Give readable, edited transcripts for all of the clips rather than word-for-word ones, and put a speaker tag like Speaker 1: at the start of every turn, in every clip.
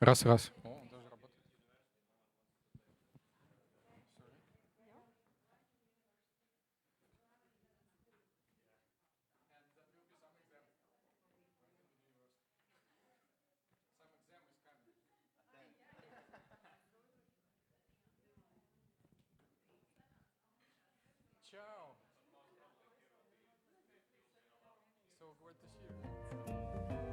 Speaker 1: Раз, раз. Ciao. So great to see you. We'll have a chance to chat.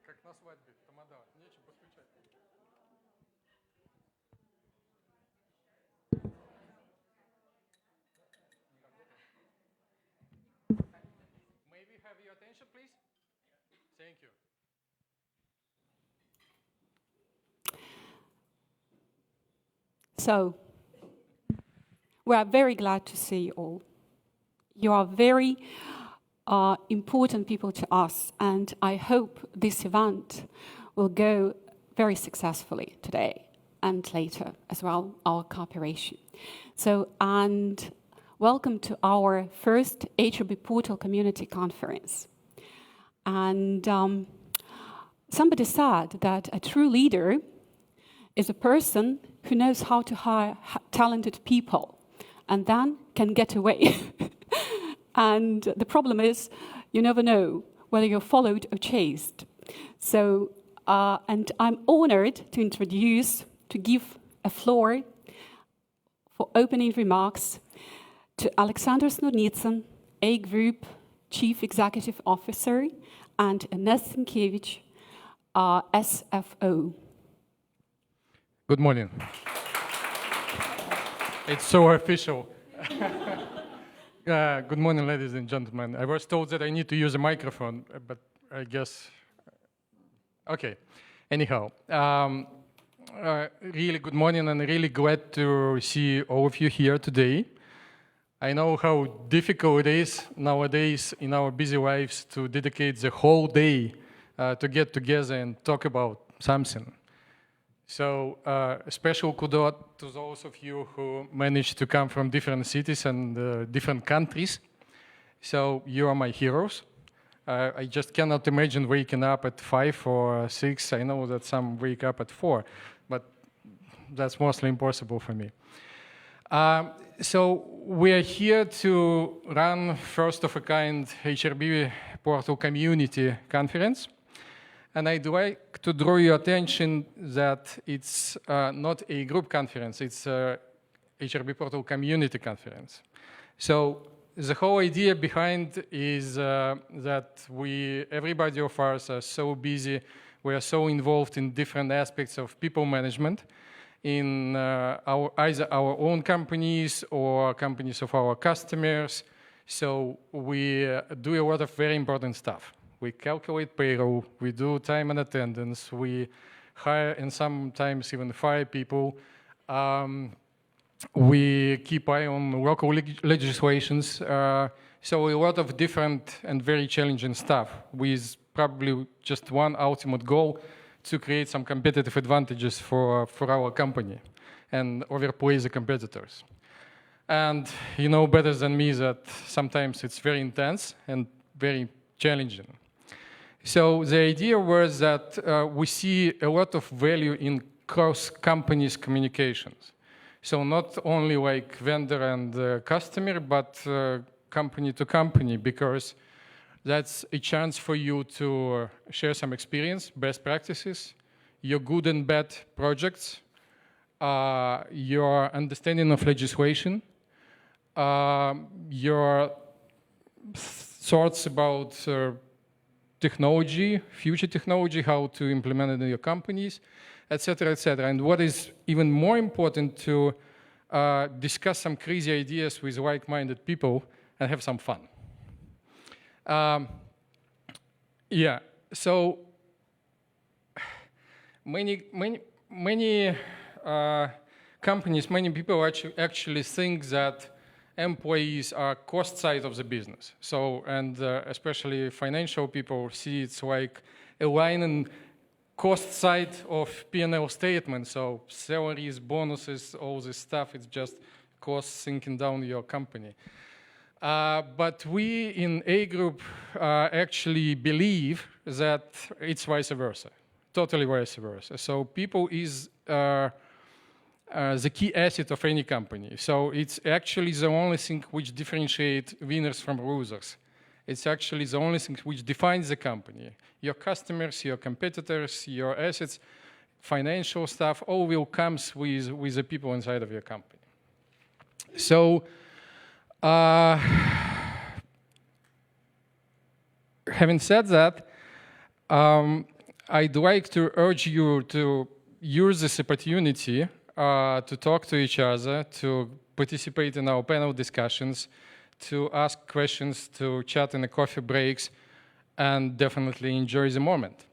Speaker 1: Как на свадьбе, тамада, нечем поскучать. May we have your attention, please? Thank you.
Speaker 2: So, we are very glad to see you all. You are very important people to us, and I hope this event will go very successfully today and later as well, our cooperation. So, and welcome to our first HRB Portal Community Conference. And somebody said that a true leader is a person who knows how to hire talented people and then can get away. And the problem is, you never know whether you're followed or chased. So, and I'm honored to give a floor for opening remarks to Alexander Snurnitsyn, A Group Chief Executive Officer, and Ines Sienkiewicz, SFO.
Speaker 1: Good morning. It's so official. Good morning, ladies and gentlemen. I was told that I need to use a microphone, but I guess... Okay. Anyhow, really good morning, and really glad to see all of you here today. I know how difficult it is nowadays in our busy lives to dedicate the whole day to get together and talk about something. So a special kudos to those of you who managed to come from different cities and different countries. So you are my heroes. I just cannot imagine waking up at 5 or 6. I know that some wake up at 4, but that's mostly impossible for me. So we are here to run first of a kind HRB Portal Community Conference. And I'd like to draw your attention that it's not a group conference, it's a HRB Portal Community Conference. So the whole idea behind is that everybody of us are so busy, we are so involved in different aspects of people management in either our own companies or companies of our customers. So we do a lot of very important stuff. We calculate payroll, we do time and attendance, we hire and sometimes even fire people. We keep eye on local legislations. So a lot of different and very challenging stuff with probably just one ultimate goal to create some competitive advantages for our company and overplay the competitors. And you know better than me that sometimes it's very intense and very challenging. So the idea was that we see a lot of value in cross-companies communications. So not only like vendor and customer, but company to company, because that's a chance for you to share some experience, best practices, your good and bad projects, your understanding of legislation, your thoughts about technology, future technology, how to implement it in your companies, etc., etc. And what is even more important, to discuss some crazy ideas with like-minded people and have some fun. Yeah, so many companies, many people actually think that employees are cost side of the business. So, and especially financial people see it's like a line in cost side of P&L statement. So salaries, bonuses, all this stuff, it's just costs sinking down your company. But we in A Group actually believe that it's vice versa, totally vice versa. So people is the key asset of any company. So it's actually the only thing which differentiates winners from losers. It's actually the only thing which defines the company. Your customers, your competitors, your assets, financial stuff, all will come with the people inside of your company. So, having said that, I'd like to urge you to use this opportunity to talk to each other, to participate in our panel discussions, to ask questions, to chat in the coffee breaks, and definitely enjoy the moment.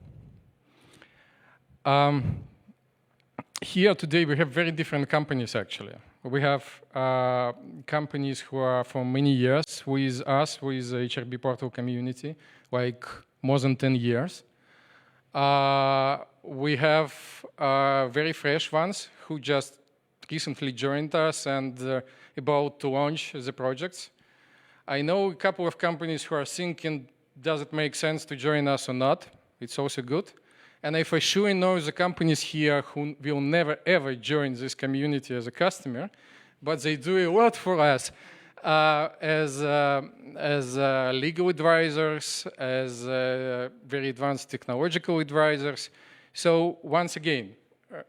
Speaker 1: Here today we have very different companies actually. We have companies who are for many years with us, with the HRB Portal community, like more than 10 years. We have very fresh ones who just recently joined us and about to launch the projects. I know a couple of companies who are thinking, does it make sense to join us or not? It's also good. And I for sure know the companies here who will never ever join this community as a customer, but they do a lot for us as legal advisors, as very advanced technological advisors. So once again,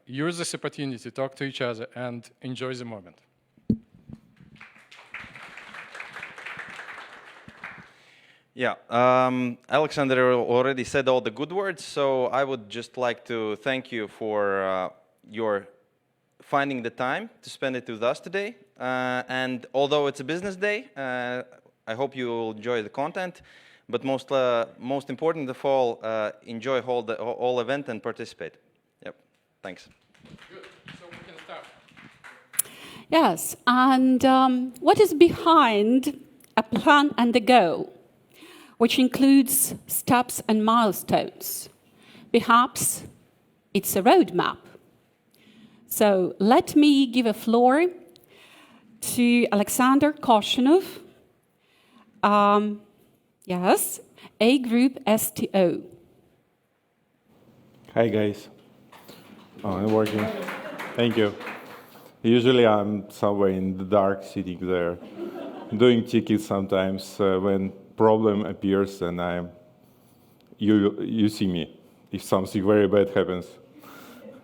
Speaker 1: use this opportunity, talk to each other, and enjoy the moment.
Speaker 3: Yeah, Alexander already said all the good words, so I would just like to thank you for your finding the time to spend it with us today. And although it's a business day, I hope you will enjoy the content, but most important of all, enjoy whole event and participate. Yep, thanks.
Speaker 1: Good, so we can start.
Speaker 2: Yes, and what is behind a plan and a goal, which includes steps and milestones? Perhaps it's a roadmap. So let me give a floor to Alexander Koshinov, Yes, A Group STO.
Speaker 4: Hi guys. Oh, I'm working. Thank you. Usually I'm somewhere in the dark sitting there, doing tickets sometimes when problem appears and you see me. If something very bad happens,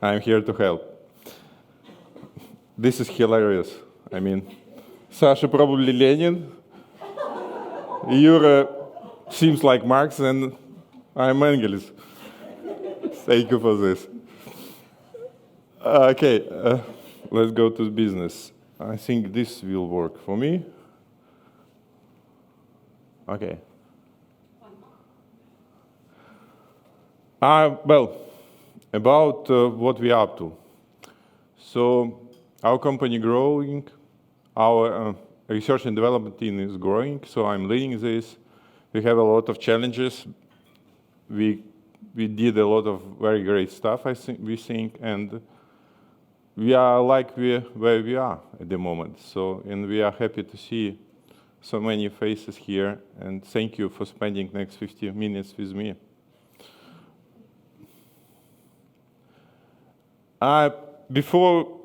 Speaker 4: I'm here to help. This is hilarious. I mean, Sasha probably Lenin, Yura seems like Marx, and I'm Engels. Thank you for this. Okay, let's go to business. I think this will work for me. Okay. Well, about what we are up to. So our company growing, our research and development team is growing, so I'm leading this. We have a lot of challenges. We did a lot of very great stuff, we think, and we are like where we are at the moment. So, and we are happy to see so many faces here, and thank you for spending next 50 minutes with me. Before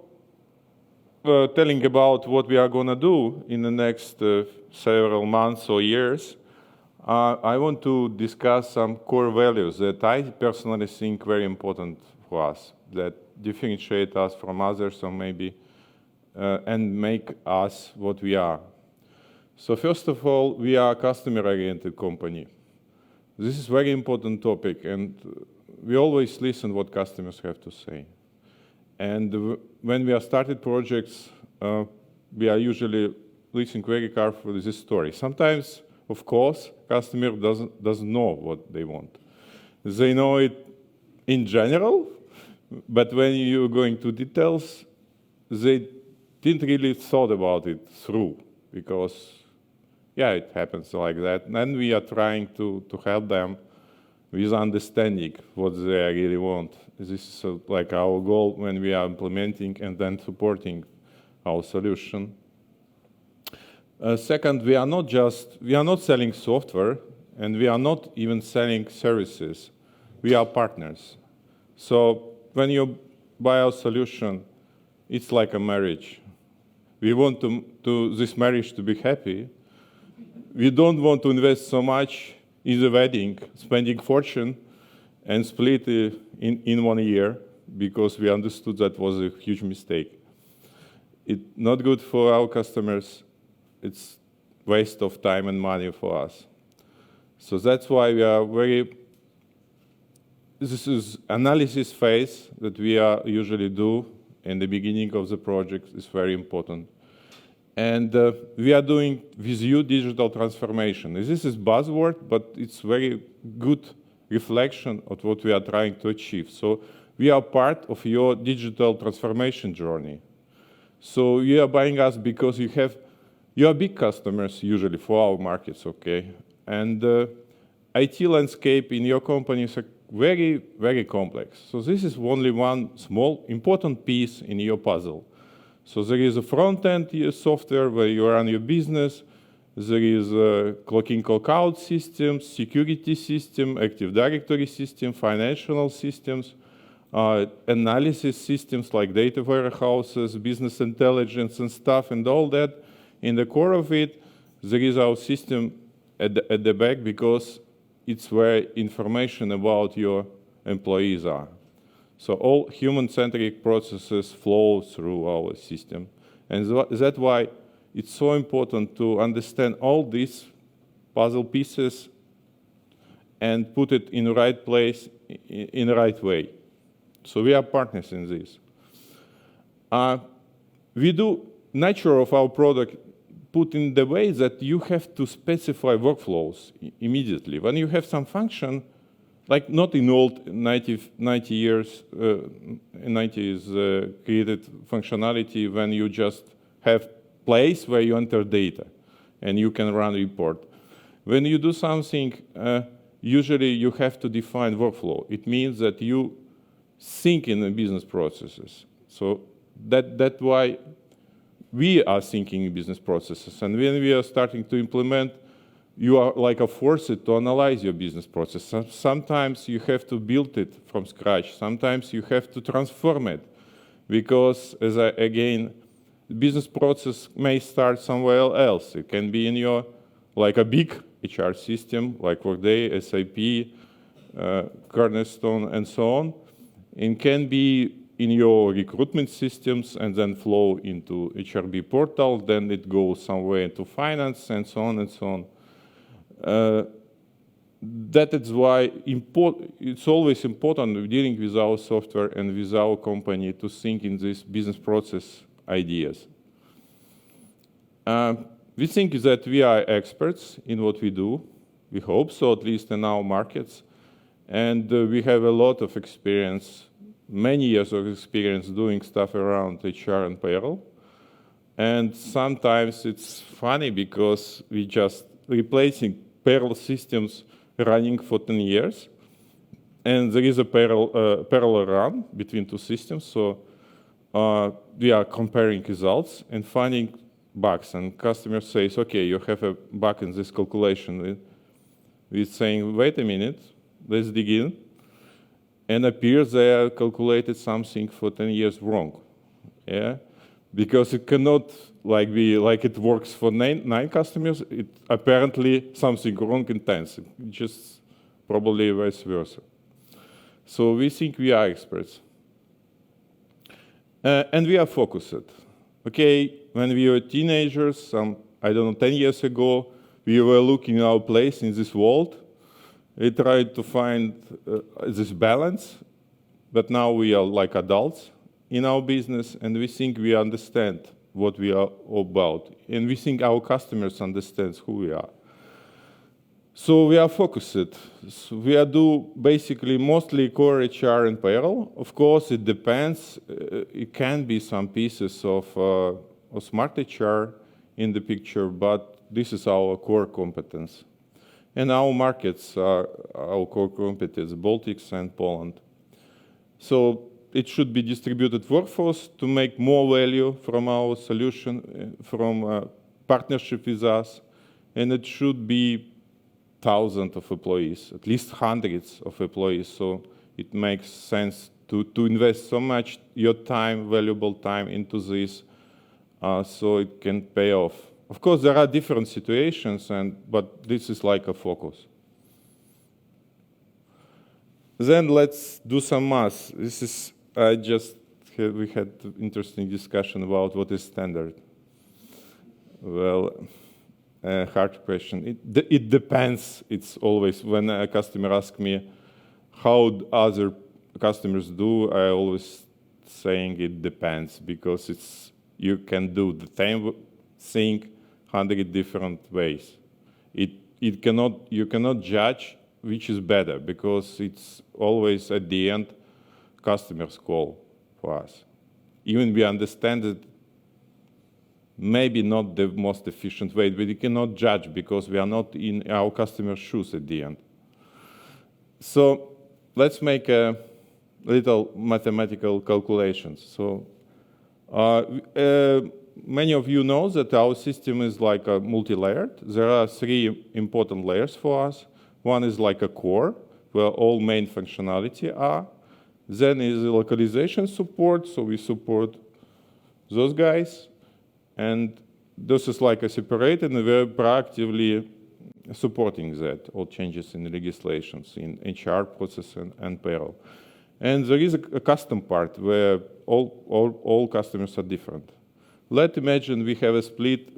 Speaker 4: telling about what we are going to do in the next several months or years, I want to discuss some core values that I personally think very important for us, that differentiate us from others, or maybe and make us what we are. So first of all, we are a customer-oriented company. This is a very important topic, and we always listen what customers have to say. And when we are started projects, we are usually listening very carefully to this story. Sometimes, of course, customer doesn't know what they want. They know it in general, but when you're going to details, they didn't really thought about it through, because, yeah, it happens like that. And we are trying to help them with understanding what they really want. This is like our goal when we are implementing and then supporting our solution. Second, we are not selling software, and we are not even selling services. We are partners. So when you buy our solution, it's like a marriage. We want this marriage to be happy. We don't want to invest so much in the wedding, spending fortune, and split in 1 year, because we understood that was a huge mistake. It's not good for our customers. It's waste of time and money for us. So that's why we are this is analysis phase that we usually do in the beginning of the project is very important. And we are doing with you digital transformation. This is buzzword, but it's very good reflection of what we are trying to achieve. So we are part of your digital transformation journey. So you are buying us because you are big customers usually for our markets, okay? And IT landscape in your company is very, very complex. So this is only one small, important piece in your puzzle. So there is a front-end software where you run your business. There is a clock-in, clock-out systems, security system, Active Directory system, financial systems, analysis systems like data warehouses, business intelligence and stuff, and all that. In the core of it, there is our system at the back, because it's where information about your employees are. So all human-centric processes flow through our system. And that's why it's so important to understand all these puzzle pieces and put it in the right place, in the right way. So we are partners in this. We do nature of our product put in the way that you have to specify workflows immediately. When you have some function, like not in old 90s created functionality when you just have place where you enter data and you can run a report. When you do something, usually you have to define workflow. It means that you think in the business processes. So that's why we are thinking in business processes. And when we are starting to implement, you are like a forced to analyze your business process. Sometimes you have to build it from scratch. Sometimes you have to transform it because, again, business process may start somewhere else. It can be in your, like a big HR system, like Workday, SAP, Cornerstone, and so on. It can be in your recruitment systems and then flow into HRB portal, then it goes somewhere into finance and so on and so on. That is why it's always important dealing with our software and with our company to think in these business process ideas. We think that we are experts in what we do. We hope so, at least in our markets. And we have a lot of experience, many years of experience doing stuff around HR and payroll. And sometimes it's funny because we just replacing payroll systems running for 10 years. And there is a parallel run between two systems. So we are comparing results and finding bugs. And customer says, okay, you have a bug in this calculation. We're saying, wait a minute, let's dig in. And appears they have calculated something for 10 years wrong. Yeah? Because it cannot be like it works for nine customers. It apparently something wrong in 10. Just probably vice versa. So we think we are experts. And we are focused. Okay, when we were teenagers, 10 years ago, we were looking our place in this world. We tried to find this balance, but now we are like adults in our business, and we think we understand what we are all about. And we think our customers understand who we are. So we are focused. So we are do basically mostly core HR and payroll. Of course, it depends. It can be some pieces of smart HR in the picture, but this is our core competence. And our markets are our core competence, Baltics and Poland. So it should be distributed workforce to make more value from our solution, from partnership with us. And it should be thousands of employees, at least hundreds of employees. So it makes sense to invest so much your time, valuable time into this, so it can pay off. Of course, there are different situations, but this is like a focus. Then let's do some math. This is we had interesting discussion about what is standard. Well, hard question. It depends. It's always when a customer asks me how other customers do, I always saying it depends, because you can do the same thing 100 different ways. You cannot judge which is better, because it's always at the end customer's call for us. Even we understand it maybe not the most efficient way, but we cannot judge because we are not in our customer's shoes at the end. So let's make a little mathematical calculations. So many of you know that our system is like a multi-layered. There are 3 important layers for us. One is like a core, where all main functionality are. Then is the localization support, so we support those guys. And this is like a separated, and we're proactively supporting that, all changes in legislations, in HR process and payroll. And there is a custom part where all customers are different. Let's imagine we have a split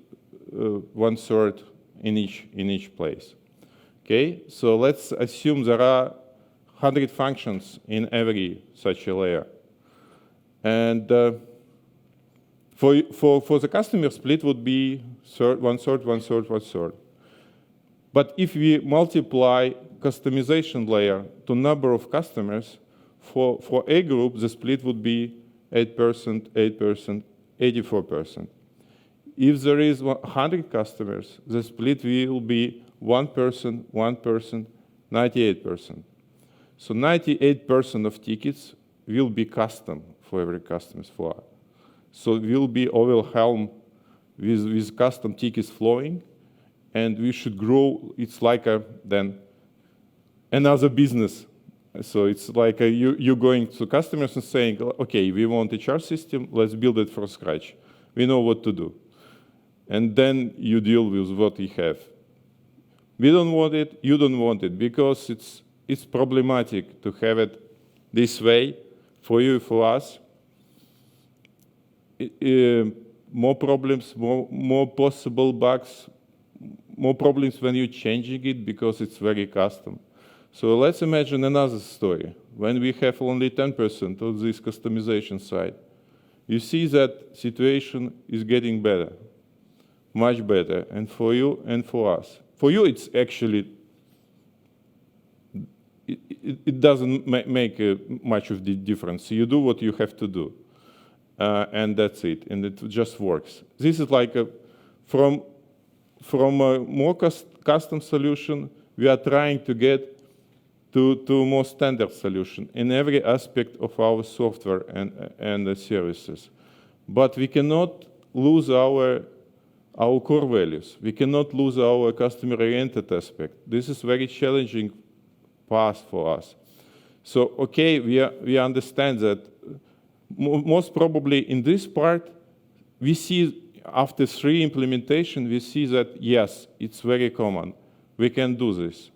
Speaker 4: 1/3 in each place. Okay, so let's assume there are 100 functions in every such a layer. And for the customer, split would be 1/3, 1/3, 1/3. But if we multiply customization layer to number of customers, for a group, the split would be 8%, 8%, 84%. If there is 100 customers, the split will be 1%, 1%, 98%. So 98% of tickets will be custom for every customer for us. So we'll be overwhelmed with custom tickets flowing, and we should grow. It's like then another business. So it's like you going to customers and saying, okay, we want HR system, let's build it from scratch. We know what to do. And then you deal with what you have. We don't want it, you don't want it, because it's problematic to have it this way for you, for us. More problems, more possible bugs, more problems when you're changing it because it's very custom. So let's imagine another story. When we have only 10% of this customization side, you see that situation is getting better, much better, and for you and for us. For you, it's actually, it doesn't make much of the difference. You do what you have to do, and that's it, and it just works. This is like from a more custom solution, we are trying to get to a more standard solution in every aspect of our software and the services. But we cannot lose our core values. We cannot lose our customer-oriented aspect. This is very challenging path for us. So, okay, we understand that most probably in this part, we see after 3 implementation, we see that, yes, it's very common. We can do this.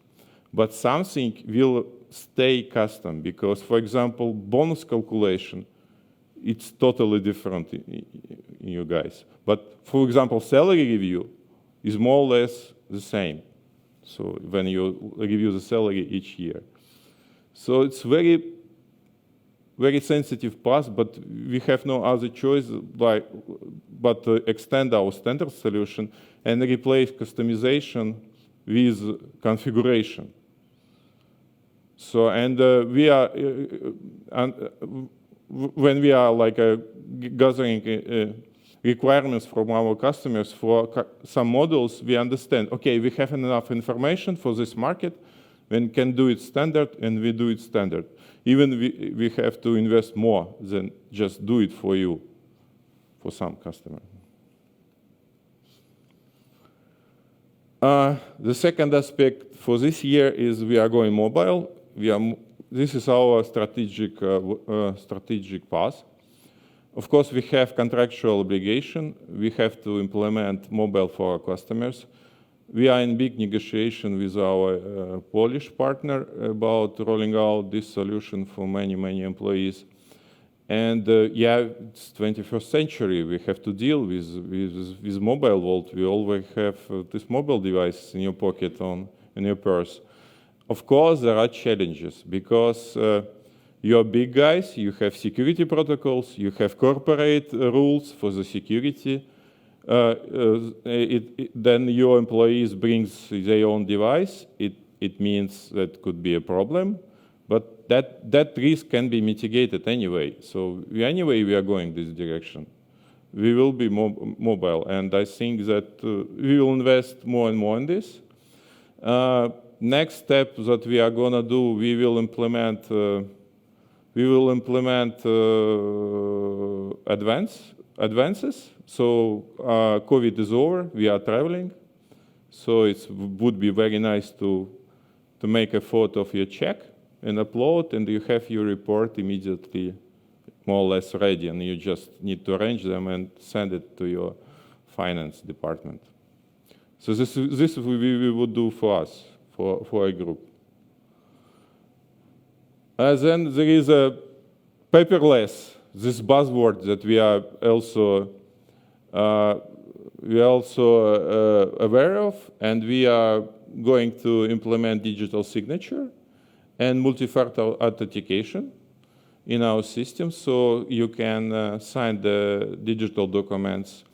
Speaker 4: But something will stay custom because, for example, bonus calculation, it's totally different in you guys. But, for example, salary review is more or less the same. So when you review the salary each year. So it's very, very sensitive path, but we have no other choice but to extend our standard solution and replace customization with configuration. So, and we are, when we are like gathering requirements from our customers for some models, we understand, okay, we have enough information for this market, and can do it standard, and we do it standard. Even we have to invest more than just do it for you, for some customer. The second aspect for this year is we are going mobile. This is our strategic path. Of course, we have contractual obligation. We have to implement mobile for our customers. We are in big negotiation with our Polish partner about rolling out this solution for many, many employees. And yeah, it's 21st century. We have to deal with mobile world. We always have this mobile device in your pocket, in your purse. Of course, there are challenges because you're big guys, you have security protocols, you have corporate rules for the security. Then your employees brings their own device. It means that could be a problem, but that risk can be mitigated anyway. So anyway, we are going this direction. We will be mobile, and I think that we will invest more and more in this. Next step that we are gonna do, we will implement advances. So COVID is over, we are traveling. So it would be very nice to make a photo of your check and upload, and you have your report immediately more or less ready, and you just need to arrange them and send it to your finance department. So this we would do for us, for a group. And then there is a paperless, this buzzword that we are also aware of, and we are going to implement digital signature and multi-factor authentication in our system, so you can sign the digital documents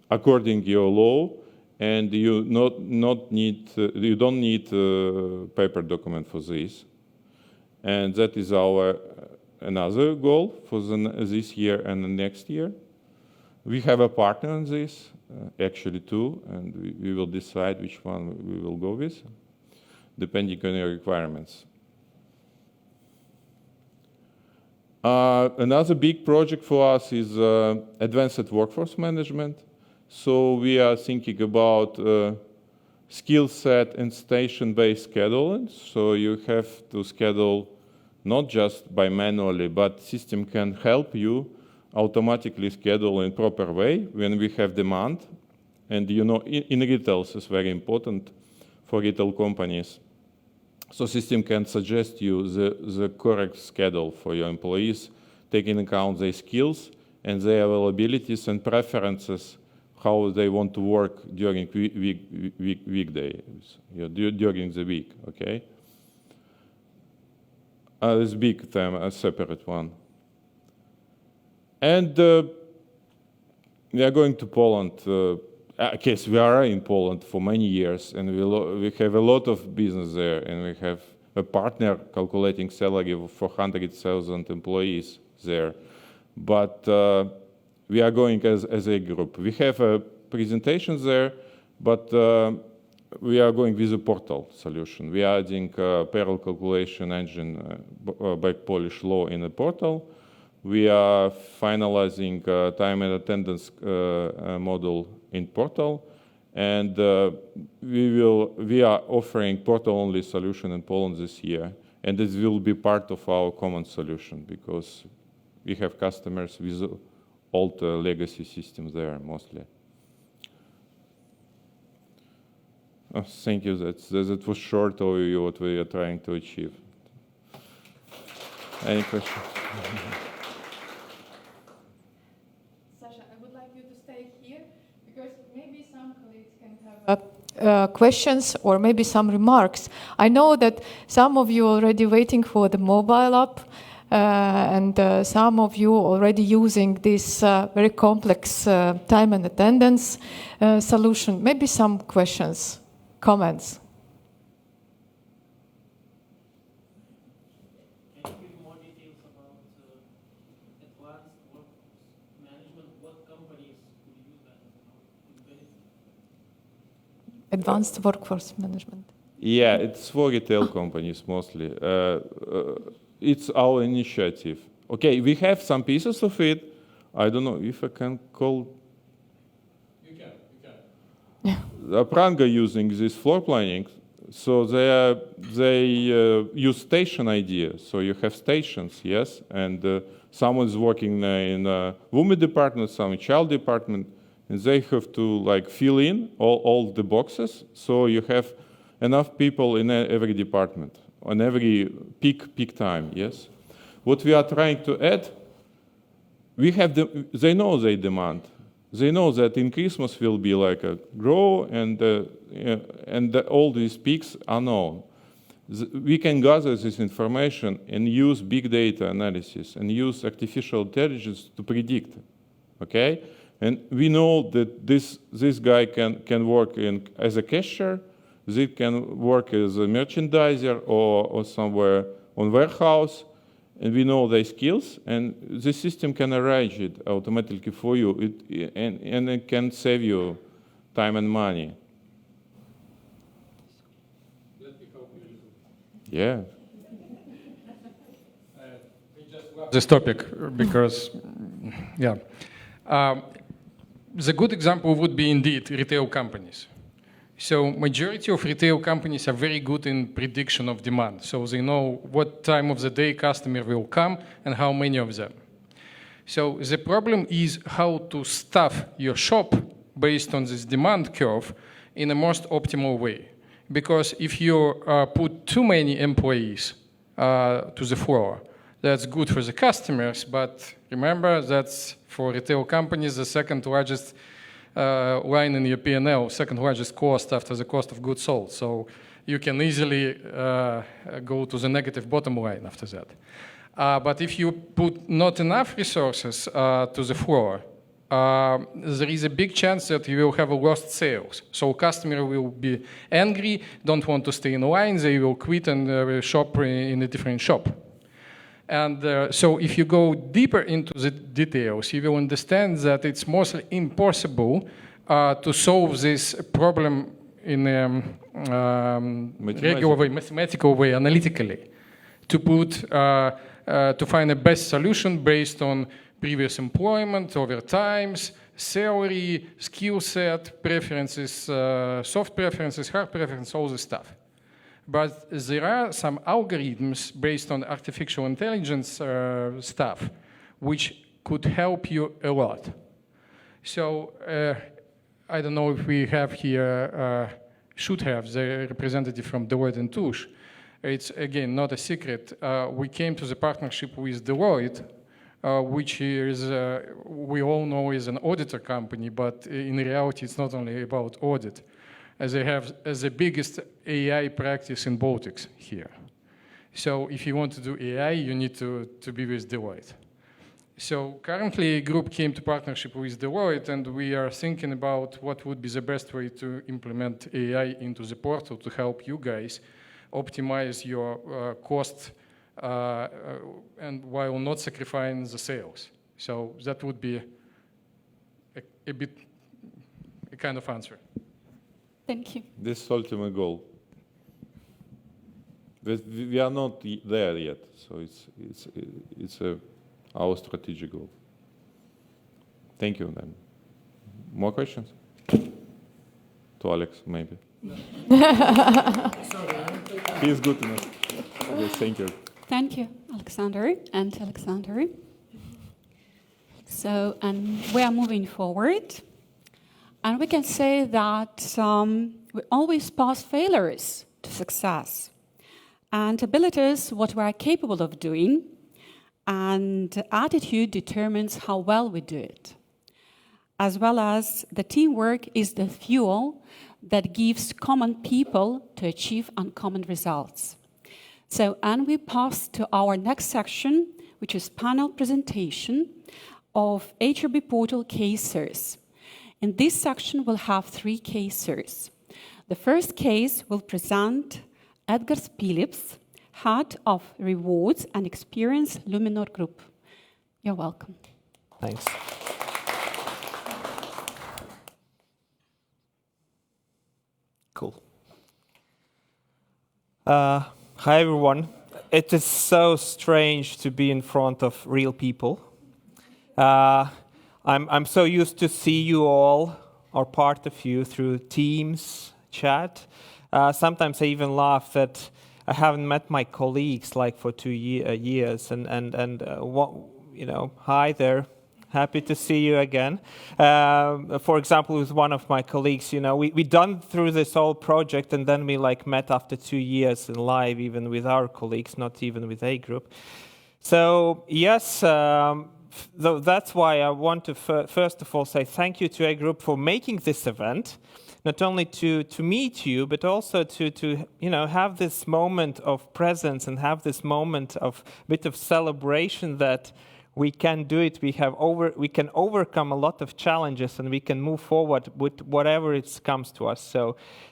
Speaker 4: according to your law, and you don't need paper document for this. And that is our another goal for this year and the next year. We have a partner in this, actually two, and we will decide which one we will go with, depending on your requirements. Another big project for us is advanced workforce management. So we are thinking about skill set and station-based scheduling. So you have to schedule not just by manually, but system can help you automatically schedule in proper way when we have demand. And you know, in retail, this is very important for retail companies. So system can suggest you the correct schedule for your employees, taking into account their skills and their availabilities and preferences, how they want to work during weekdays, during the week, okay? This big theme, a separate one. And we are going to Poland. Yes, we are in Poland for many years, and we have a lot of business there, and we have a partner calculating salary of 400,000 employees there. But we are going as a group. We have presentations there, but we are going with a portal solution. We are adding payroll calculation engine by Polish law in the portal. We are finalizing time and attendance model in portal, and we are offering portal-only solution in Poland this year, and this will be part of our common solution because we have customers with old legacy systems there mostly. Oh, thank you. That was short overview what we are trying to achieve. Any questions?
Speaker 5: Sasha, I would like you to stay here because maybe some colleagues can have questions or maybe some remarks. I know that some of you are already waiting for the mobile app and some of you already using this very complex time and attendance solution. Maybe some questions. Comments?
Speaker 6: Can you give more details about advanced workforce management? What companies could use that?
Speaker 5: Advanced workforce management.
Speaker 4: Yeah, it's for retail companies mostly. It's our initiative. Okay, we have some pieces of it. I don't know if I can call. Pranga using this floor planning, so they use station idea. So you have stations, yes, and someone is working in a women department, some child department, and they have to like fill in all the boxes. So you have enough people in every department on every peak time, yes. What we are trying to add, we have they know their demand. They know that in Christmas will be like a grow and all these peaks are known. We can gather this information and use big data analysis and use artificial intelligence to predict, okay? And we know that this guy can work as a cashier, they can work as a merchandiser or somewhere on warehouse, and we know their skills, and the system can arrange it automatically for you, and it can save you time and money.
Speaker 1: Let me help you.
Speaker 4: Yeah.
Speaker 1: We just love this topic because, yeah. The good example would be indeed retail companies. So majority of retail companies are very good in prediction of demand. So they know what time of the day customer will come and how many of them. So the problem is how to staff your shop based on this demand curve in a most optimal way. Because if you put too many employees to the floor, that's good for the customers, but remember that's for retail companies the second largest line in your P&L, second largest cost after the cost of goods sold. So you can easily go to the negative bottom line after that. But if you put not enough resources to the floor, there is a big chance that you will have a lost sales. So customer will be angry, don't want to stay in line, they will quit and shop in a different shop. And so if you go deeper into the details, you will understand that it's mostly impossible to solve this problem in a regular way, mathematical way, analytically, to find a best solution based on previous employment over times, salary, skill set, preferences, soft preferences, hard preferences, all this stuff. But there are some algorithms based on artificial intelligence stuff which could help you a lot. So I don't know if we have here, should have the representative from Deloitte and Touche. It's, again, not a secret. We came to the partnership with Deloitte, which is, we all know is an auditor company, but in reality, it's not only about audit, as they have as the biggest AI practice in Baltics here. So if you want to do AI, you need to be with Deloitte. So currently, a group came to partnership with Deloitte, and we are thinking about what would be the best way to implement AI into the portal to help you guys optimize your cost and while not sacrificing the sales. So that would be a bit a kind of answer.
Speaker 2: Thank you.
Speaker 4: This is ultimate goal. We are not there yet, so it's our strategic goal. Thank you. Then, more questions? To Alex, maybe. He's good enough. Yes, thank you.
Speaker 2: Thank you, Alexander and Alexander. So, and we are moving forward. And we can say that we always pass failures to success. And ability is what we are capable of doing, and attitude determines how well we do it. As well as the teamwork is the fuel that gives common people to achieve uncommon results. So, and we pass to our next section, which is panel presentation of HRB portal cases. In this section, we'll have 3 cases. The first case will present Edgar Spilips, Head of Rewards and Experience, Luminor Group. You're welcome.
Speaker 7: Thanks. Cool. Hi, everyone. It is so strange to be in front of real people. I'm so used to see you all, or part of you, through Teams, chat. Sometimes I even laugh that I haven't met my colleagues like for 2 years, and you know, hi there, happy to see you again. For example, with one of my colleagues, you know, we done through this whole project, and then we like met after 2 years in live, even with our colleagues, not even with A group. So yes. That's why I want to first of all say thank you to A Group for making this event, not only to meet you, but also to you know, have this moment of presence and have this moment of bit of celebration that we can do it. We can overcome a lot of challenges, and we can move forward with whatever it comes to us.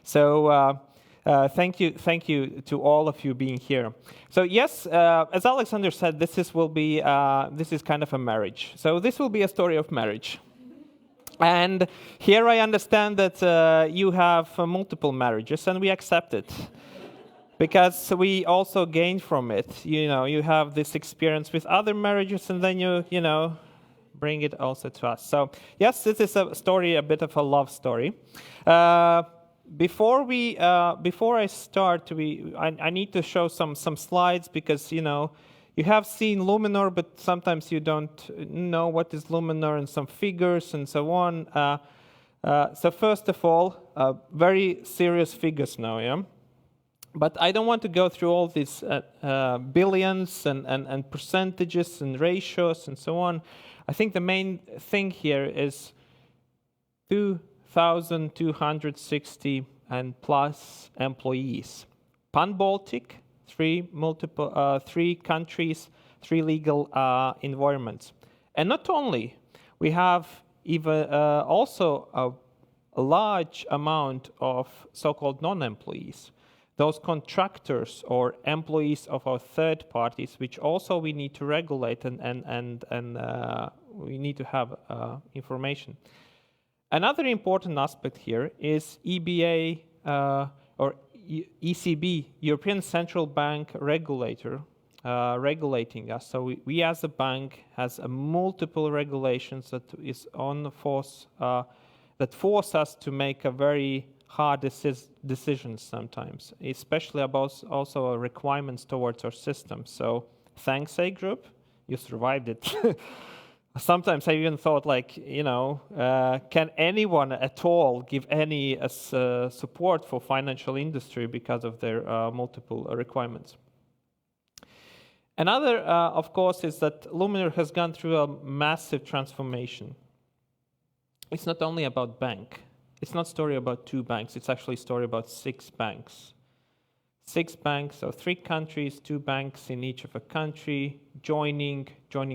Speaker 7: So thank you to all of you being here. So yes, as Alexander said, this is kind of a marriage. So this will be a story of marriage. And here I understand that you have multiple marriages, and we accept it. Because we also gain from it. You know, you have this experience with other marriages, and then you know, bring it also to us. So yes, this is a story, a bit of a love story. Before I start, I need to show some slides, because you know, you have seen Luminor, but sometimes you don't know what is Luminor, and some figures and so on. So first of all, very serious figures now, yeah. But I don't want to go through all these billions and percentages and ratios and so on. I think the main thing here is 2,260 and plus employees. Pan-Baltic, 3 countries, 3 legal environments. And not only, we have even also a large amount of so-called non-employees. Those contractors or employees of our third parties, which also we need to regulate and we need to have information. Another important aspect here is EBA or ECB, European Central Bank regulator, regulating us. So we as a bank has multiple regulations that is on the force that force us to make a very hard decisions sometimes, especially about also requirements towards our system. So thanks, A Group, you survived it. Sometimes I even thought, like, can anyone at all give any support for financial industry because of their multiple requirements? Another, of course, is that Luminor has gone through a massive transformation. It's not only about bank. It's not a story about 2 banks. It's actually a story about 6 banks. 6 banks, so 3 countries, 2 banks in each of a country, joining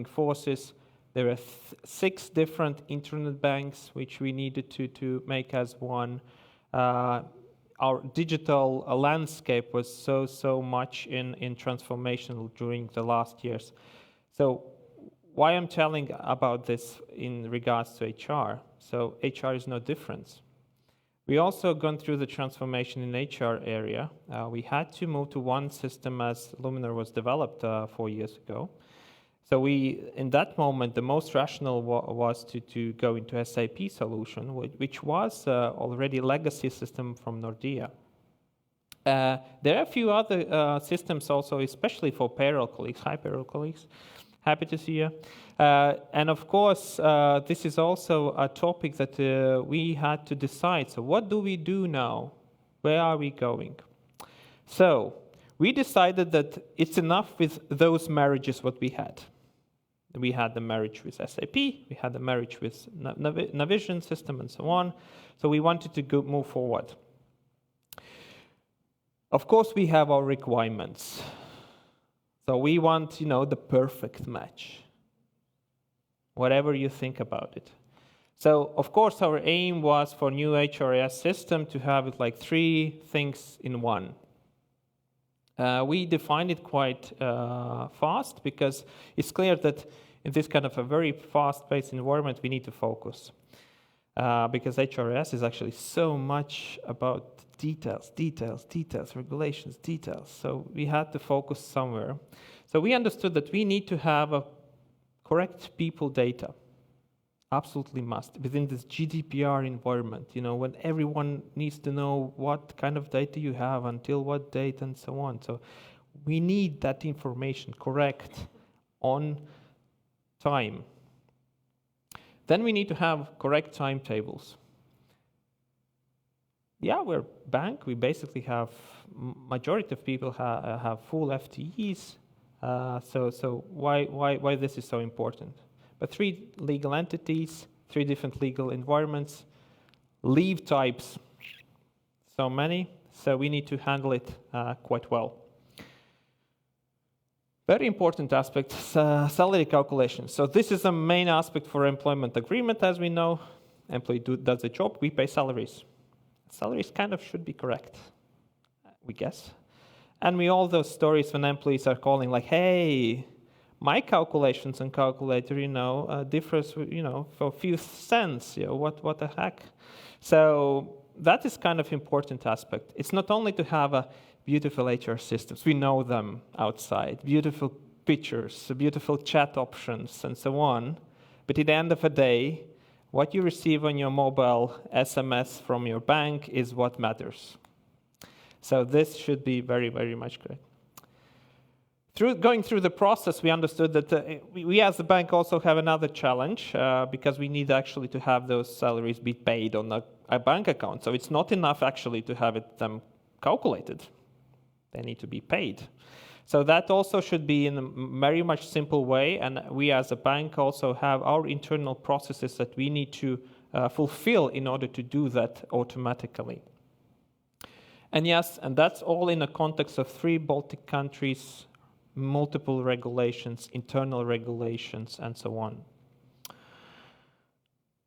Speaker 7: forces. There are 6 different internet banks which we needed to make as one. Our digital landscape was so much in transformation during the last years. So why I'm telling about this in regards to HR? So HR is no different. We also gone through the transformation in HR area. We had to move to one system as Luminor was developed 4 years ago. So in that moment, the most rational was to go into SAP solution, which was already a legacy system from Nordea. There are a few other systems also, especially for payroll colleagues. Hi, payroll colleagues. Happy to see you. And of course, this is also a topic that we had to decide. So what do we do now? Where are we going? So we decided that it's enough with those marriages what we had. We had the marriage with SAP, we had the marriage with Navision system and so on. So we wanted to move forward. Of course, we have our requirements. So we want, the perfect match. Whatever you think about it. So, of course, our aim was for new HRS system to have it like 3 things in one. We defined it quite fast because it's clear that in this kind of a very fast-paced environment, we need to focus. Because HRS is actually so much about details, regulations, details. So we had to focus somewhere. So we understood that we need to have a correct people data. Absolutely must, within this GDPR environment, when everyone needs to know what kind of data you have, until what date, and so on. So we need that information correct on time. Then we need to have correct timetables. Yeah, we're a bank. We basically have, majority of people have full FTEs. So why this is so important? But 3 legal entities, 3 different legal environments, leave types, so many. So we need to handle it quite well. Very important aspect, salary calculation. So this is the main aspect for employment agreement, as we know. Employee does the job, we pay salaries. Salaries kind of should be correct, we guess. And we all those stories when employees are calling like, hey, my calculations and calculator, differs, for a few cents. What the heck? So that is kind of important aspect. It's not only to have a beautiful HR systems. We know them outside. Beautiful pictures, beautiful chat options, and so on. But at the end of the day, what you receive on your mobile SMS from your bank is what matters. So this should be very, very much correct. Going through the process, we understood that we as a bank also have another challenge because we need actually to have those salaries be paid on a bank account. So it's not enough actually to have them calculated. They need to be paid. So that also should be in a very much simple way, and we as a bank also have our internal processes that we need to fulfill in order to do that automatically. And yes, and that's all in the context of 3 Baltic countries, multiple regulations, internal regulations, and so on.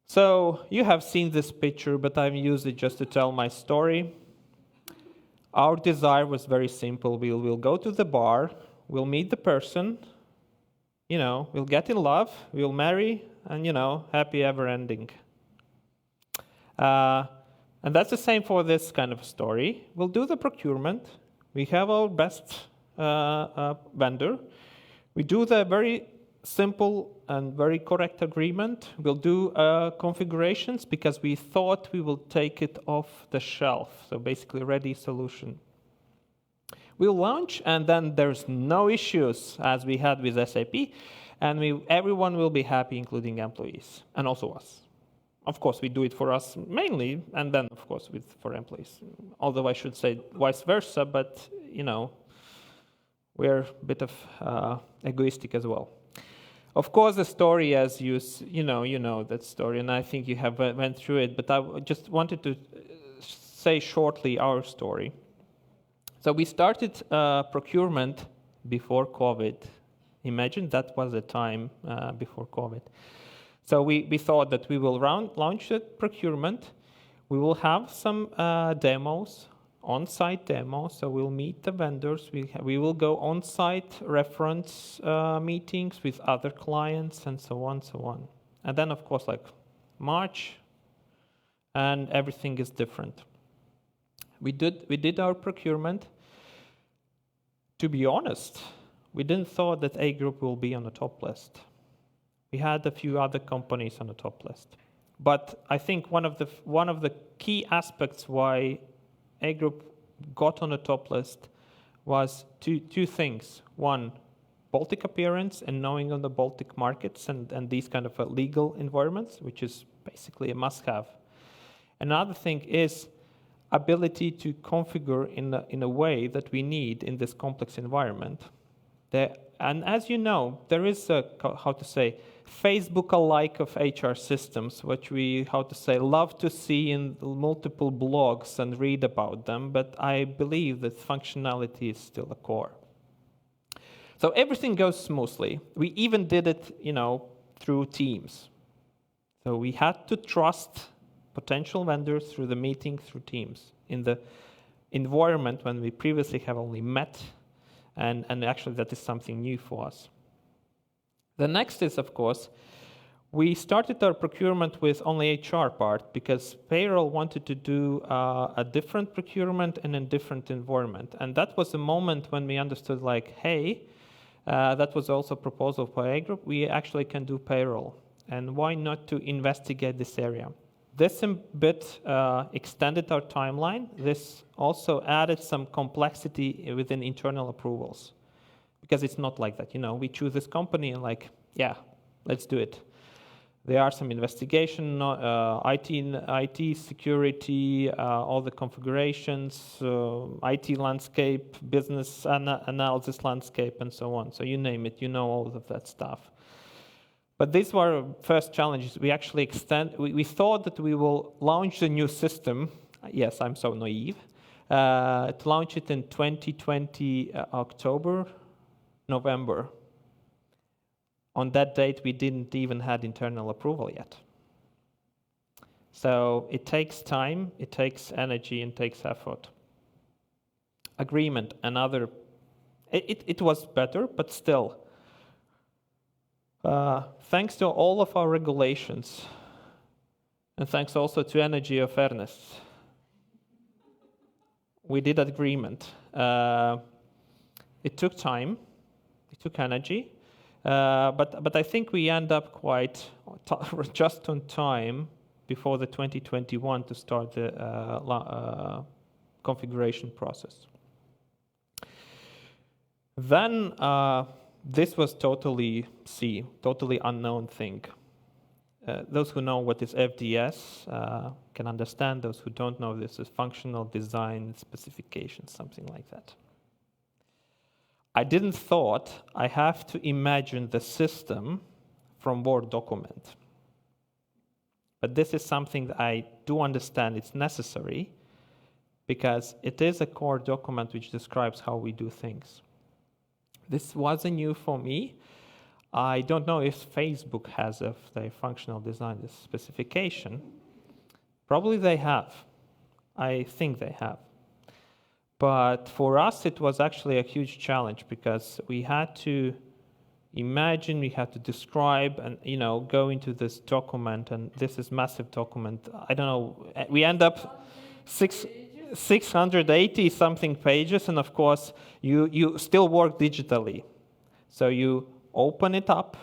Speaker 7: So you have seen this picture, but I've used it just to tell my story. Our desire was very simple. We'll go to the bar, we'll meet the person, we'll get in love, we'll marry, and, happy ever ending. And that's the same for this kind of story. We'll do the procurement. We have our best vendor. We do the very simple and very correct agreement. We'll do configurations because we thought we will take it off the shelf, so basically ready solution. We'll launch, and then there's no issues as we had with SAP, and everyone will be happy, including employees, and also us. Of course, we do it for us mainly, and then, of course, for employees. Although I should say vice versa, but, we're a bit of egoistic as well. Of course, the story, as you know that story, and I think you have went through it, but I just wanted to say shortly our story. So we started procurement before COVID. Imagine that was the time before COVID. So we thought that we will launch the procurement. We will have some demos, on-site demos. So we'll meet the vendors. We will go on-site reference meetings with other clients and so on, so on. And then, of course, like March, and everything is different. We did our procurement. To be honest, we didn't thought that A Group will be on the top list. We had a few other companies on the top list. But I think one of the key aspects why A Group got on the top list was two things. One, Baltic appearance and knowing on the Baltic markets and these kind of legal environments, which is basically a must-have. Another thing is ability to configure in a way that we need in this complex environment. And as you know, there is a, Facebook-alike of HR systems, which we, love to see in multiple blogs and read about them, but I believe that functionality is still a core. So everything goes smoothly. We even did it, through Teams. So we had to trust potential vendors through the meeting through Teams in the environment when we previously have only met, and actually that is something new for us. The next is, of course, we started our procurement with only HR part because payroll wanted to do a different procurement in a different environment. And that was the moment when we understood hey, that was also a proposal for A Group, we actually can do payroll. And why not to investigate this area? This a bit extended our timeline. This also added some complexity within internal approvals. Because it's not like that, we choose this company and let's do it. There are some investigation, IT security, all the configurations, IT landscape, business analysis landscape, and so on. So you name it, all of that stuff. But these were first challenges. We actually we thought that we will launch the new system. Yes, I'm so naive. To launch it in 2020, October, November. On that date, we didn't even have internal approval yet. So it takes time, it takes energy, and takes effort. Agreement, another. It was better, but still. Thanks to all of our regulations, and thanks also to energy of Ernest, we did agreement. It took time. It took energy, but I think we end up quite just on time before the 2021 to start the configuration process. Then this was totally unknown thing. Those who know what is FDS can understand. Those who don't know, this is functional design specifications, something like that. I didn't thought I have to imagine the system from Word document. But this is something that I do understand it's necessary because it is a core document which describes how we do things. This wasn't new for me. I don't know if Facebook has of the functional design this specification. Probably they have. I think they have. But for us, it was actually a huge challenge because we had to imagine, we had to describe and, go into this document. And this is massive document. I don't know, we end up 680 something pages, and of course you still work digitally. So you open it up,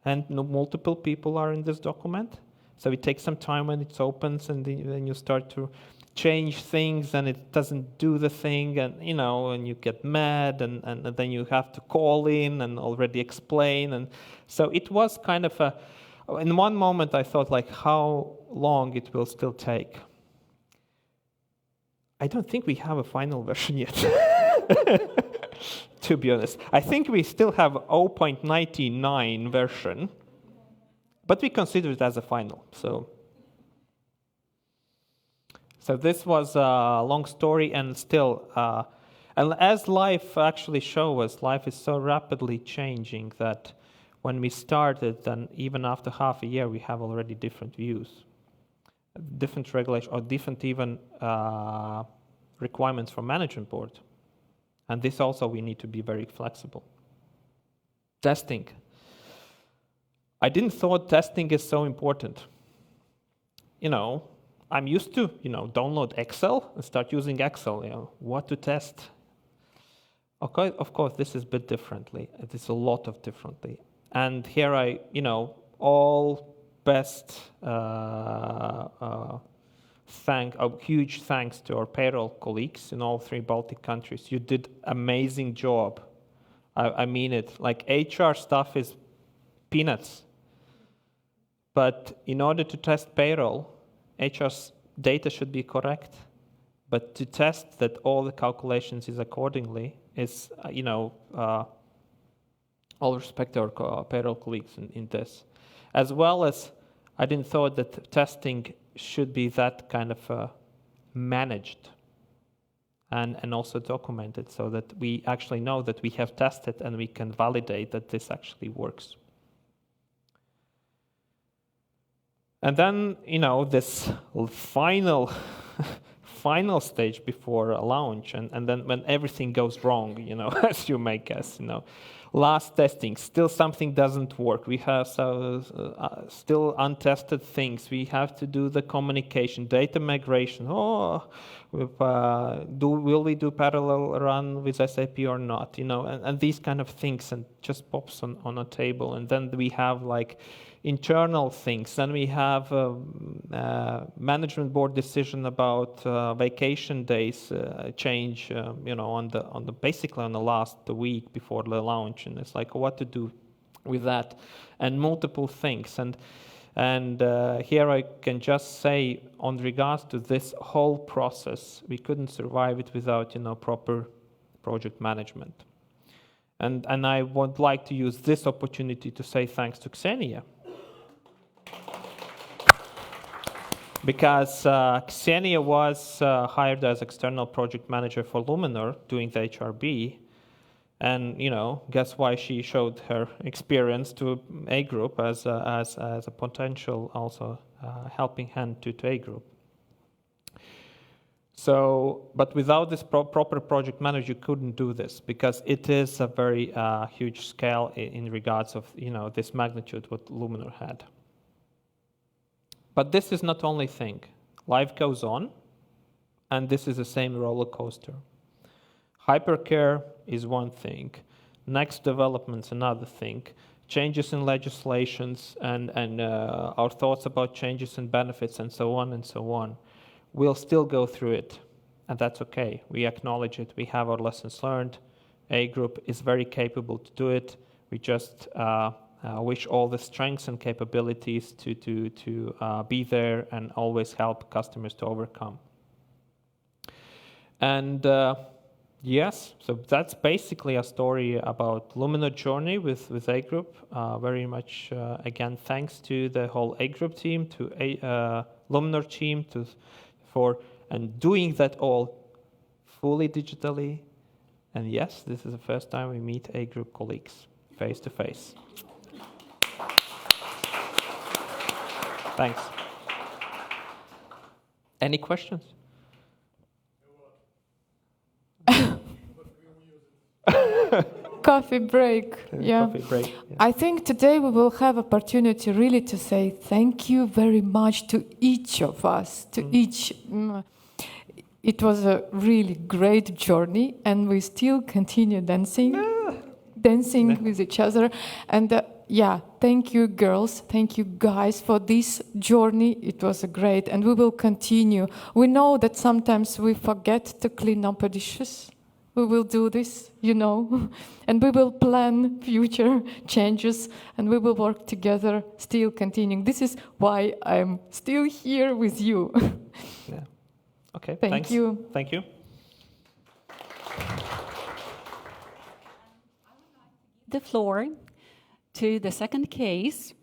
Speaker 7: and multiple people are in this document. So it takes some time when it opens, and then you start to change things, and it doesn't do the thing, and and you get mad, and then you have to call in and already explain. And so it was kind of in one moment I thought, like, how long it will still take. I don't think we have a final version yet, to be honest. I think we still have 0.99 version, but we consider it as a final. So this was a long story, and still, and as life actually shows us, life is so rapidly changing that when we started, then even after half a year, we have already different views, different regulations, or different even requirements from management board. And this also, we need to be very flexible. Testing. I didn't thought testing is so important. I'm used to, download Excel and start using Excel, what to test. Okay, of course, this is a bit differently. It is a lot of differently. And here all best huge thanks to our payroll colleagues in all 3 Baltic countries. You did amazing job. I mean it. Like, HR stuff is peanuts. But in order to test payroll, HR's data should be correct, but to test that all the calculations is accordingly is, all respect to our payroll colleagues in this. As well as, I didn't thought that testing should be that kind of managed and also documented, so that we actually know that we have tested and we can validate that this actually works. And then, this final stage before a launch, and then when everything goes wrong, as you may guess, last testing, still something doesn't work. We have still untested things. We have to do the communication, data migration. Will we do parallel run with SAP or not? And these kind of things, and just pops on a table. And then we have like internal things. Then we have management board decision about vacation days change. Basically on the last week before the launch, and it's like what to do with that, and multiple things. And here I can just say, on regards to this whole process, we couldn't survive it without proper project management. And I would like to use this opportunity to say thanks to Ksenia. Because Ksenia was hired as external project manager for Luminor doing the HRB. And guess why she showed her experience to A Group as a potential also helping hand to A Group. So, but without this proper project manager, you couldn't do this, because it is a very huge scale in regards of this magnitude what Luminor had. But this is not only thing. Life goes on, and this is the same roller coaster. Hypercare is one thing. Next development's another thing. Changes in legislations and our thoughts about changes in benefits and so on. We'll still go through it, and that's okay. We acknowledge it. We have our lessons learned. A Group is very capable to do it. We just wish all the strengths and capabilities to be there and always help customers to overcome. And yes, so that's basically a story about Luminor journey with A Group. Very much, again, thanks to the whole A Group team, to Luminor team, and doing that all fully digitally. And yes, this is the first time we meet A Group colleagues face to face. Thanks. Any questions?
Speaker 5: Coffee break. Yeah.
Speaker 7: Coffee break. Yeah.
Speaker 5: I think today we will have opportunity really to say thank you very much to each of us, to each. it was a really great journey, and we still continue dancing with each other. And yeah, thank you, girls. Thank you, guys, for this journey. It was great, and we will continue. We know that sometimes we forget to clean up the dishes. We will do this, you know, and we will plan future changes, and we will work together, still continuing. This is why I'm still here with you.
Speaker 7: Yeah. Okay.
Speaker 5: Thank
Speaker 7: thanks.
Speaker 5: you.
Speaker 7: Thank you.
Speaker 2: The floor to the second case,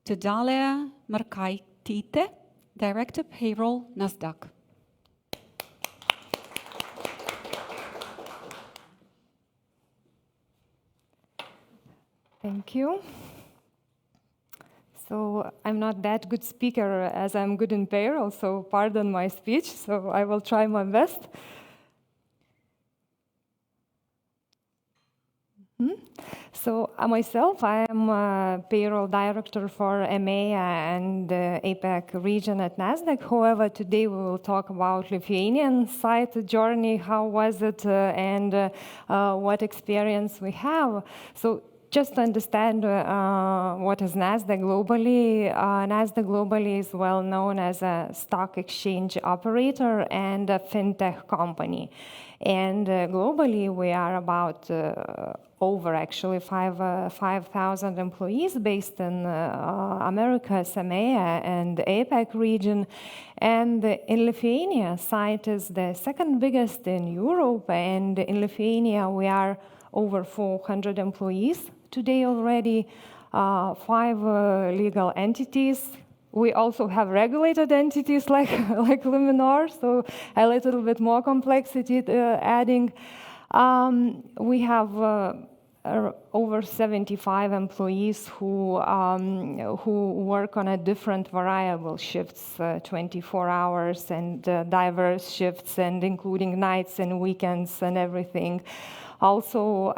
Speaker 2: to Dalia Markaitite, Director Payroll, NASDAQ.
Speaker 8: Thank you. So I'm not that good speaker as I'm good in payroll, so pardon my speech, so I will try my best. So myself, I am a payroll director for EMEA and APAC region at NASDAQ. However, today we will talk about Lithuanian site journey, how was it, and what experience we have. So just to understand what is NASDAQ globally, NASDAQ globally is well known as a stock exchange operator and a fintech company. And globally, we are about over actually 5,000 employees based in Americas, EMEA, and APAC region. And in Lithuania, site is the second biggest in Europe. And in Lithuania, we are over 400 employees today already, 5 legal entities. We also have regulated entities like Luminor, so a little bit more complexity adding. We have over 75 employees who work on a different variable shifts, 24 hours and diverse shifts, and including nights and weekends and everything. Also,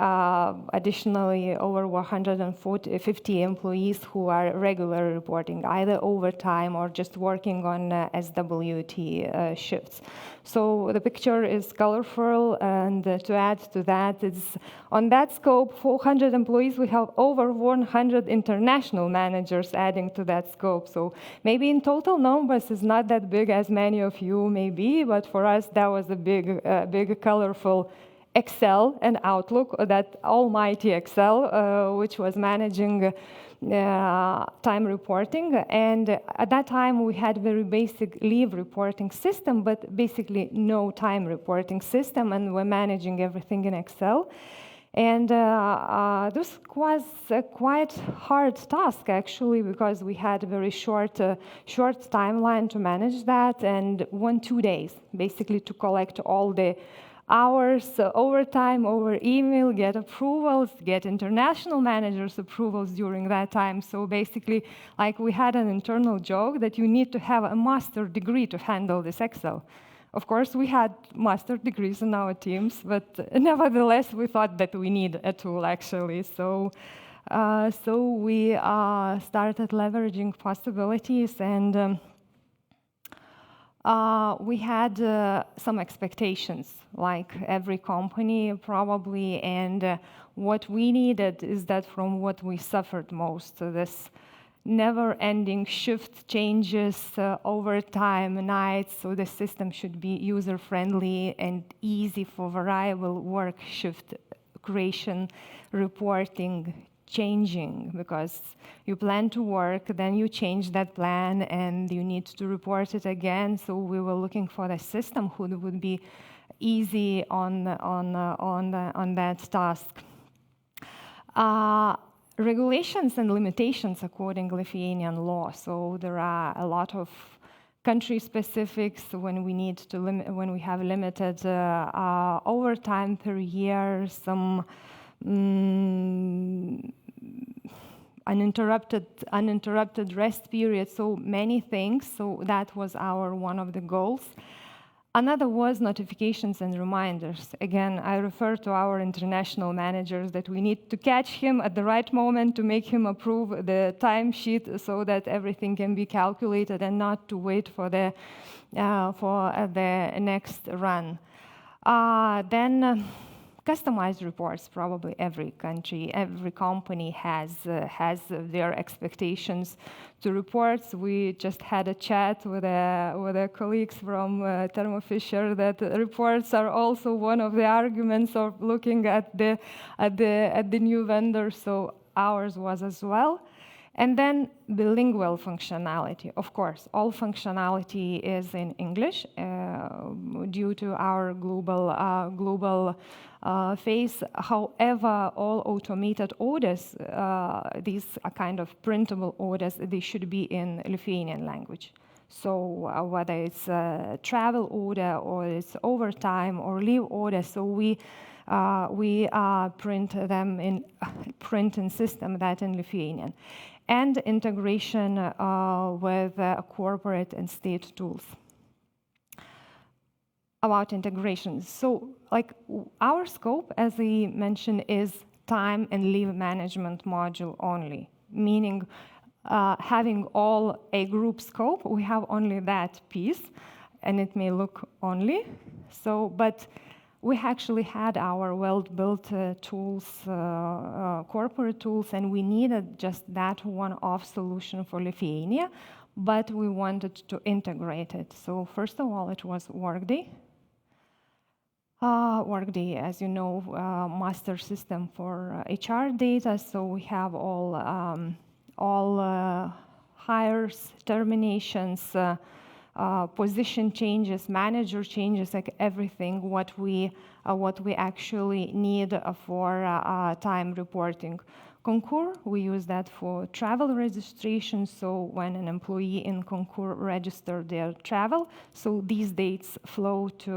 Speaker 8: additionally, over 150 employees who are regularly reporting, either overtime or just working on SWT shifts. So the picture is colorful, and to add to that, it's on that scope, 400 employees, we have over 100 international managers adding to that scope. So maybe in total numbers, it's not that big as many of you may be, but for us, that was a big colorful Excel and Outlook, that almighty Excel, which was managing time reporting. And at that time, we had very basic leave reporting system, but basically no time reporting system, and we're managing everything in Excel. And this was a quite hard task, actually, because we had a very short timeline to manage that, and 1-2 days, basically, to collect all the hours overtime over email, get approvals, get international managers' approvals during that time. So basically, like we had an internal joke that you need to have a master degree to handle this Excel. Of course, we had master degrees in our teams, but nevertheless, we thought that we need a tool, actually. So we started leveraging possibilities, and we had some expectations, like every company probably, and what we needed is that from what we suffered most, this never-ending shift changes, overtime, nights, so the system should be user-friendly and easy for variable work shift creation, reporting, changing, because you plan to work, then you change that plan, and you need to report it again. So we were looking for a system who would be easy on that task. Regulations and limitations according to Lithuanian law. So there are a lot of country specifics when we need to when we have limited overtime per year, some uninterrupted rest period, so many things. So that was one of the goals. Another was notifications and reminders. Again, I refer to our international managers that we need to catch him at the right moment to make him approve the timesheet so that everything can be calculated and not to wait for the next run. Then customized reports. Probably every country, every company has their expectations to reports. We just had a chat with the colleagues from Thermo Fisher that reports are also one of the arguments of looking at the new vendor. So ours was as well. And then bilingual functionality. Of course, all functionality is in English due to our global phase. However, all automated orders, these are kind of printable orders, they should be in Lithuanian language. So whether it's a travel order or it's overtime or leave order, so we print them in printing system that in Lithuanian. And integration with corporate and state tools. About integration. So like our scope, as I mentioned, is time and leave management module only, meaning having all a group scope, we have only that piece, and it may look only. So, but we actually had our well-built tools, corporate tools, and we needed just that one-off solution for Lithuania, but we wanted to integrate it. So first of all, it was Workday. Workday, as you know, master system for HR data, so we have all hires, terminations, position changes, manager changes, like everything what we actually need for time reporting. Concur, we use that for travel registration, so when an employee in Concur register their travel, so these dates flow to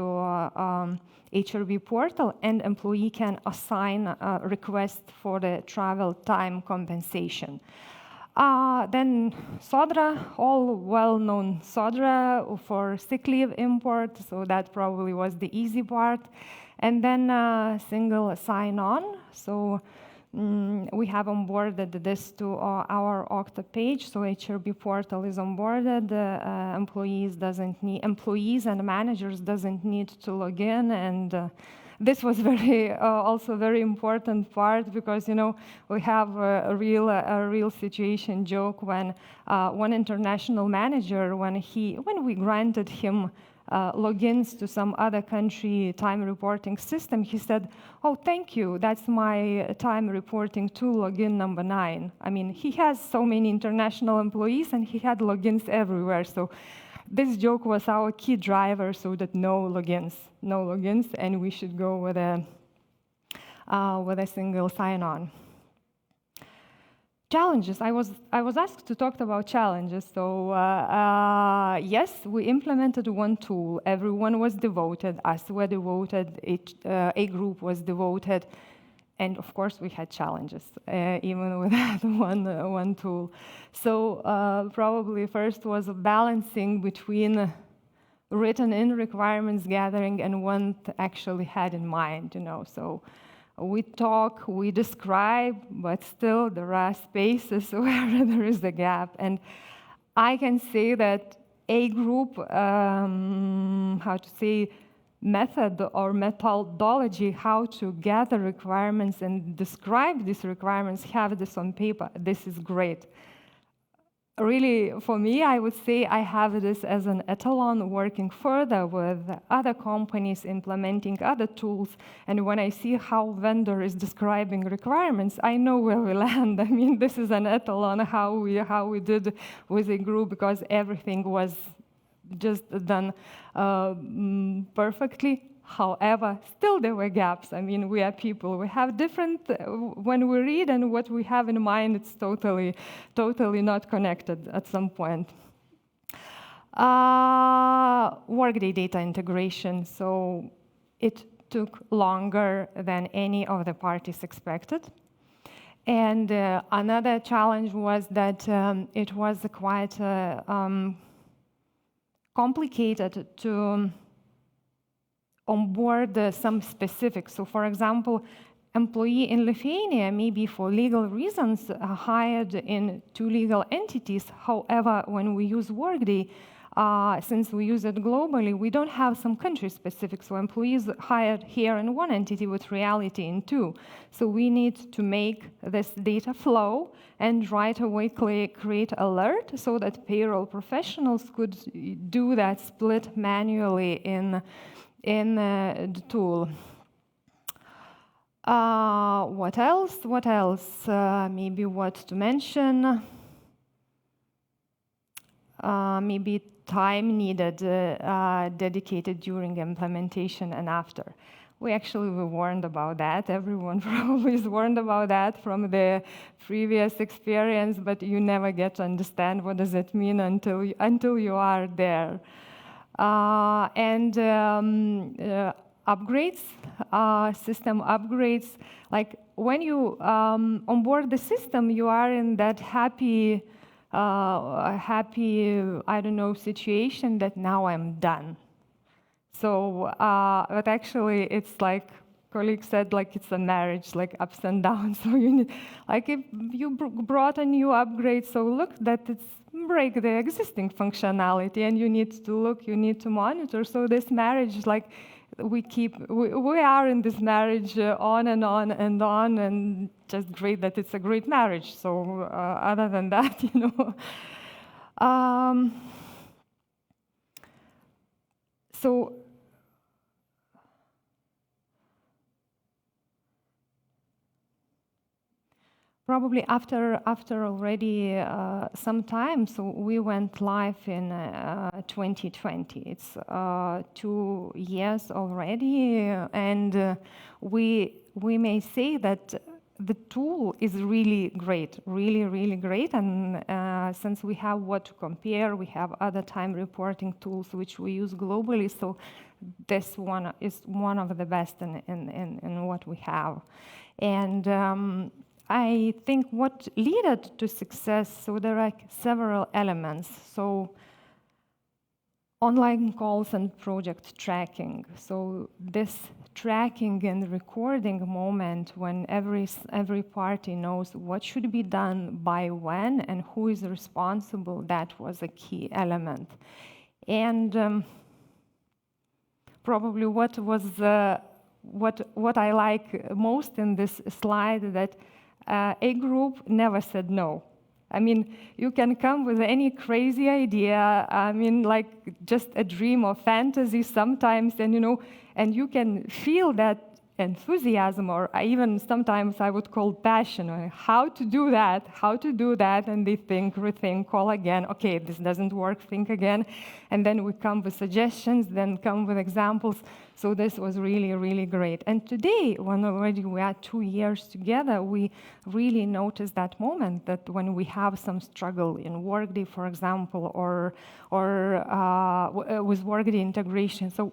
Speaker 8: HRB portal, and employee can assign a request for the travel time compensation. Then Sodra, all well-known Sodra for sick leave import, so that probably was the easy part. And then single sign-on, so we have onboarded this to our Okta page, so HRB portal is onboarded. Employees and managers doesn't need to log in, and this was also very important part because we have a real situation joke when one international manager when we granted him logins to some other country time reporting system, he said, "Oh, thank you, that's my time reporting tool, login number 9." I mean, he has so many international employees and he had logins everywhere. So this joke was our key driver, so that no logins, and we should go with a single sign-on. Challenges. I was asked to talk about challenges. So yes, we implemented one tool. Everyone was devoted. Us were devoted. A group was devoted, and of course we had challenges even with that one tool. So probably first was a balancing between written-in requirements gathering and what actually had in mind. So. We talk, we describe, but still there are spaces where there is a gap. And I can say that a group, method or methodology, how to gather requirements and describe these requirements, have this on paper, this is great. Really, for me, I would say I have this as an etalon working further with other companies implementing other tools. And when I see how vendor is describing requirements, I know where we land. I mean, this is an etalon how we did with a group because everything was just done perfectly. However, still there were gaps. I mean, we are people. We have different, when we read and what we have in mind, it's totally not connected at some point. Workday data integration. So it took longer than any of the parties expected. And another challenge was that it was quite complicated to onboard some specifics. So for example, employee in Lithuania may be for legal reasons hired in 2 legal entities. However, when we use Workday, since we use it globally, we don't have some country specific. So employees hired here in 1 entity with reality in 2. So we need to make this data flow and right away create alert so that payroll professionals could do that split manually in the tool. What else? What else? Maybe what to mention? Maybe time needed dedicated during implementation and after. We actually were warned about that. Everyone probably is warned about that from the previous experience, but you never get to understand what does it mean until you are there. Upgrades, system upgrades. Like when you onboard the system, you are in that happy, I don't know, situation that now I'm done. So, but actually, it's like colleague said, like it's a marriage, like ups and downs. So you need, like if you brought a new upgrade, so look that it's break the existing functionality, and you need to look, you need to monitor. So this marriage, like we are in this marriage on and on and on, and just great that it's a great marriage. So other than that, you know. So probably after already some time, so we went live in 2020. It's 2 years already, and we may say that the tool is really great, really great. And since we have what to compare, we have other time reporting tools which we use globally. So this one is one of the best in what we have, and. I think what led to success, so there are several elements. So online calls and project tracking. So this tracking and recording moment when every party knows what should be done by when and who is responsible, that was a key element. And probably what was what I like most in this slide, that a group never said no. I mean, you can come with any crazy idea, I mean, like just a dream or fantasy sometimes, and you know, and you can feel that enthusiasm, or even sometimes I would call passion, or how to do that, and they think, rethink, call again, okay, this doesn't work, think again, and then we come with suggestions, then come with examples. So this was really great. And today, when already we are 2 years together, we really notice that moment that when we have some struggle in Workday, for example, or with Workday integration, so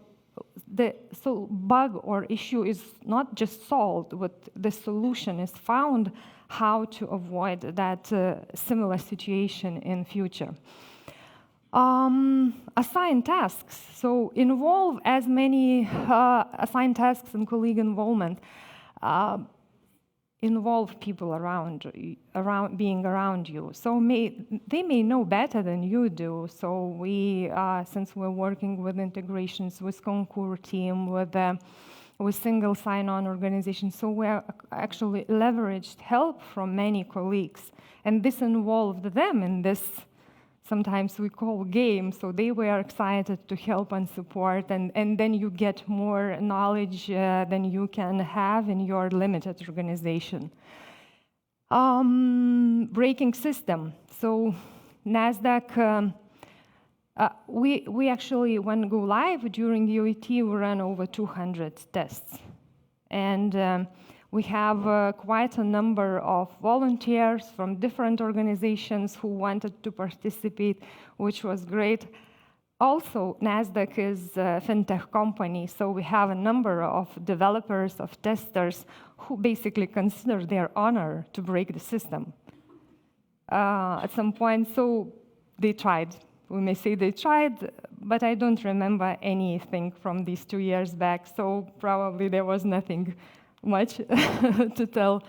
Speaker 8: bug or issue is not just solved, but the solution is found how to avoid that similar situation in future. Assign tasks. So involve as many assign tasks and colleague involvement. Involve people around you. So they may know better than you do. So we, since we're working with integrations with Concur team, with single sign-on organizations, so we're actually leveraged help from many colleagues, and this involved them in this. Sometimes we call game, so they were excited to help and support, and then you get more knowledge than you can have in your limited organization. Braking system. So NASDAQ, we actually, when go live during UAT, we ran over 200 tests. And we have quite a number of volunteers from different organizations who wanted to participate, which was great. Also, NASDAQ is a fintech company, so we have a number of developers, of testers, who basically consider their honor to break the system. At some point, so they tried. We may say they tried, but I don't remember anything from these 2 years back, so probably there was nothing much to tell.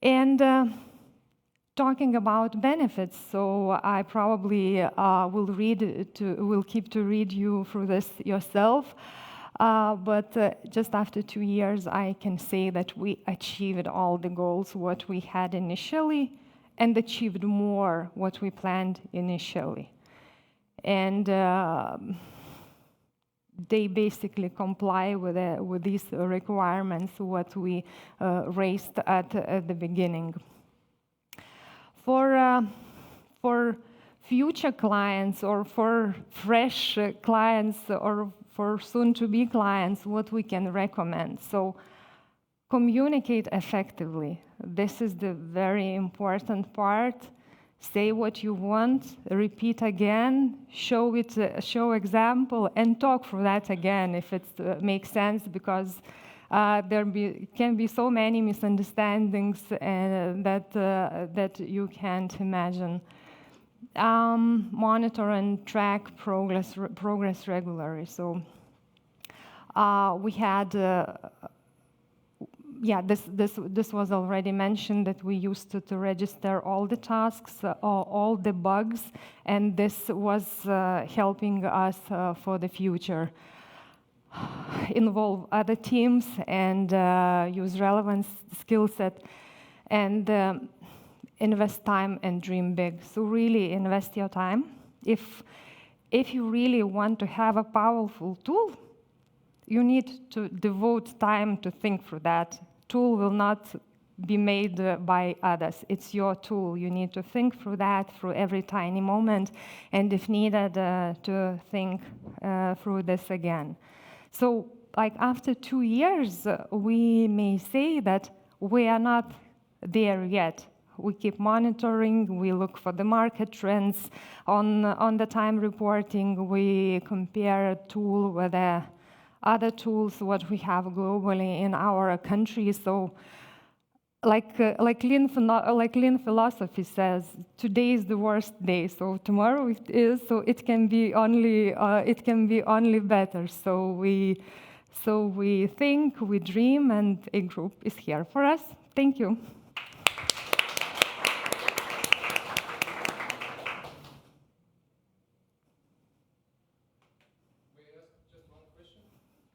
Speaker 8: And talking about benefits, so I probably will keep to read you through this yourself. But just after 2 years, I can say that we achieved all the goals what we had initially, and achieved more what we planned initially. And they basically comply with these requirements what we raised at the beginning. For future clients or for fresh clients or for soon-to-be clients, what we can recommend. So communicate effectively. This is the very important part. Say what you want, repeat again, show example, and talk for that again if it makes sense, because there can be so many misunderstandings that you can't imagine. Monitor and track progress regularly. So we had, this was already mentioned, that we used to register all the tasks, all the bugs, and this was helping us for the future. Involve other teams and use relevant skill set, and invest time and dream big. So really invest your time. If you really want to have a powerful tool, you need to devote time to think through that. Tool will not be made by others. It's your tool. You need to think through that through every tiny moment, and if needed, to think through this again. So, like after 2 years, we may say that we are not there yet. We keep monitoring, we look for the market trends. On the time reporting, we compare a tool with the other tools, what we have globally in our country. So, like lean philosophy says, today is the worst day, so tomorrow it is. So it can be only better. So we think, we dream, and a group is here for us. Thank you.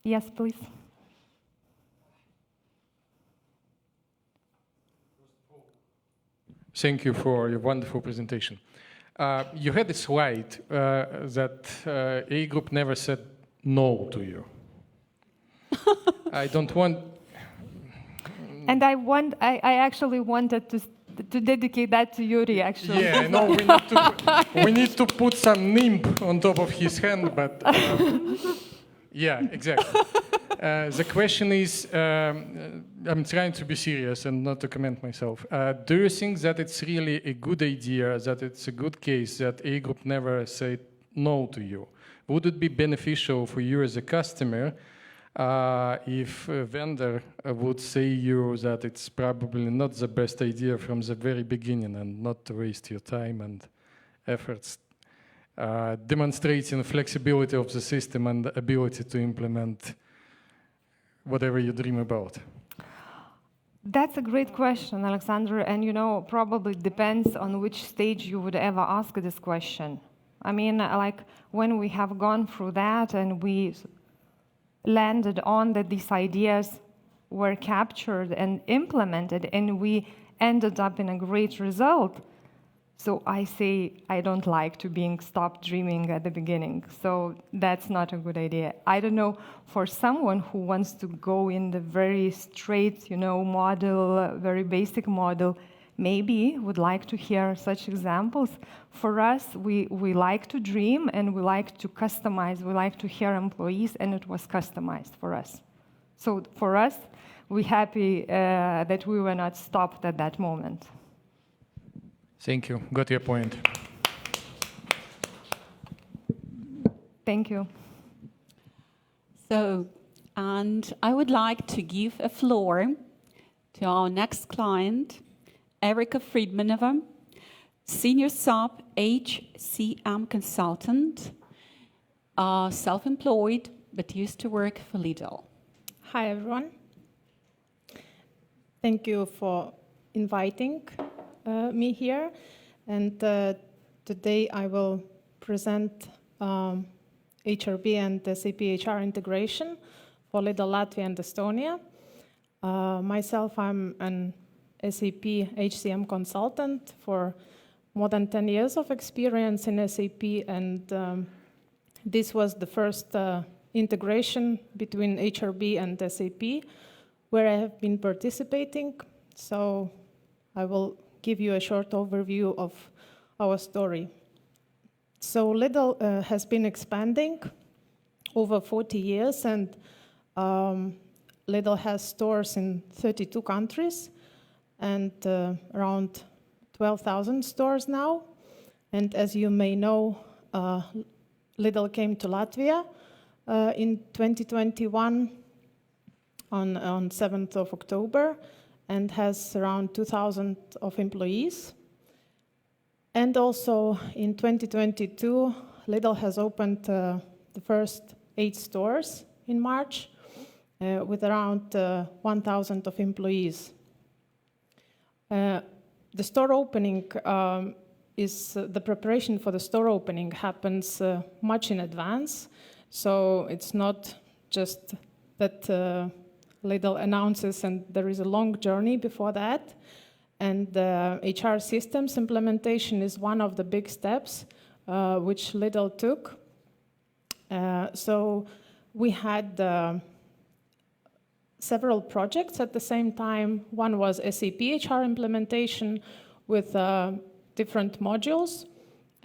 Speaker 8: Yes, please.
Speaker 1: Thank you for your wonderful presentation. You had a slide that A group never said no to you. I don't want.
Speaker 8: And I actually wanted to dedicate that to Yuri, actually.
Speaker 1: Yeah, I know we need to put some nymph on top of his hand, but yeah, exactly. The question is, I'm trying to be serious and not to comment myself. Do you think that it's really a good idea, that it's a good case that A group never said no to you? Would it be beneficial for you as a customer if a vendor would say you that it's probably not the best idea from the very beginning, and not to waste your time and efforts demonstrating flexibility of the system and the ability to implement whatever you dream about?
Speaker 8: That's a great question, Alexander, and probably depends on which stage you would ever ask this question. I mean, like when we have gone through that and we landed on that these ideas were captured and implemented and we ended up in a great result. So I say I don't like to being stopped dreaming at the beginning. So that's not a good idea. I don't know, for someone who wants to go in the very straight, model, very basic model, maybe would like to hear such examples. For us, we like to dream and we like to customize. We like to hear employees, and it was customized for us. So for us, we're happy that we were not stopped at that moment.
Speaker 1: Thank you. Got your point.
Speaker 8: Thank you.
Speaker 2: So, and I would like to give a floor to our next client, Erika Friedmanova, Senior Sub HCM Consultant. are self-employed but used to work for Lidl.
Speaker 9: Hi, everyone. Thank you for inviting me here. And today I will present HRB and SAP HR integration for Lidl Latvia and Estonia. Myself, I'm an SAP HCM consultant for more than 10 years of experience in SAP, and this was the first integration between HRB and SAP where I have been participating. So I will give you a short overview of our story. So Lidl has been expanding over 40 years, and Lidl has stores in 32 countries and around 12,000 stores now. And as you may know, Lidl came to Latvia in 2021 on 7th of October and has around 2,000 of employees. And also in 2022, Lidl has opened the first 8 stores in March with around 1,000 of employees. The store opening the preparation for the store opening happens much in advance. So it's not just that Lidl announces and there is a long journey before that. And the HR systems implementation is one of the big steps which Lidl took. So we had several projects at the same time. One was SAP HR implementation with different modules,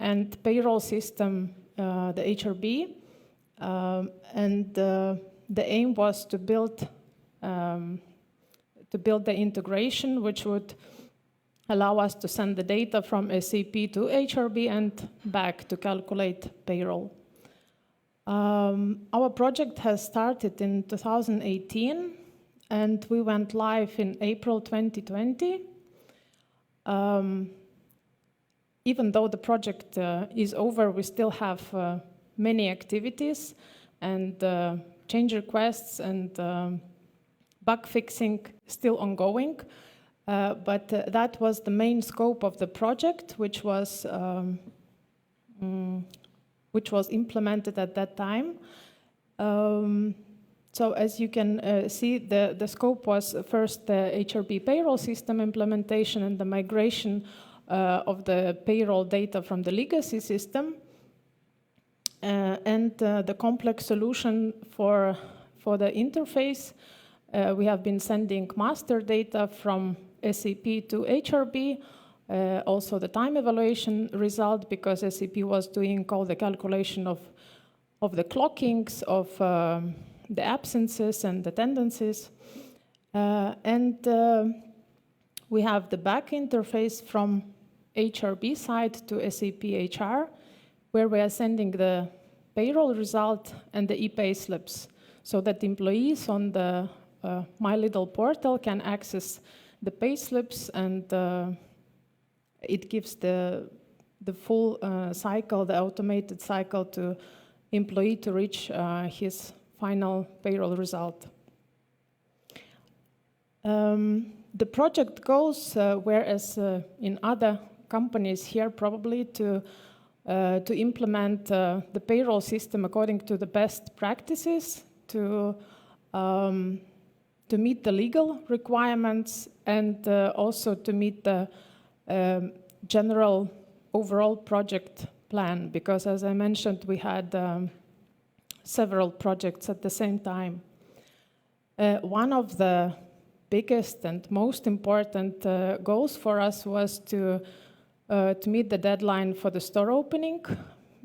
Speaker 9: and payroll system, the HRB. And the aim was to build the integration, which would allow us to send the data from SAP to HRB and back to calculate payroll. Our project has started in 2018, and we went live in April 2020. Even though the project is over, we still have many activities and change requests and bug fixing still ongoing. But that was the main scope of the project, which was implemented at that time. So as you can see, the scope was first the HRB payroll system implementation and the migration of the payroll data from the legacy system, and the complex solution for the interface. We have been sending master data from SAP to HRB, also the time evaluation result, because SAP was doing all the calculation of the clockings, of the absences and attendances. And we have the back interface from HRB side to SAP HR, where we are sending the payroll result and the e-pay slips, so that employees on the My Lidl portal can access the pay slips, and it gives the full cycle, the automated cycle to employee to reach his final payroll result. The project goes, whereas in other companies here probably, to implement the payroll system according to the best practices, to meet the legal requirements, and also to meet the general overall project plan, because as I mentioned, we had several projects at the same time. One of the biggest and most important goals for us was to meet the deadline for the store opening,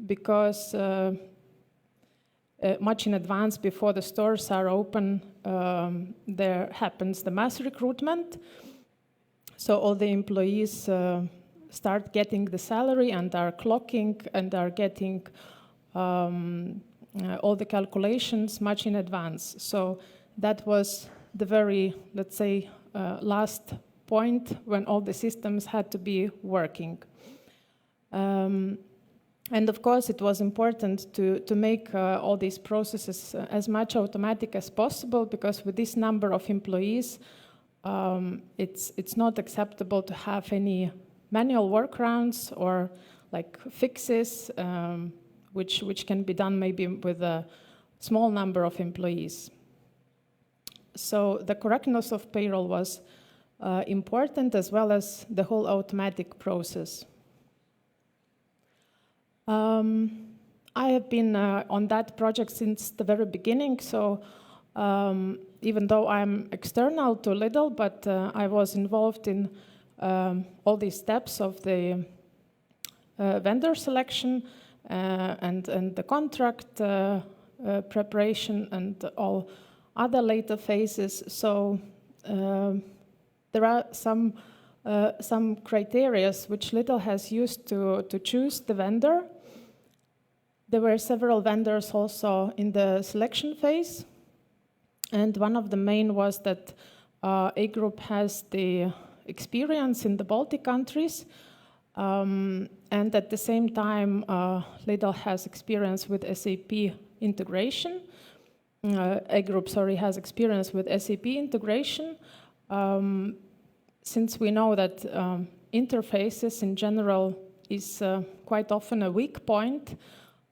Speaker 9: because much in advance before the stores are open, there happens the mass recruitment. So all the employees start getting the salary and are clocking and are getting all the calculations much in advance. So that was the very, let's say, last point when all the systems had to be working. And of course, it was important to make all these processes as much automatic as possible, because with this number of employees, it's not acceptable to have any manual workarounds or like fixes, which can be done maybe with a small number of employees. So the correctness of payroll was important, as well as the whole automatic process. I have been on that project since the very beginning, so even though I'm external to Lidl, but I was involved in all these steps of the vendor selection and the contract preparation and all other later phases. So there are some criteria which Lidl has used to choose the vendor. There were several vendors also in the selection phase, and one of the main was that A Group has the experience in the Baltic countries, and at the same time Lidl has experience with SAP integration. A Group, has experience with SAP integration. Since we know that interfaces in general is quite often a weak point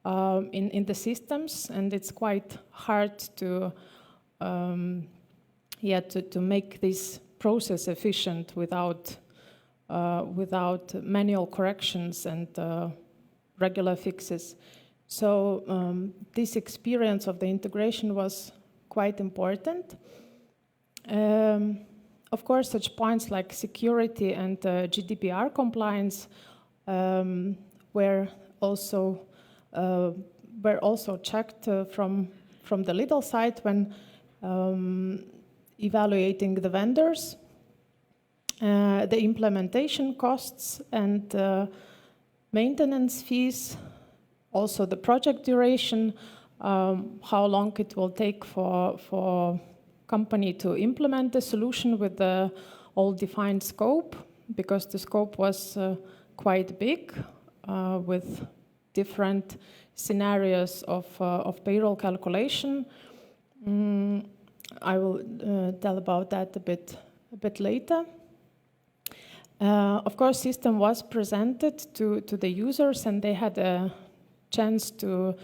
Speaker 9: in the systems, and it's quite hard to make this process efficient without manual corrections and regular fixes. So this experience of the integration was quite important. Of course, such points like security and GDPR compliance were also checked from the Lidl side when evaluating the vendors. The implementation costs and maintenance fees, also the project duration, how long it will take for company to implement the solution with the all defined scope, because the scope was quite big with different scenarios of payroll calculation. I will tell about that a bit later. Of course, system was presented to the users, and they had a chance to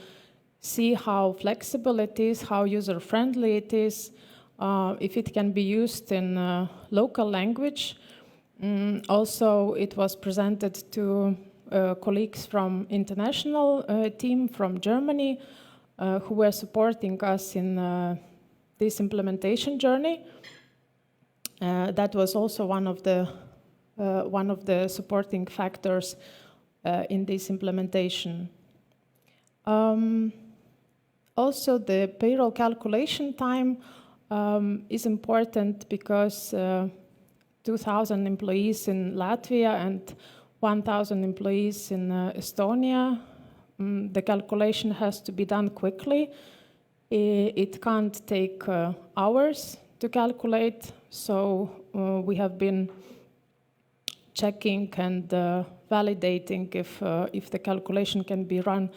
Speaker 9: see how flexible it is, how user-friendly it is, if it can be used in local language. Also, it was presented to colleagues from international team from Germany who were supporting us in this implementation journey. That was also one of the supporting factors in this implementation. Also, the payroll calculation time is important because 2,000 employees in Latvia and 1,000 employees in Estonia, the calculation has to be done quickly. It can't take hours to calculate, so we have been checking and validating if the calculation can be run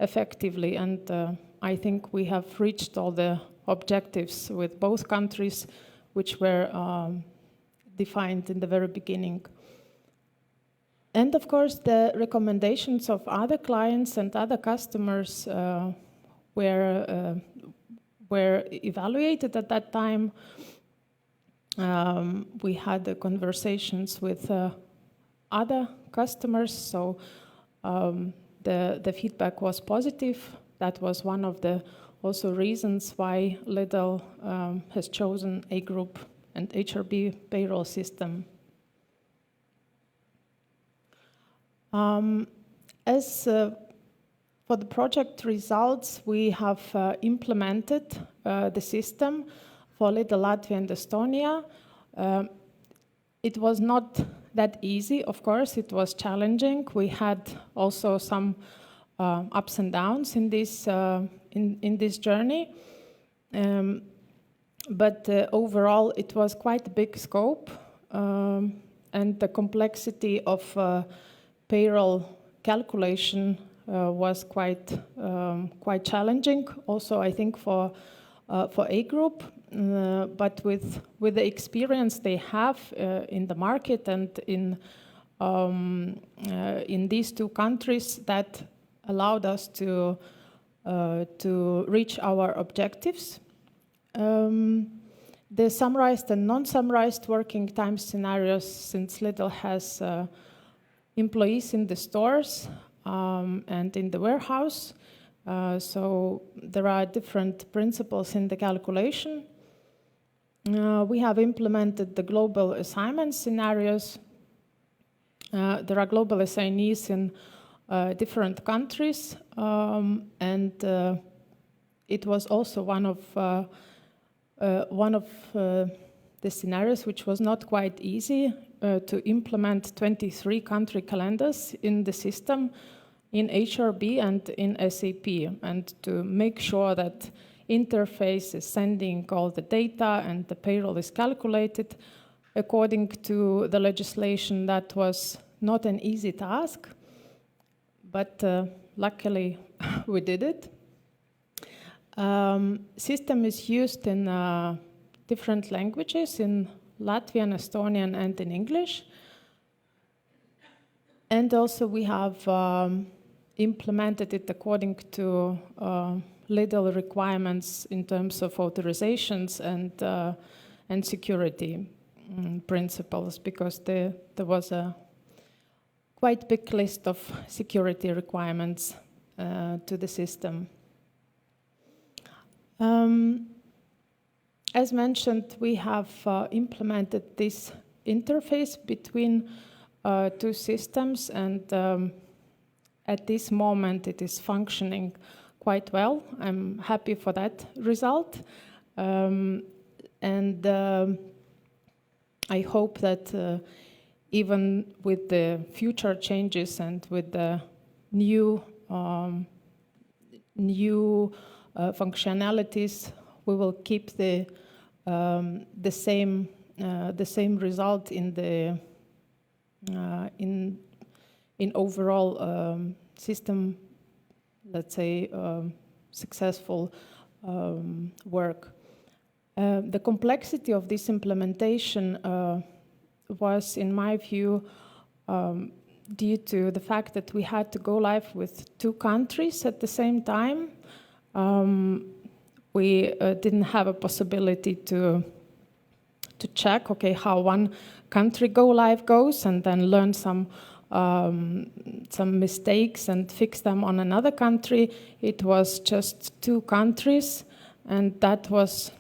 Speaker 9: effectively, and I think we have reached all the objectives with both countries, which were defined in the very beginning. And of course, the recommendations of other clients and other customers were evaluated at that time. We had conversations with other customers, so the feedback was positive. That was one of the also reasons why Lidl has chosen A Group and HRB payroll system. As for the project results, we have implemented the system for Lidl Latvia and Estonia. It was not that easy, of course, it was challenging. We had also some ups and downs in this journey. But overall, it was quite a big scope, and the complexity of payroll calculation was quite challenging. Also, I think for A group, but with the experience they have in the market and in these two countries, that allowed us to reach our objectives. The summarized and non-summarized working time scenarios, since Lidl has employees in the stores and in the warehouse, so there are different principles in the calculation. We have implemented the global assignment scenarios. There are global assignees in different countries, and it was also one of the scenarios which was not quite easy to implement 23 country calendars in the system in HRB and in SAP, and to make sure that interface is sending all the data and the payroll is calculated according to the legislation. That was not an easy task, but luckily we did it. System is used in different languages, in Latvian, Estonian, and in English. And also we have implemented it according to Lidl requirements in terms of authorizations and security principles, because there was a quite big list of security requirements to the system. As mentioned, we have implemented this interface between two systems, and at this moment it is functioning quite well. I'm happy for that result. And I hope that even with the future changes and with the new functionalities, we will keep the same result in the in overall system, let's say, successful work. The complexity of this implementation was, in my view, due to the fact that we had to go live with 2 countries at the same time. We didn't have a possibility to check, okay, how one country go live goes, and then learn some mistakes and fix them on another country. It was just 2 countries, and that was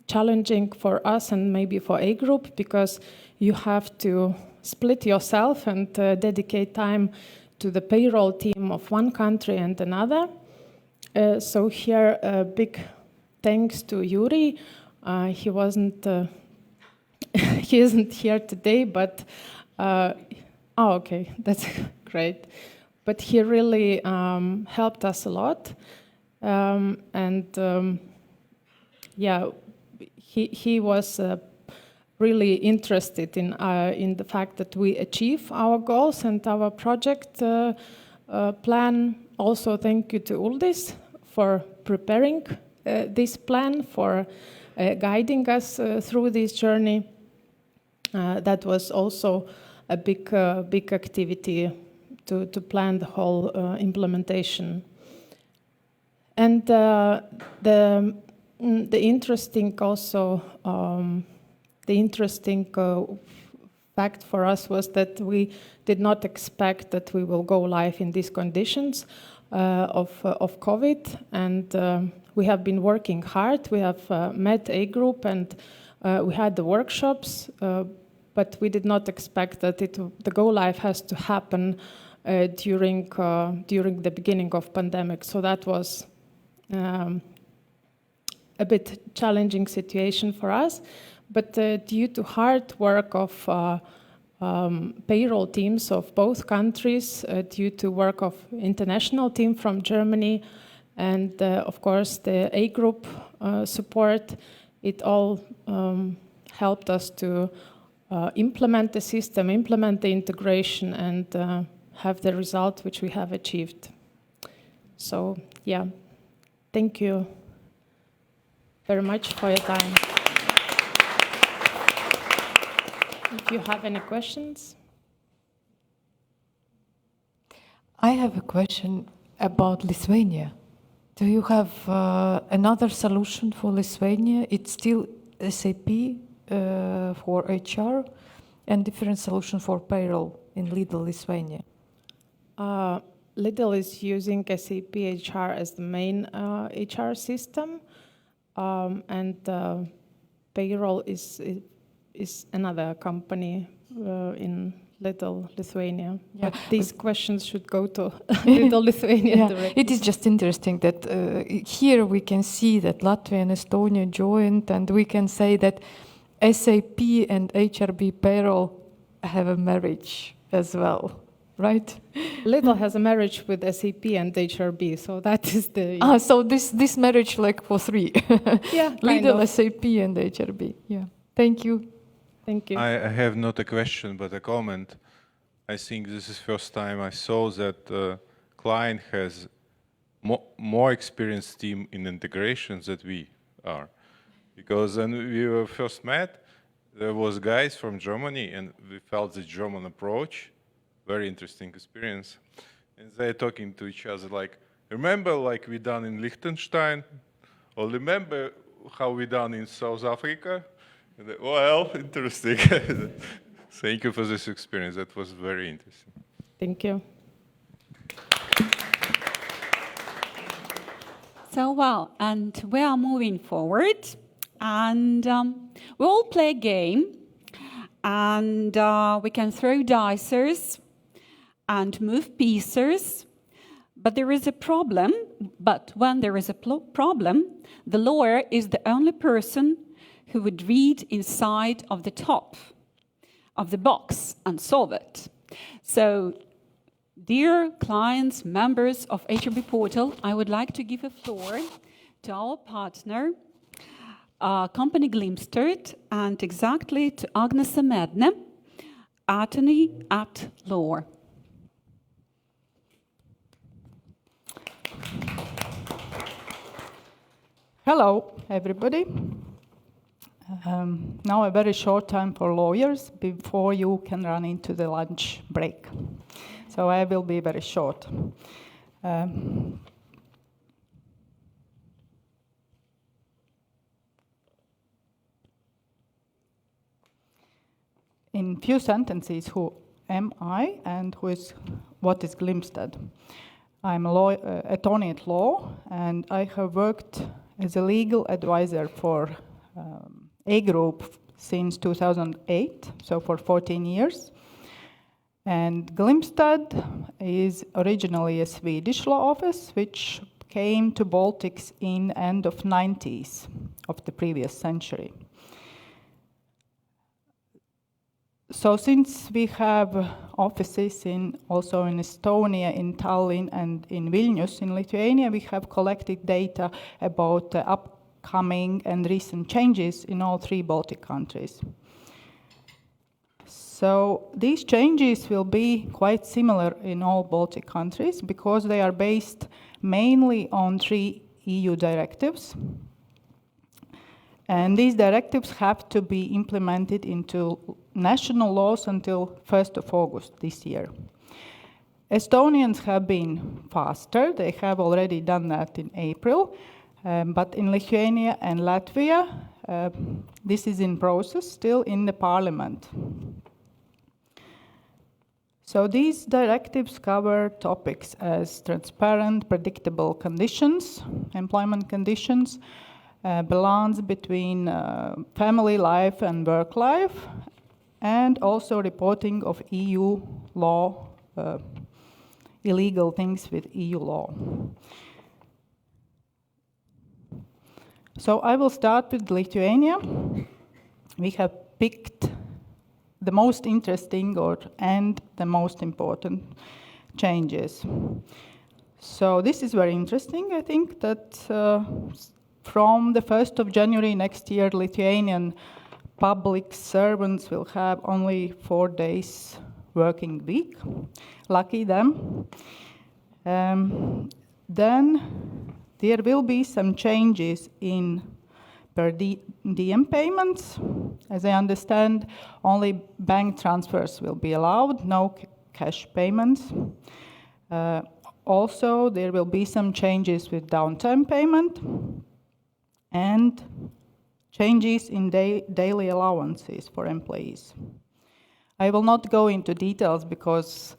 Speaker 9: challenging for us and maybe for A group, because you have to split yourself and dedicate time to the payroll team of one country and another. So here, big thanks to Yuri. He wasn't, he isn't here today, but, oh, okay, that's great. But he really helped us a lot. Yeah, he was really interested in the fact that we achieve our goals and our project plan. Also, thank you to Uldis for preparing this plan, for guiding us through this journey. That was also a big activity to plan the whole implementation. And the interesting fact for us was that we did not expect that we will go live in these conditions of COVID, and we have been working hard. We have met A group, and we had the workshops, but we did not expect that the go live has to happen during the beginning of pandemic. So that was a bit challenging situation for us. But due to hard work of payroll teams of both countries, due to work of international team from Germany, and of course the A group support, it all helped us to implement the system, implement the integration, and have the result which we have achieved. So, yeah, thank you very much for your time. If you have any questions.
Speaker 5: I have a question about Lithuania. Do you have another solution for Lithuania? It's still SAP for HR and different solution for payroll in Lidl Lithuania.
Speaker 9: Lidl is using SAP HR as the main HR system, and payroll is another company in Lidl Lithuania.
Speaker 5: Yeah.
Speaker 9: But these questions should go to Lidl Lithuania directly.
Speaker 5: It is just interesting that here we can see that Latvia and Estonia joined, and we can say that SAP and HRB payroll have a marriage as well, right?
Speaker 9: Lidl has a marriage with SAP and HRB, so that is the...
Speaker 5: So this marriage like for three.
Speaker 9: Yeah,
Speaker 5: Lidl, SAP and HRB. Yeah. Thank you.
Speaker 9: Thank you.
Speaker 4: I have not a question, but a comment. I think this is first time I saw that client has more experienced team in integrations than we are. Because when we were first met, there was guys from Germany, and we felt the German approach, very interesting experience. And they're talking to each other like, remember like we done in Liechtenstein? Or remember how we done in South Africa? And they, well, interesting. Thank you for this experience. That was very interesting.
Speaker 9: Thank you.
Speaker 2: So well, and we are moving forward, and we all play a game, and we can throw dicers and move pieces, but there is a problem. But when there is a problem, the lawyer is the only person who would read inside of the top of the box and solve it. So, dear clients, members of HRB Portal, I would like to give a floor to our partner, company Glimstert, and exactly to Agnes Medne, attorney at law.
Speaker 10: Hello, everybody. Now a very short time for lawyers before you can run into the lunch break. So I will be very short. In few sentences, who am I and what is Glimstad? I'm a attorney at law, and I have worked as a legal advisor for A Group since 2008, so for 14 years. And Glimstad is originally a Swedish law office, which came to Baltics in end of 90s of the previous century. So since we have offices also in Estonia, in Tallinn, and in Vilnius, in Lithuania, we have collected data about the upcoming and recent changes in all three Baltic countries. So these changes will be quite similar in all Baltic countries because they are based mainly on 3 EU directives. And these directives have to be implemented into national laws until 1st of August this year. Estonians have been faster. They have already done that in April. But in Lithuania and Latvia, this is in process, still in the parliament. So these directives cover topics as transparent, predictable conditions, employment conditions, balance between family life and work life, and also reporting of EU law, illegal things with EU law. So I will start with Lithuania. We have picked the most interesting and the most important changes. So this is very interesting. I think that from the 1st of January next year, Lithuanian public servants will have only 4 days working week. Lucky them. Then there will be some changes in per diem payments. As I understand, only bank transfers will be allowed, no cash payments. Also, there will be some changes with downtime payment and changes in daily allowances for employees. I will not go into details because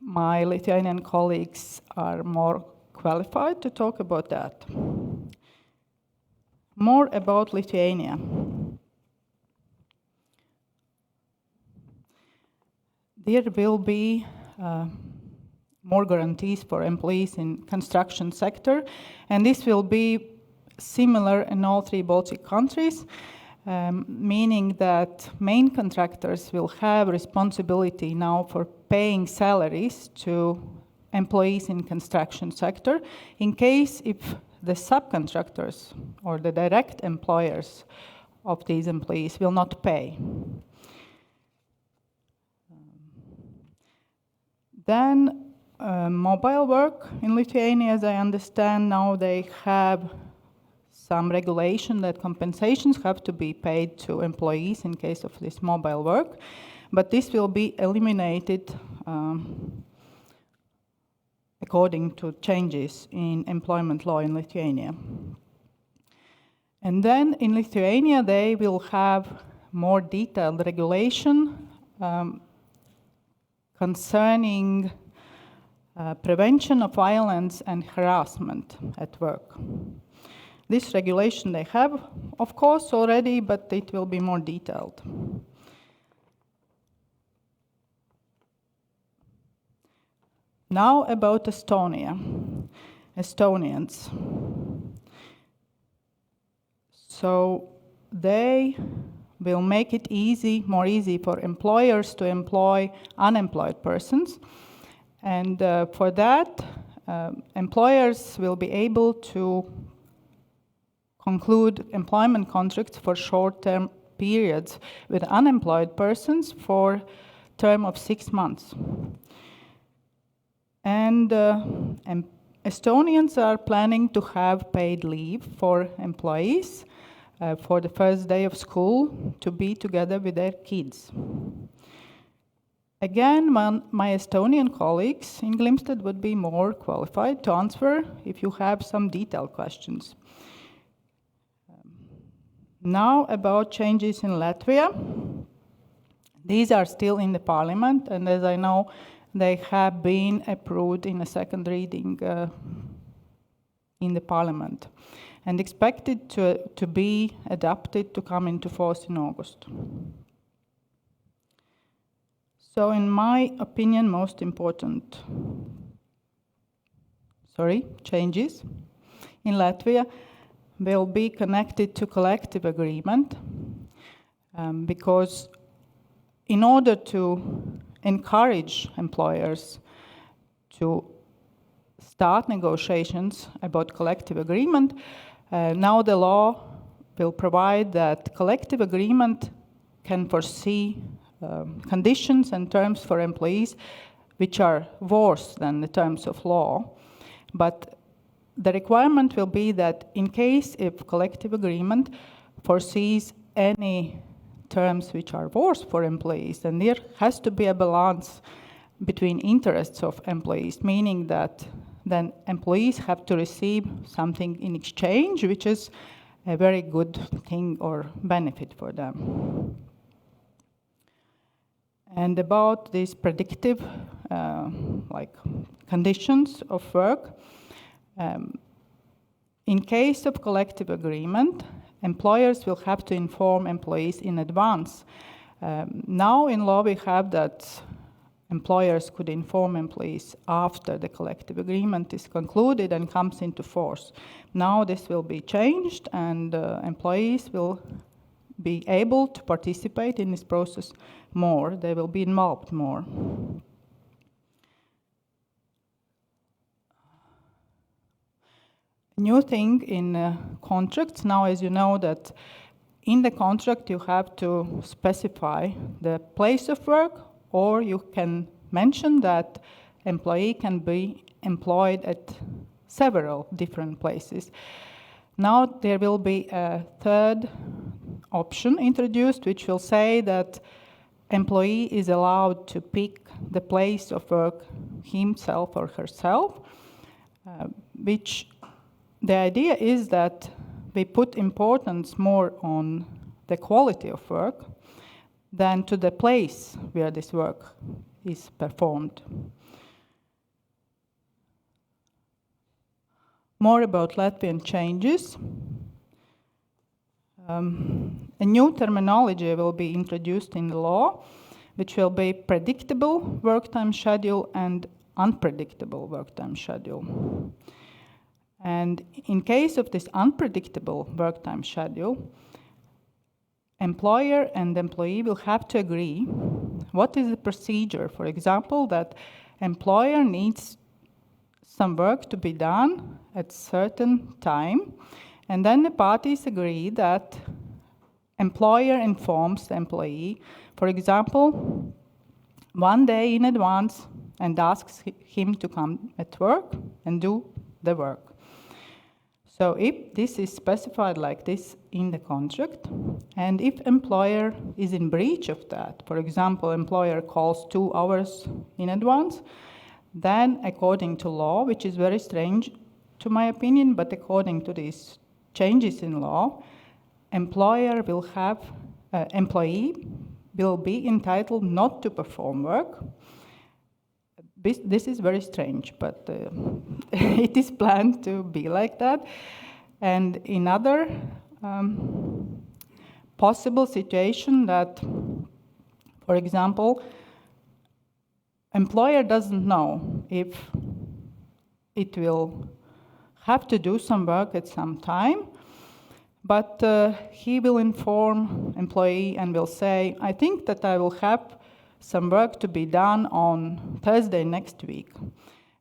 Speaker 10: my Lithuanian colleagues are more qualified to talk about that. More about Lithuania. There will be more guarantees for employees in construction sector, and this will be similar in all three Baltic countries, meaning that main contractors will have responsibility now for paying salaries to employees in construction sector in case if the subcontractors or the direct employers of these employees will not pay. Then mobile work in Lithuania, as I understand now, they have some regulation that compensations have to be paid to employees in case of this mobile work, but this will be eliminated according to changes in employment law in Lithuania. And then in Lithuania, they will have more detailed regulation concerning prevention of violence and harassment at work. This regulation they have, of course, already, but it will be more detailed. Now about Estonia, Estonians. So they will make it more easy for employers to employ unemployed persons. And for that, employers will be able to conclude employment contracts for short-term periods with unemployed persons for a term of 6 months. And Estonians are planning to have paid leave for employees for the first day of school to be together with their kids. Again, my Estonian colleagues in Glimstedt would be more qualified to answer if you have some detailed questions. Now about changes in Latvia. These are still in the parliament, and as I know, they have been approved in a second reading in the parliament and expected to be adopted to come into force in August. So in my opinion, most important changes in Latvia will be connected to collective agreement because in order to encourage employers to start negotiations about collective agreement, now the law will provide that collective agreement can foresee conditions and terms for employees which are worse than the terms of law. But the requirement will be that in case if collective agreement foresees any terms which are worse for employees, then there has to be a balance between interests of employees, meaning that then employees have to receive something in exchange, which is a very good thing or benefit for them. And about these predictive conditions of work, in case of collective agreement, employers will have to inform employees in advance. Now in law we have that employers could inform employees after the collective agreement is concluded and comes into force. Now this will be changed and employees will be able to participate in this process more. They will be involved more. New thing in contracts now, as you know, that in the contract you have to specify the place of work or you can mention that employee can be employed at several different places. Now there will be a third option introduced, which will say that employee is allowed to pick the place of work himself or herself, which the idea is that we put importance more on the quality of work than to the place where this work is performed. More about Latvian changes. A new terminology will be introduced in the law, which will be predictable work time schedule and unpredictable work time schedule. And in case of this unpredictable work time schedule, employer and employee will have to agree what is the procedure. For example, that employer needs some work to be done at certain time, and then the parties agree that employer informs the employee, for example, 1 day in advance, and asks him to come at work and do the work. So if this is specified like this in the contract, and if employer is in breach of that, for example, employer calls 2 hours in advance, then according to law, which is very strange to my opinion, but according to these changes in law, employee will be entitled not to perform work. This is very strange, but it is planned to be like that. And in other possible situation that, for example, employer doesn't know if it will have to do some work at some time, but he will inform employee and will say, I think that I will have some work to be done on Thursday next week.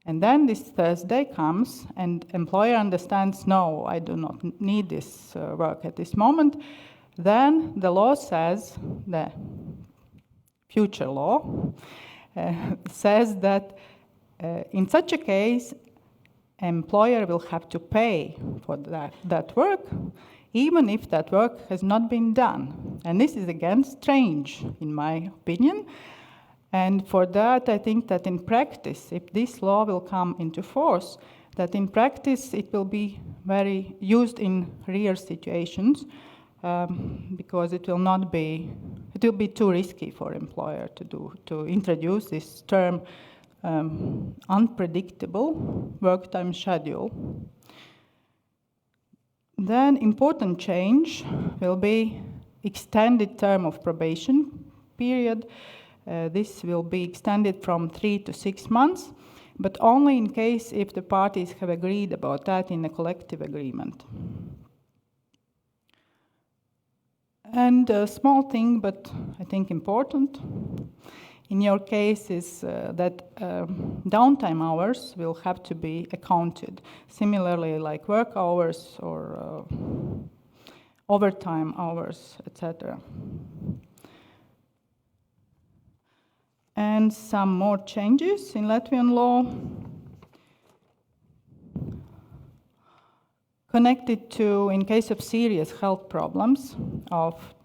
Speaker 10: And then this Thursday comes and employer understands, no, I do not need this work at this moment. Then the law says, the future law says that in such a case, employer will have to pay for that work, even if that work has not been done. And this is again strange, in my opinion. And for that, I think that in practice, if this law will come into force, that in practice it will be very used in rare situations, because it will be too risky for employer to introduce this term unpredictable work time schedule. Then important change will be extended term of probation period. This will be extended from 3 to 6 months, but only in case if the parties have agreed about that in a collective agreement. And a small thing, but I think important, in your case is that downtime hours will have to be accounted. Similarly, like work hours or overtime hours, etc. And some more changes in Latvian law connected to, in case of serious health problems of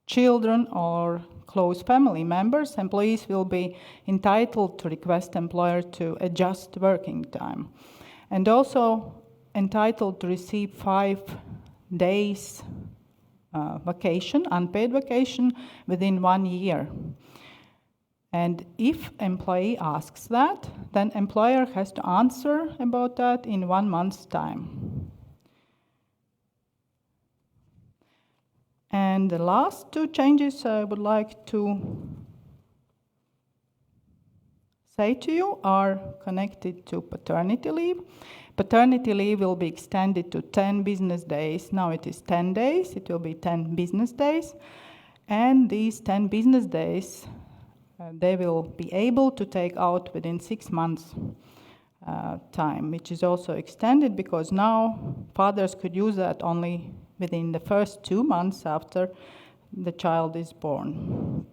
Speaker 10: children or close family members, employees will be entitled to request employer to adjust working time, and also entitled to receive 5 days vacation, unpaid vacation, within 1 year. And if employee asks that, then employer has to answer about that in 1 month's time. And the last 2 changes I would like to say to you are connected to paternity leave. Paternity leave will be extended to 10 business days. Now it is 10 days, it will be 10 business days. And these 10 business days, they will be able to take out within 6 months time, which is also extended because now fathers could use that only within the first 2 months after the child is born.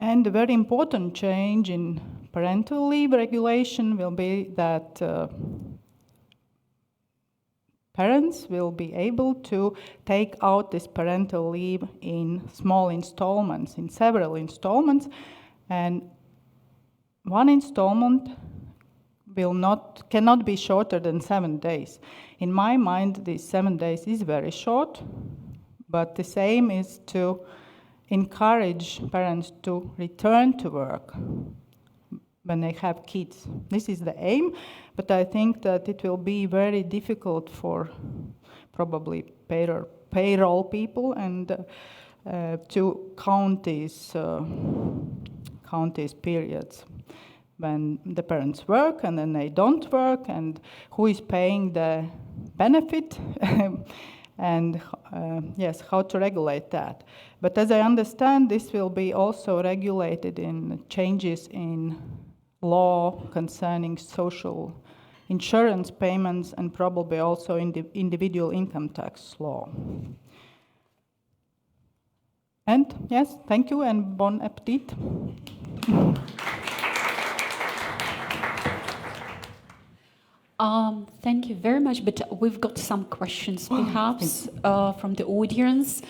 Speaker 10: And a very important change in parental leave regulation will be that parents will be able to take out this parental leave in small installments, in several installments, and one installment cannot be shorter than 7 days. In my mind, these 7 days is very short, but the same is to encourage parents to return to work when they have kids. This is the aim, but I think that it will be very difficult for probably payroll people and to count these periods when the parents work and then they don't work, and who is paying the benefit and yes, how to regulate that. But as I understand, this will be also regulated in changes in law concerning social insurance payments and probably also in the individual income tax law. And yes, thank you and bon appetit.
Speaker 2: Thank you very much, but we've got some questions perhaps from the audience,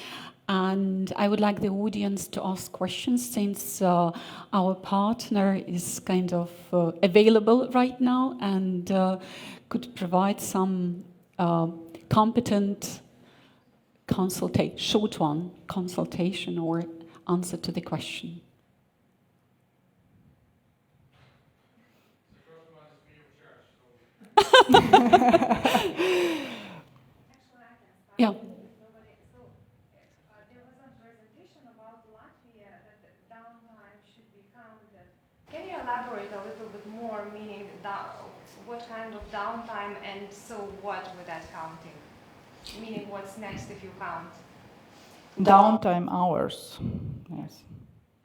Speaker 2: and I would like the audience to ask questions since our partner is kind of available right now and could provide some competent consultation or answer to the question. Yeah.
Speaker 8: There was a presentation about Latvia that the downtime should be counted. Can you elaborate a little bit more, meaning what kind of downtime and so what with that counting? Meaning what's next if you count?
Speaker 10: Downtime hours, yes.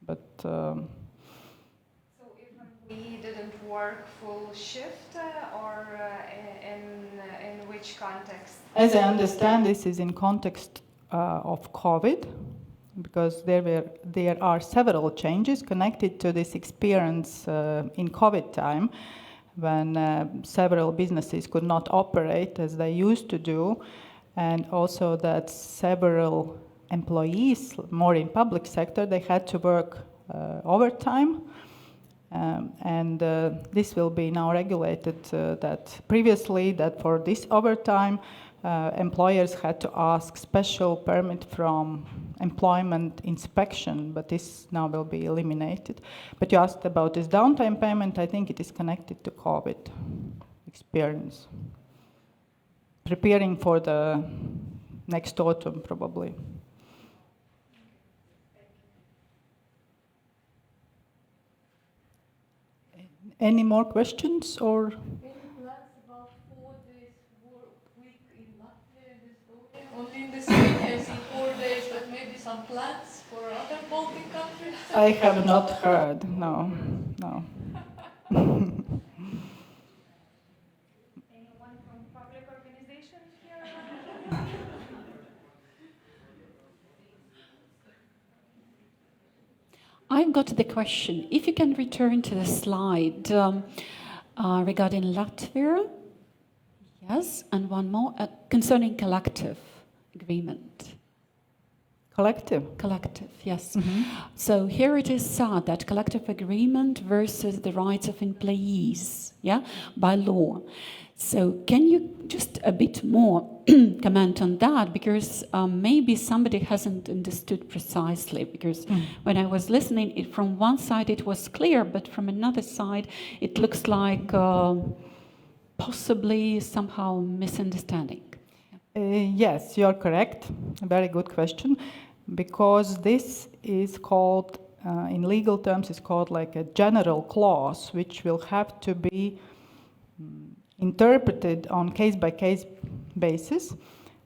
Speaker 10: But
Speaker 8: so if we didn't work full shift or in which context?
Speaker 10: as I understand, this is in context of COVID, because there are several changes connected to this experience in COVID time, when several businesses could not operate as they used to do, and also that several employees, more in public sector, they had to work overtime. And this will be now regulated that previously that for this overtime, employers had to ask special permit from employment inspection, but this now will be eliminated. But you asked about this downtime payment. I think it is connected to COVID experience. Preparing for the next autumn, probably. Any more questions or?
Speaker 11: Only in the Spain, I see 4 days, but maybe some plans for other Baltic countries?
Speaker 10: I have not heard, no.
Speaker 8: Anyone from public organization here?
Speaker 2: I've got the question. If you can return to the slide regarding Latvia. Yes, and one more concerning collective agreement. Collective, yes. Mm-hmm. So here it is said that collective agreement versus the rights of employees, yeah, by law. So can you just a bit more comment on that? Because maybe somebody hasn't understood precisely. Because when I was listening, from one side it was clear, but from another side it looks like possibly somehow misunderstanding.
Speaker 10: Yes, you're correct. A very good question. Because this is called, in legal terms, it's called like a general clause, which will have to be interpreted on case-by-case basis,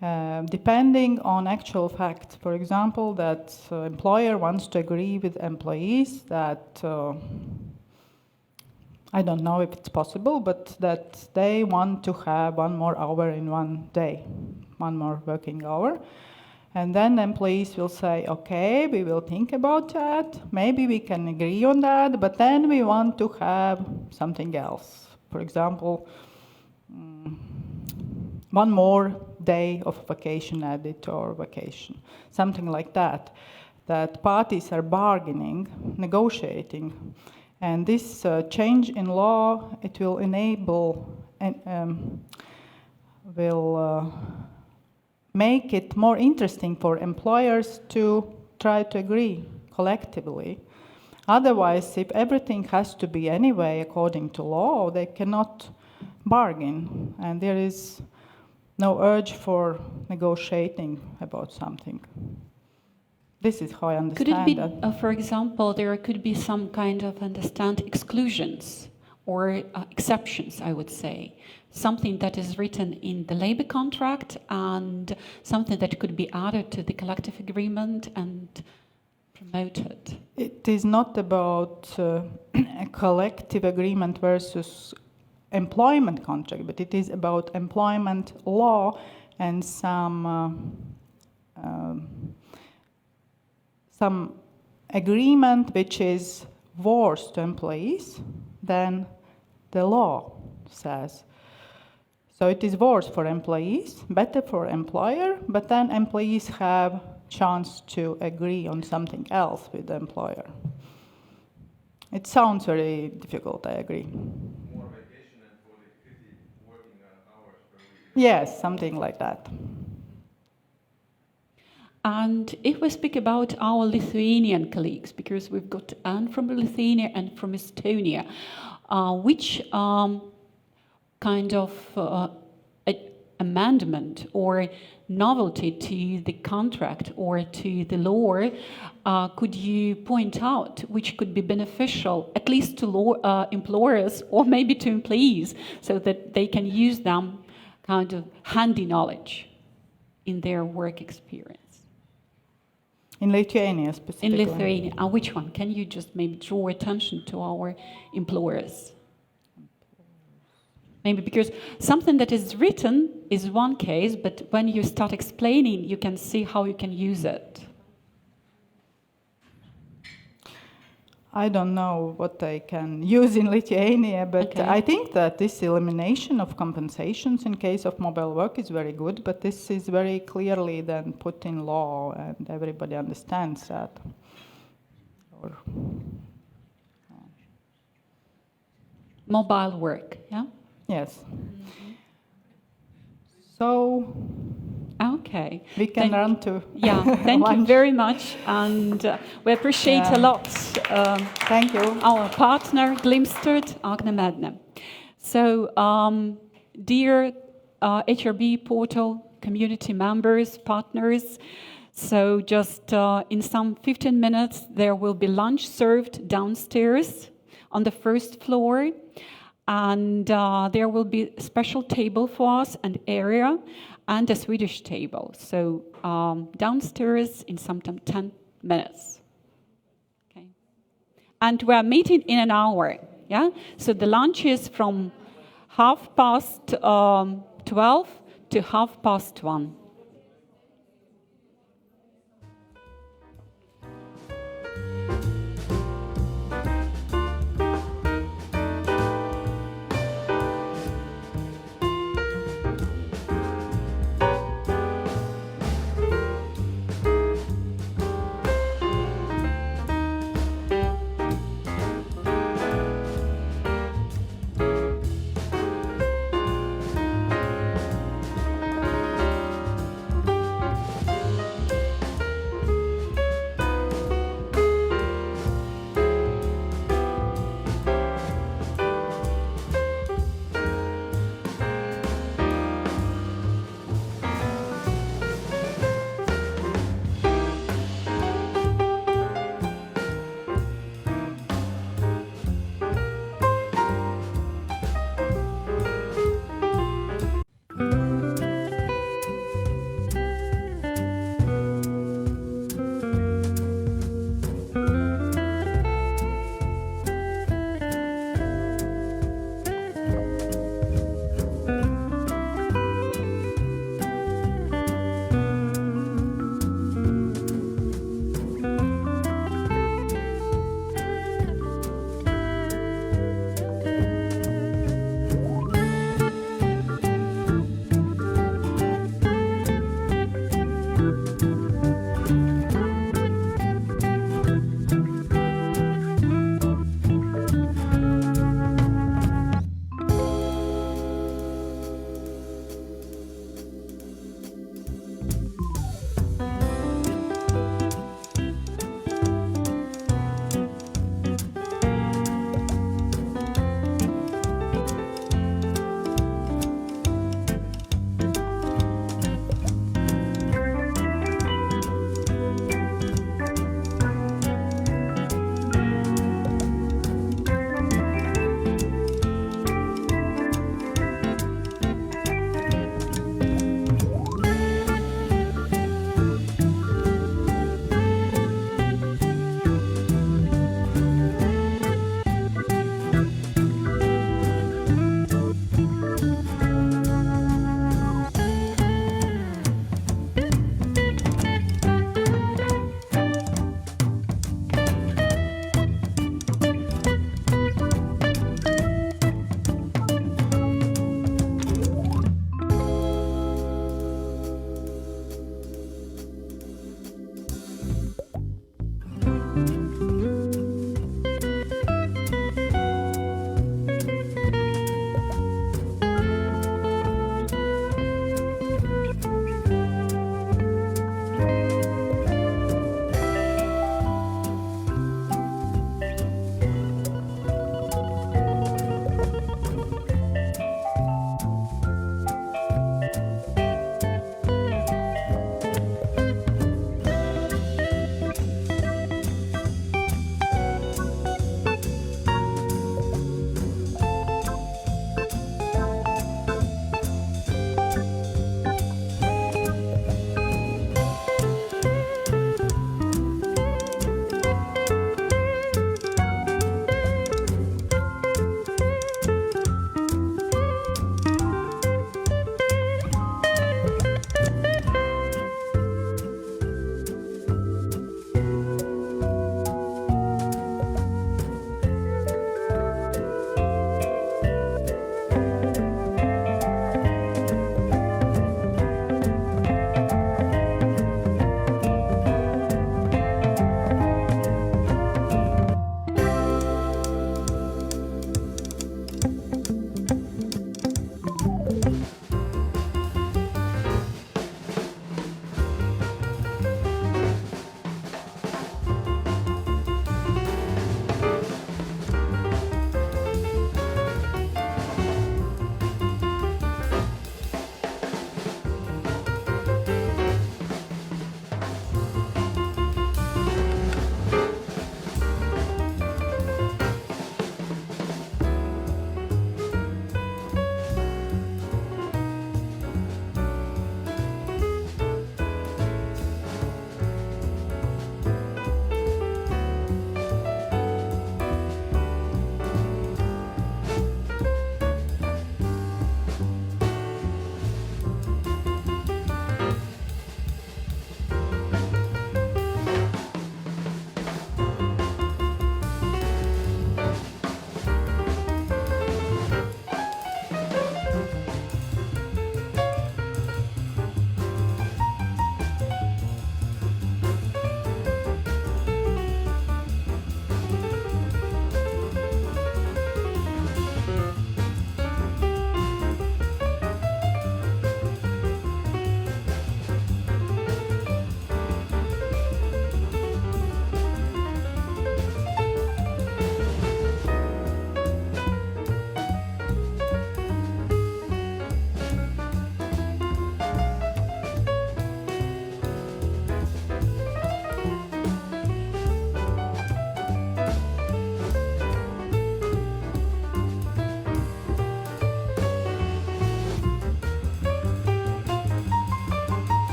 Speaker 10: depending on actual fact. For example, that employer wants to agree with employees that, I don't know if it's possible, but that they want to have 1 more hour in one day, 1 more working hour. And then employees will say, okay, we will think about that. Maybe we can agree on that, but then we want to have something else. For example, one more day of vacation added or vacation, something like that. That parties are bargaining, negotiating. And this change in law, it will enable and will make it more interesting for employers to try to agree collectively. Otherwise, if everything has to be anyway according to law, they cannot bargain, and there is no urge for negotiating about something. This is how I understand
Speaker 2: Could it be,
Speaker 10: that.
Speaker 2: for example, there could be some kind of exclusions or exceptions, I would say. Something that is written in the labor contract and something that could be added to the collective agreement and promoted.
Speaker 10: It is not about a collective agreement versus employment contract, but it is about employment law and some agreement which is worse to employees than the law says. So it is worse for employees, better for employer, but then employees have chance to agree on something else with the employer. It sounds very difficult, I agree.
Speaker 4: More vacation and for the 50 working hours per week.
Speaker 10: Yes, something like that.
Speaker 2: And if we speak about our Lithuanian colleagues, because we've got Anne from Lithuania and from Estonia, which kind of amendment or novelty to the contract or to the law could you point out which could be beneficial, at least to employers or maybe to employees, so that they can use them kind of handy knowledge in their work experience?
Speaker 10: In Lithuania specifically.
Speaker 2: In Lithuania. And which one? Can you just maybe draw attention to our employers? Maybe because something that is written is one case, but when you start explaining, you can see how you can use it.
Speaker 10: I don't know what I can use in Lithuania, but
Speaker 2: Okay.
Speaker 10: I think that this elimination of compensations in case of mobile work is very good, but this is very clearly then put in law and everybody understands that.
Speaker 2: Mobile work, yeah?
Speaker 10: Yes. So
Speaker 2: Okay.
Speaker 10: we can run to
Speaker 2: Yeah, thank you
Speaker 10: lunch.
Speaker 2: very much. And we appreciate a lot
Speaker 10: Thank you.
Speaker 2: our partner, Glimstedt, Agne Medne. So, dear HRB portal community members, partners, so just in some 15 minutes, there will be lunch served downstairs on the first floor. And there will be a special table for us, an area, and a Swedish table. So downstairs in some 10 minutes. Okay. And we are meeting in an hour. Yeah. So the lunch is from 12:30 to 1:30.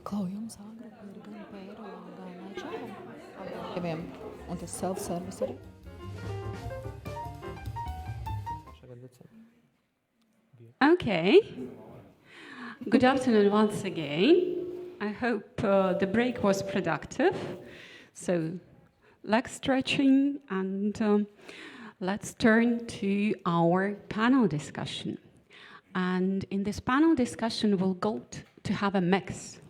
Speaker 12: Paklājums agrāk ir gan payroll, gan HRM. Un tas self-service arī.
Speaker 2: Okay. Good afternoon once again. I hope the break was productive. So, leg stretching, and let's turn to our panel discussion. And in this panel discussion, we'll go to have a mix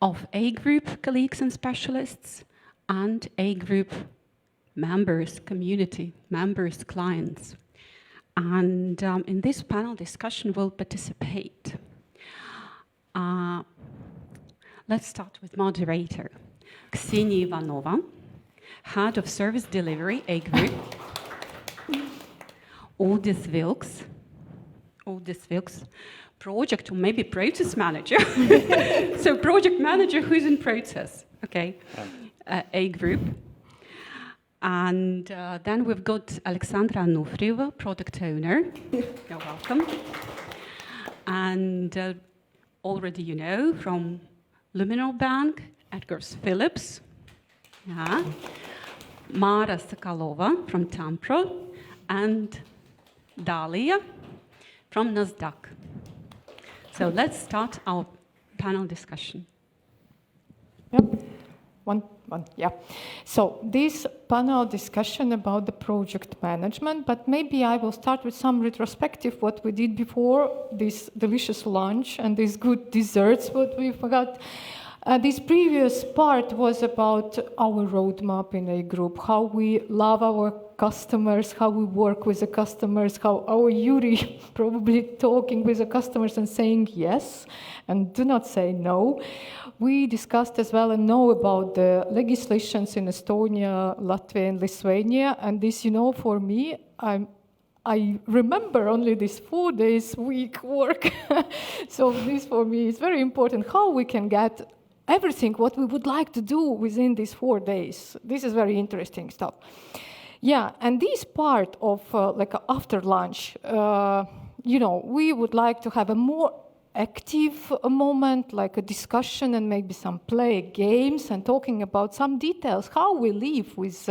Speaker 2: of A group colleagues and specialists and A group members, community members, clients. And in this panel discussion, we'll participate. Let's start with moderator. Ksenia Ivanova, Head of Service Delivery, A Group. Aldis Wilks, Project or maybe Process Manager. So Project Manager who's in process, okay, A Group. And then we've got Alexandra Anufrieva, Product Owner. You're welcome. And already you know from Luminor Bank, Edgar Phillips. Yeah. Mara Sokolova from Tampro. And Dalia from NASDAQ. So let's start our panel discussion.
Speaker 5: Yep. One, yeah. So this panel discussion about the project management, but maybe I will start with some retrospective what we did before this delicious lunch and these good desserts what we forgot. This previous part was about our roadmap in A Group, how we love our customers, how we work with the customers, how our Yuri probably talking with the customers and saying yes and do not say no. We discussed as well and know about the legislations in Estonia, Latvia, and Lithuania. And this, you know, for me, I remember only this 4 days week work. So this for me is very important, how we can get everything what we would like to do within these 4 days. This is very interesting stuff. Yeah, and this part of like after lunch, you know, we would like to have a more active moment, like a discussion and maybe some play games and talking about some details, how we live with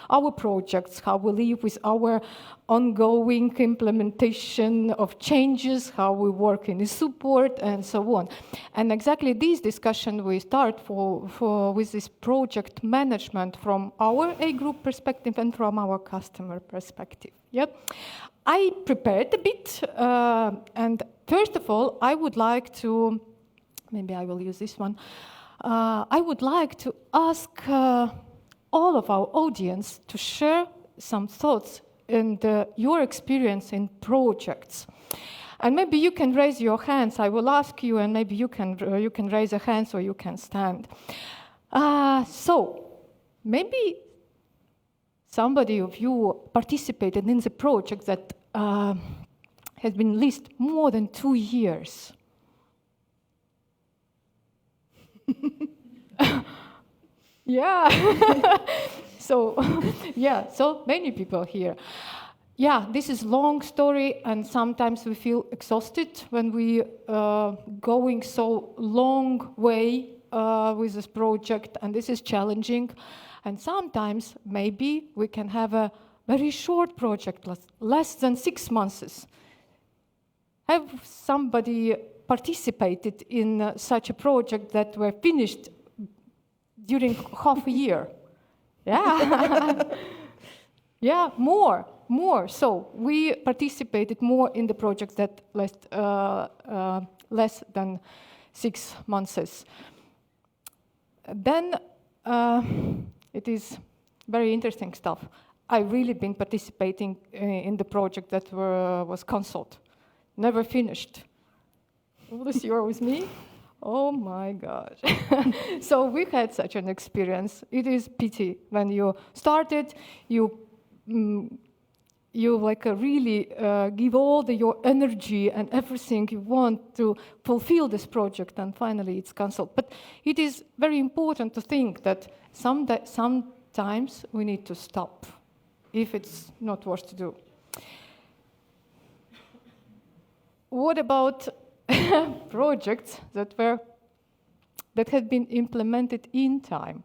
Speaker 5: our projects, how we live with our ongoing implementation of changes, how we work in the support and so on. And exactly this discussion we start with this project management from our A Group perspective and from our customer perspective. Yep. I prepared a bit, and first of all, I would like to, maybe I will use this one, I would like to ask all of our audience to share some thoughts and your experience in projects. And maybe you can raise your hands, I will ask you, and maybe you can raise a hand or you can stand. So, maybe somebody of you participated in the project that has been at least more than 2 years. Yeah. So, yeah, so many people here. Yeah, this is long story, and sometimes we feel exhausted when we going so long way with this project, and this is challenging. And sometimes maybe we can have a very short project, less than 6 months. Have somebody participated in such a project that were finished during half a year? Yeah. Yeah, more. So we participated more in the project that less than 6 months. Then it is very interesting stuff. I've really been participating in the project that was cancelled, never finished. Aldis, you are with me? Oh my gosh. So we had such an experience. It is pity when you started, you like really give all your energy and everything you want to fulfill this project, and finally it's cancelled. But it is very important to think that sometimes we need to stop if it's not worth to do. What about projects that were that had been implemented in time.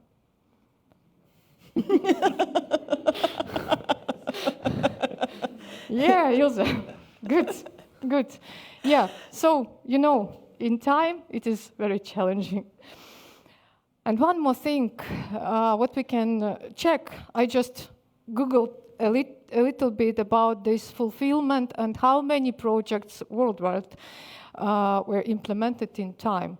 Speaker 5: Yeah, Ilse. Good, good. Yeah, so, you know, in time, it is very challenging. And one more thing, what we can check, I just Googled a little bit about this fulfillment and how many projects worldwide were implemented in time.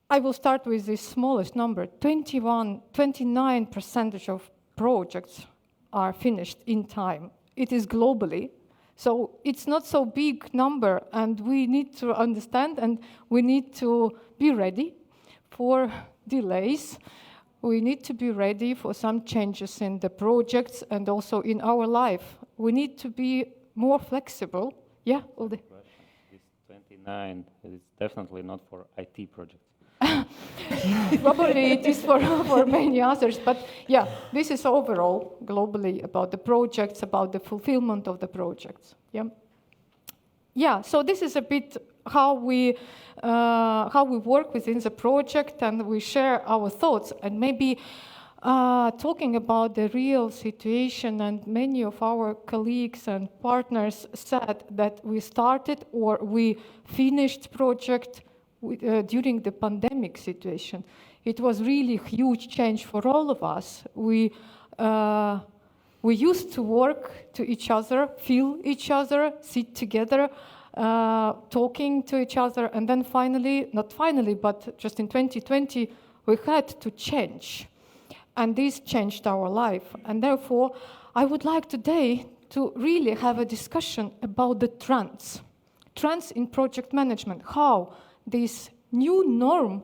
Speaker 5: I will start with the smallest number, 29% of projects are finished in time. It is globally, so it's not so big number, and we need to understand and we need to be ready for delays. We need to be ready for some changes in the projects and also in our life. We need to be more flexible. Yeah, Ulde.
Speaker 13: This 29 is definitely not for IT projects.
Speaker 5: Probably it is for many others, but yeah, this is overall, globally, about the projects, about the fulfillment of the projects. Yeah, yeah. So this is a bit how we work within the project, and we share our thoughts, and maybe talking about the real situation. And many of our colleagues and partners said that we started or we finished project during the pandemic situation. It was really a huge change for all of us. We used to work to each other, feel each other, sit together, talking to each other, and then finally, not finally, but just in 2020, we had to change. And this changed our life. And therefore, I would like today to really have a discussion about the trends in project management, how this new norm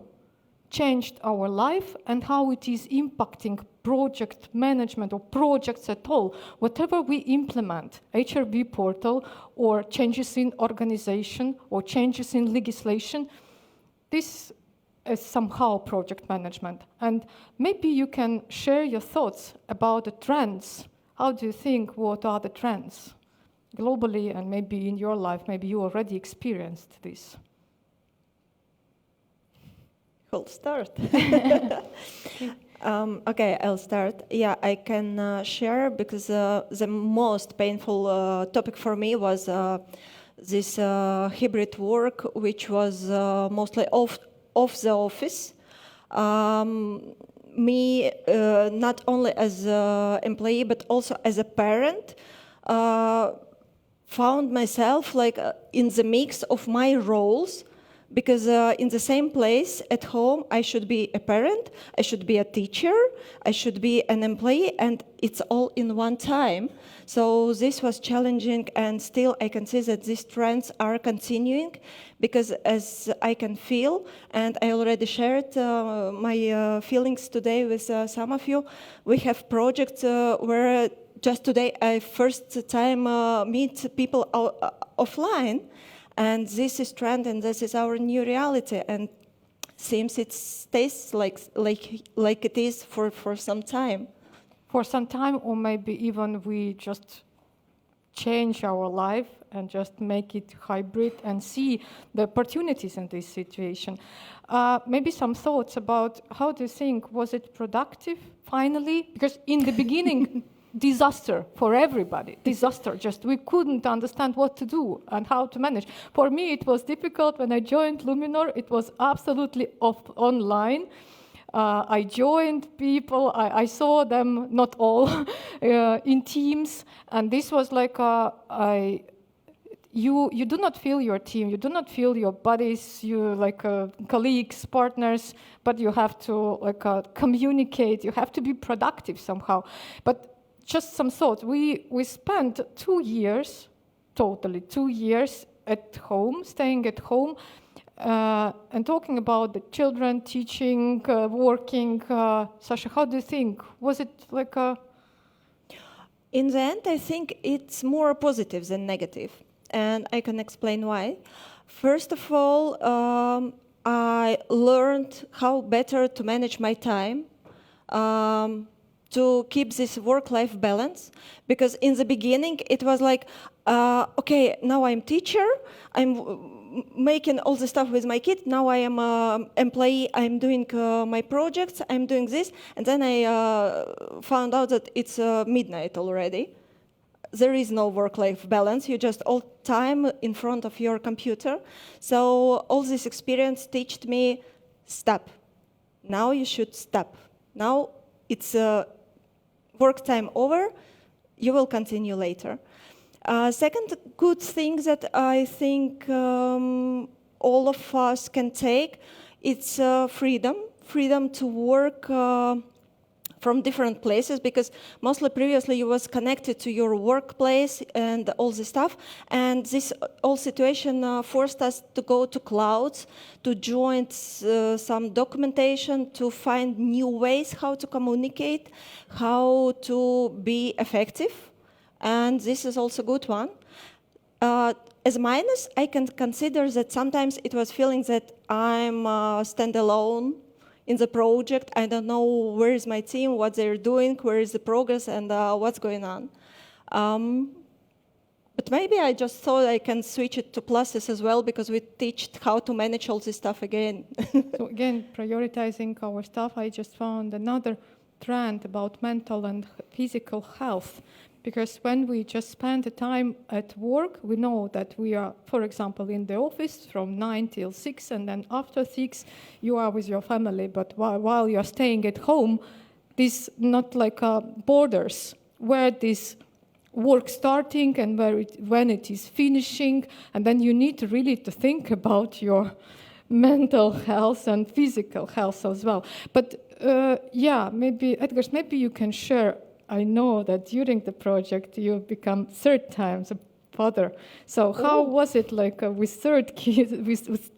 Speaker 5: changed our life and how it is impacting project management or projects at all. Whatever we implement, HRB portal or changes in organization or changes in legislation, this is somehow project management. And maybe you can share your thoughts about the trends. How do you think, what are the trends globally, and maybe in your life, maybe you already experienced this?
Speaker 14: I'll start. Okay, I'll start. Yeah, I can share, because the most painful topic for me was this hybrid work, which was mostly off the office. Me, not only as an employee, but also as a parent, found myself like in the mix of my roles. Because in the same place at home, I should be a parent, I should be a teacher, I should be an employee, and it's all in one time. So this was challenging, and still I can see that these trends are continuing, because as I can feel, and I already shared my feelings today with some of you, we have projects where just today I first time meet people offline. And this is trend, and this is our new reality, and seems it stays like it is for some time.
Speaker 5: For some time, or maybe even we just change our life and just make it hybrid and see the opportunities in this situation. Maybe some thoughts about how do you think, was it productive finally? Because in the beginning, disaster for everybody, disaster, just we couldn't understand what to do and how to manage. For me, it was difficult when I joined Luminor. It was absolutely online. I joined people, I saw them, not all, in teams, and this was like you do not feel your team, you do not feel your buddies, you like colleagues, partners, but you have to like communicate, you have to be productive somehow. But just some thoughts. We spent 2 years, totally 2 years at home, staying at home, and talking about the children, teaching, working. Sasha, how do you think? Was it like a...
Speaker 14: In the end, I think it's more positive than negative, and I can explain why. First of all, I learned how better to manage my time, to keep this work-life balance, because in the beginning it was like, okay, now I'm teacher, I'm making all the stuff with my kid. Now I am an employee, I'm doing my projects, I'm doing this, and then I found out that it's midnight already. There is no work-life balance. You just all time in front of your computer. So all this experience taught me, stop. Now you should stop. Now it's work time over. You will continue later. Second good thing that I think all of us can take, it's freedom. Freedom to work from different places, because mostly previously you was connected to your workplace and all this stuff, and this whole situation forced us to go to clouds, to join some documentation, to find new ways how to communicate, how to be effective, and this is also a good one. As a minus, I can consider that sometimes it was feeling that I'm standalone in the project. I don't know where is my team, what they're doing, where is the progress, and what's going on. But maybe I just thought I can switch it to pluses as well, because we teach how to manage all this stuff again.
Speaker 9: So again, prioritizing our stuff, I just found another trend about mental and physical health. Because when we just spend the time at work, we know that we are, for example, in the office from 9 till 6, and then after 6, you are with your family. But while you are staying at home, this not like borders, where this work starting and when it is finishing, and then you need to really to think about your mental health and physical health as well. But yeah, maybe, Edgars, maybe you can share. I know that during the project you become third time a father. So how was it like with third kids, with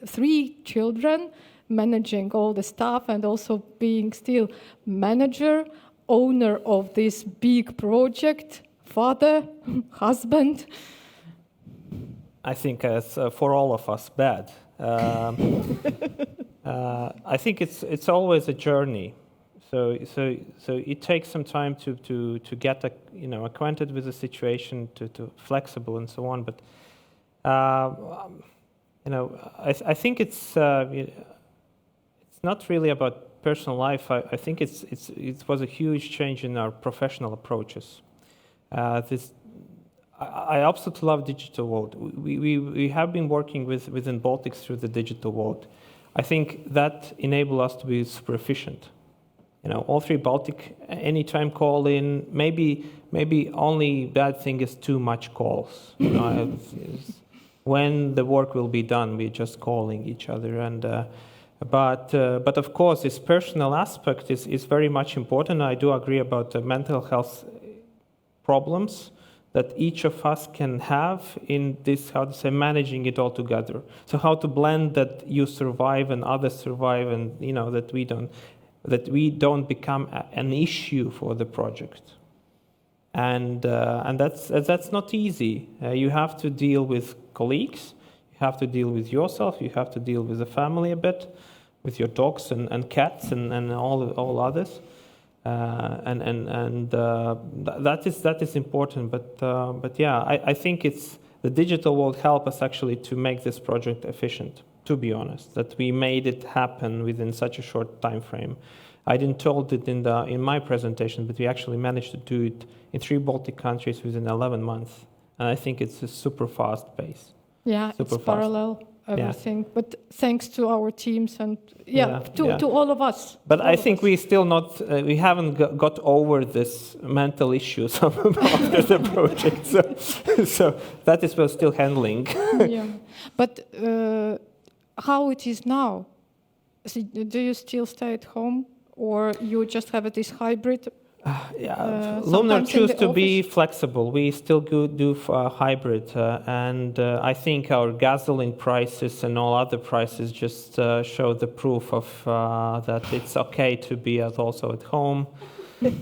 Speaker 9: three children, managing all the stuff and also being still manager, owner of this big project, father, husband?
Speaker 7: I think it's for all of us bad. I think it's always a journey. So it takes some time to get acquainted with the situation, to flexible and so on. But I think it's not really about personal life. I think it was a huge change in our professional approaches. I absolutely love digital world. We have been working within Baltics through the digital world. I think that enabled us to be super efficient. All three Baltic, anytime call in, maybe only bad thing is too much calls. When the work will be done, we're just calling each other. But of course, this personal aspect is very much important. I do agree about the mental health problems that each of us can have in this, managing it all together. So how to blend that you survive and others survive, and that we don't become an issue for the project. And that's not easy. You have to deal with colleagues, you have to deal with yourself, you have to deal with the family a bit, with your dogs and cats and all others. That is important. But yeah, I think the digital world help us actually to make this project efficient. To be honest, that we made it happen within such a short time frame. I didn't told it in my presentation, but we actually managed to do it in 3 Baltic countries within 11 months. And I think it's a super fast pace.
Speaker 9: Yeah,
Speaker 7: super
Speaker 9: it's
Speaker 7: fast.
Speaker 9: Parallel, everything. Yeah. But thanks to our teams and to all of us.
Speaker 7: But I think we still not, we haven't got over this mental issues after the project. So that is we're still handling.
Speaker 9: Yeah, but how it is now? So do you still stay at home, or you just have this hybrid?
Speaker 7: Lunar choose to be flexible. We still do hybrid, and I think our gasoline prices and all other prices just show the proof of that it's okay to be also at home,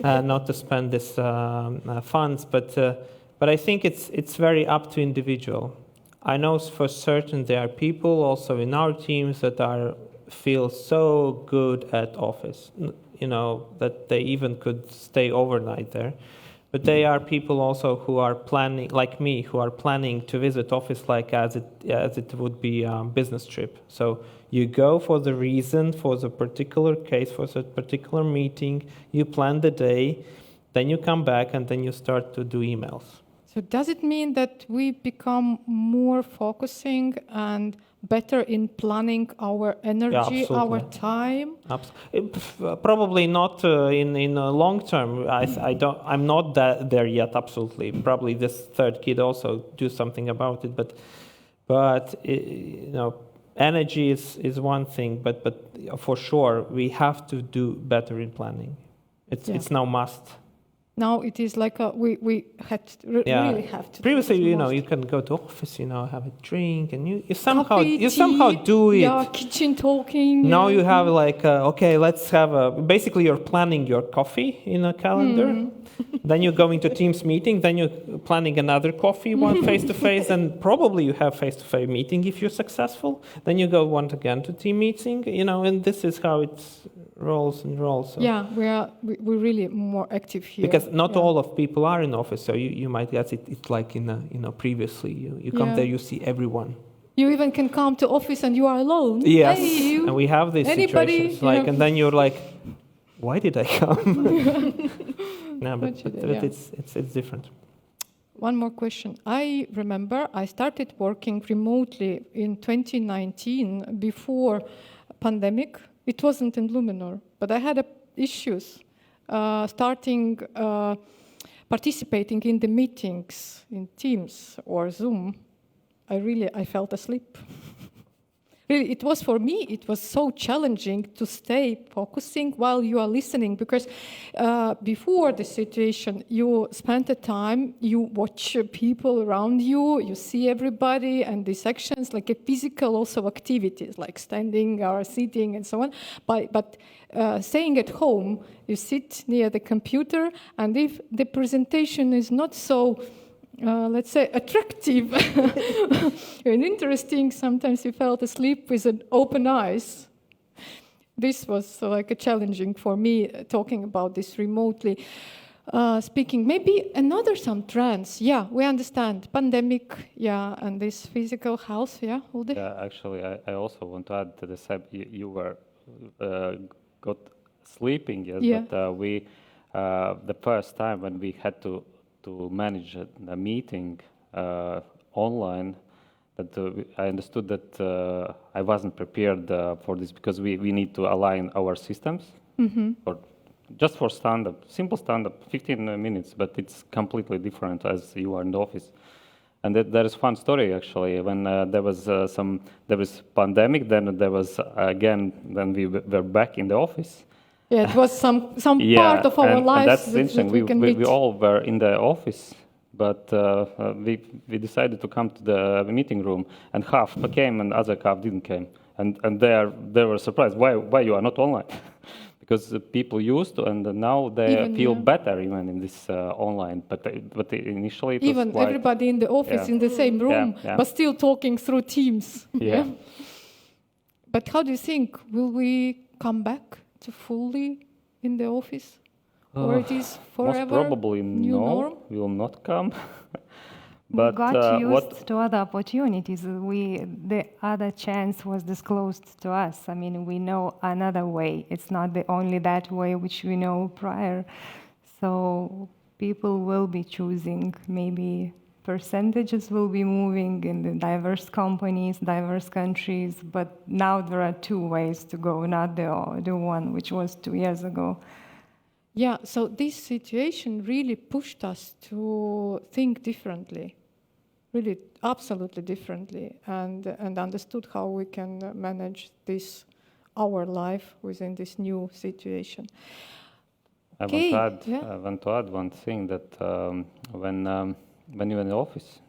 Speaker 7: not to spend this funds. But I think it's very up to individual. I know for certain there are people also in our teams that feel so good at office, that they even could stay overnight there. But they are people also who are planning, like me, who are planning to visit office like as it would be a business trip. So you go for the reason, for the particular case, for the particular meeting, you plan the day, then you come back and then you start to do emails.
Speaker 9: So does it mean that we become more focusing and better in planning our energy, our time?
Speaker 7: Probably not in a long term. I'm not there yet. Absolutely. Probably this third kid also do something about it. But energy is one thing. But for sure we have to do better in planning. It's now must.
Speaker 9: Now it is like we had to really have to.
Speaker 7: Previously, you can go to office, have a drink, and you somehow do it.
Speaker 9: Yeah, kitchen talking.
Speaker 7: Now you have like okay, let's have basically you're planning your coffee in a calendar. Then you go into Teams meeting. Then you're planning another coffee, one face to face, and probably you have face to face meeting if you're successful. Then you go once again to team meeting, and this is how it rolls and rolls. So.
Speaker 9: Yeah, we're really more active here.
Speaker 7: Because not all of people are in office, so you might guess it's like previously you come there, you see everyone.
Speaker 9: You even can come to office and you are alone.
Speaker 7: Yes,
Speaker 9: hey,
Speaker 7: and we have these situations. And then you're like, why did I come? No, but it's different.
Speaker 9: One more question. I remember I started working remotely in 2019 before pandemic. It wasn't in Luminor, but I had issues starting participating in the meetings in Teams or Zoom. I felt asleep. Really, it was for me, it was so challenging to stay focusing while you are listening, because before the situation, you spend the time, you watch people around you, you see everybody, and these actions, like a physical also activities, like standing or sitting and so on. But staying at home, you sit near the computer, and if the presentation is not so let's say, attractive and interesting, sometimes you felt asleep with an open eyes. This was like a challenging for me, talking about this remotely speaking. Maybe some trends. Yeah, we understand. Pandemic, yeah, and this physical health, yeah, Uldi?
Speaker 13: Yeah, actually, I also want to add to the same. You were got sleeping, yes,
Speaker 9: yeah.
Speaker 13: But we, the first time when we had to manage a meeting online, that I understood that I wasn't prepared for this, because we need to align our systems just for stand-up, simple stand-up, 15 minutes, but it's completely different as you are in the office. And there is fun story actually. When there was pandemic, then there was then we were back in the office.
Speaker 9: Yeah, it was some part of our lives.
Speaker 13: And that's interesting.
Speaker 9: We
Speaker 13: all were in the office, but we decided to come to the meeting room, and half came and other half didn't came, and they were surprised why you are not online, because the people used to, and now they feel better even in this online. But initially it
Speaker 9: even
Speaker 13: was
Speaker 9: everybody in the office in the same room, but still talking through Teams.
Speaker 13: Yeah.
Speaker 9: But how do you think, will we come back to fully in the office, or it is forever?
Speaker 13: Most probably
Speaker 9: new norm?
Speaker 13: We will not come. But
Speaker 8: we got used to other opportunities. The other chance was disclosed to us. I mean, we know another way. It's not the only that way which we know prior. So people will be choosing. Maybe percentages will be moving in the diverse companies, diverse countries. But now there are two ways to go, not the one which was 2 years ago.
Speaker 9: Yeah, so this situation really pushed us to think differently, really absolutely differently, and understood how we can manage our life within this new situation.
Speaker 13: I want to add one thing, that when you're in the office,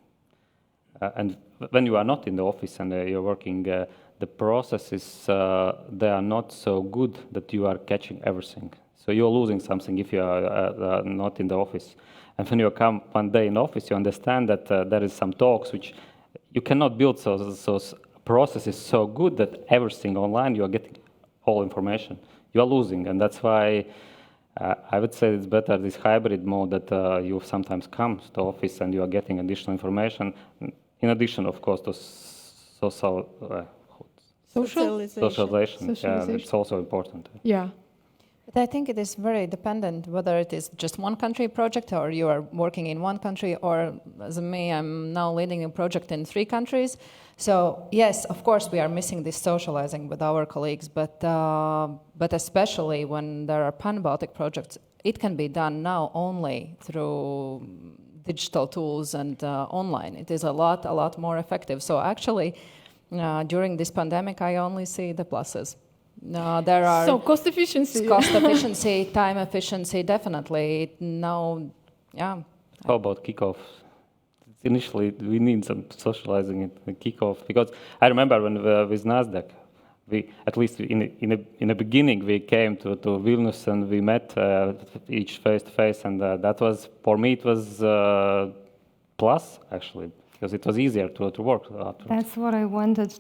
Speaker 13: and when you are not in the office and you're working, the processes, they are not so good that you are catching everything. So you're losing something if you are not in the office. And when you come one day in office, you understand that there is some talks which you cannot build so processes so good that everything online you are getting all information. You are losing, and that's why I would say it's better this hybrid mode that you sometimes come to the office and you are getting additional information, in addition, of course, to socialization. Yeah, it's also important.
Speaker 5: Yeah.
Speaker 12: But I think it is very dependent whether it is just one country project or you are working in one country, or as me, I'm now leading a project in 3 countries. So yes, of course, we are missing this socializing with our colleagues, but especially when there are pan-Baltic projects, it can be done now only through digital tools and online. It is a lot more effective. So actually, during this pandemic, I only see the pluses. There are
Speaker 5: so cost efficiency,
Speaker 12: time efficiency, definitely. Now, yeah.
Speaker 13: How about kickoff? Initially, we need some socializing in the kickoff, because I remember when with Nasdaq, we at least in the beginning we came to Vilnius and we met each face to face, and that was, for me, it was plus actually, because it was easier to work afterwards.
Speaker 8: That's what I wanted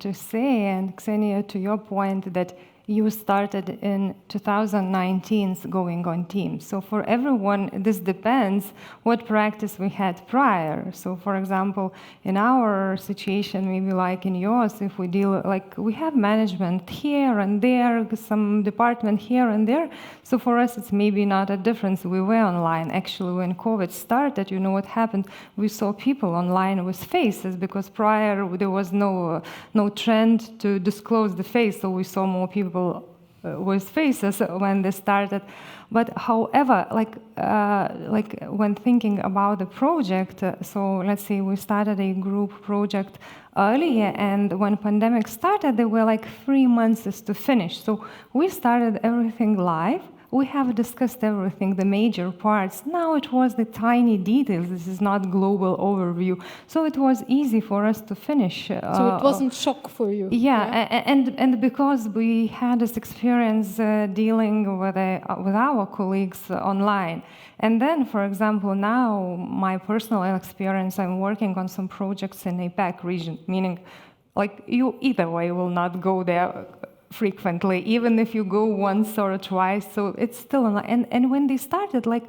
Speaker 8: to say. And Ksenia, to your point that you started in 2019 going on Teams. So for everyone, this depends what practice we had prior. So for example, in our situation, maybe like in yours, if we deal, like we have management here and there, some department here and there. So for us, it's maybe not a difference. We were online. Actually, when COVID started, you know what happened? We saw people online with faces, because prior there was no trend to disclose the face. So we saw more people with faces when they started. But however, like when thinking about the project, so let's say we started a group project earlier, and when pandemic started, there were like 3 months to finish. So we started everything live. We have discussed everything, the major parts. Now it was the tiny details. This is not global overview. So it was easy for us to finish.
Speaker 5: So it wasn't shock for you.
Speaker 8: Yeah. And because we had this experience dealing with our colleagues online. And then, for example, now my personal experience, I'm working on some projects in APAC region, meaning like you either way will not go there frequently, even if you go once or twice. So it's still online. And when they started, like,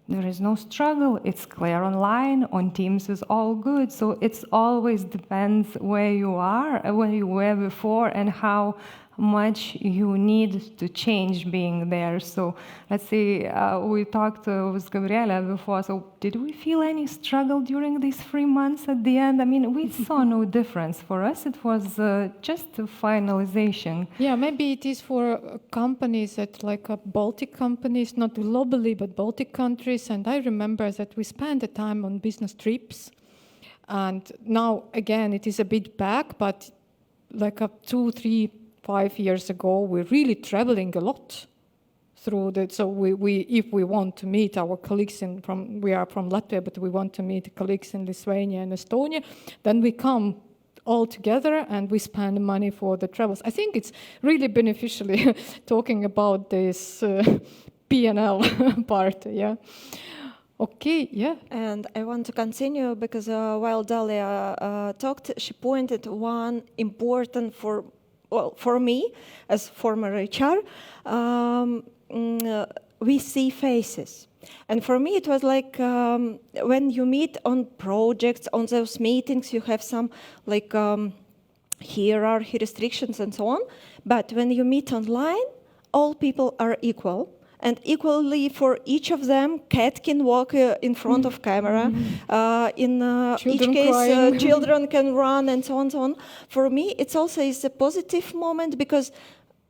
Speaker 8: there is no struggle. It's clear online. On Teams is all good. So it's always depends where you are, where you were before, and how much you need to change being there. So let's say we talked with Gabriela before. So did we feel any struggle during these 3 months at the end? I mean, we saw no difference. For us, it was just a finalization.
Speaker 5: Yeah, maybe it is for companies that like Baltic companies, not globally, but Baltic countries. And I remember that we spent the time on business trips. And now, again, it is a bit back, but like 2, 3, 5 years ago, we're really traveling a lot through that. So we if we want to meet our colleagues we are from Latvia, but we want to meet colleagues in Lithuania and Estonia, then we come all together and we spend money for the travels. I think it's really beneficially talking about this P&L part, yeah. Okay, yeah.
Speaker 14: And I want to continue because while Dalia talked, she pointed one important for me as former HR, we see faces. And for me, it was like when you meet on projects, on those meetings, you have some like hierarchy restrictions and so on. But when you meet online, all people are equal. And equally for each of them, cat can walk in front of camera. In each case, children can run and so on, so on. For me, it's also is a positive moment because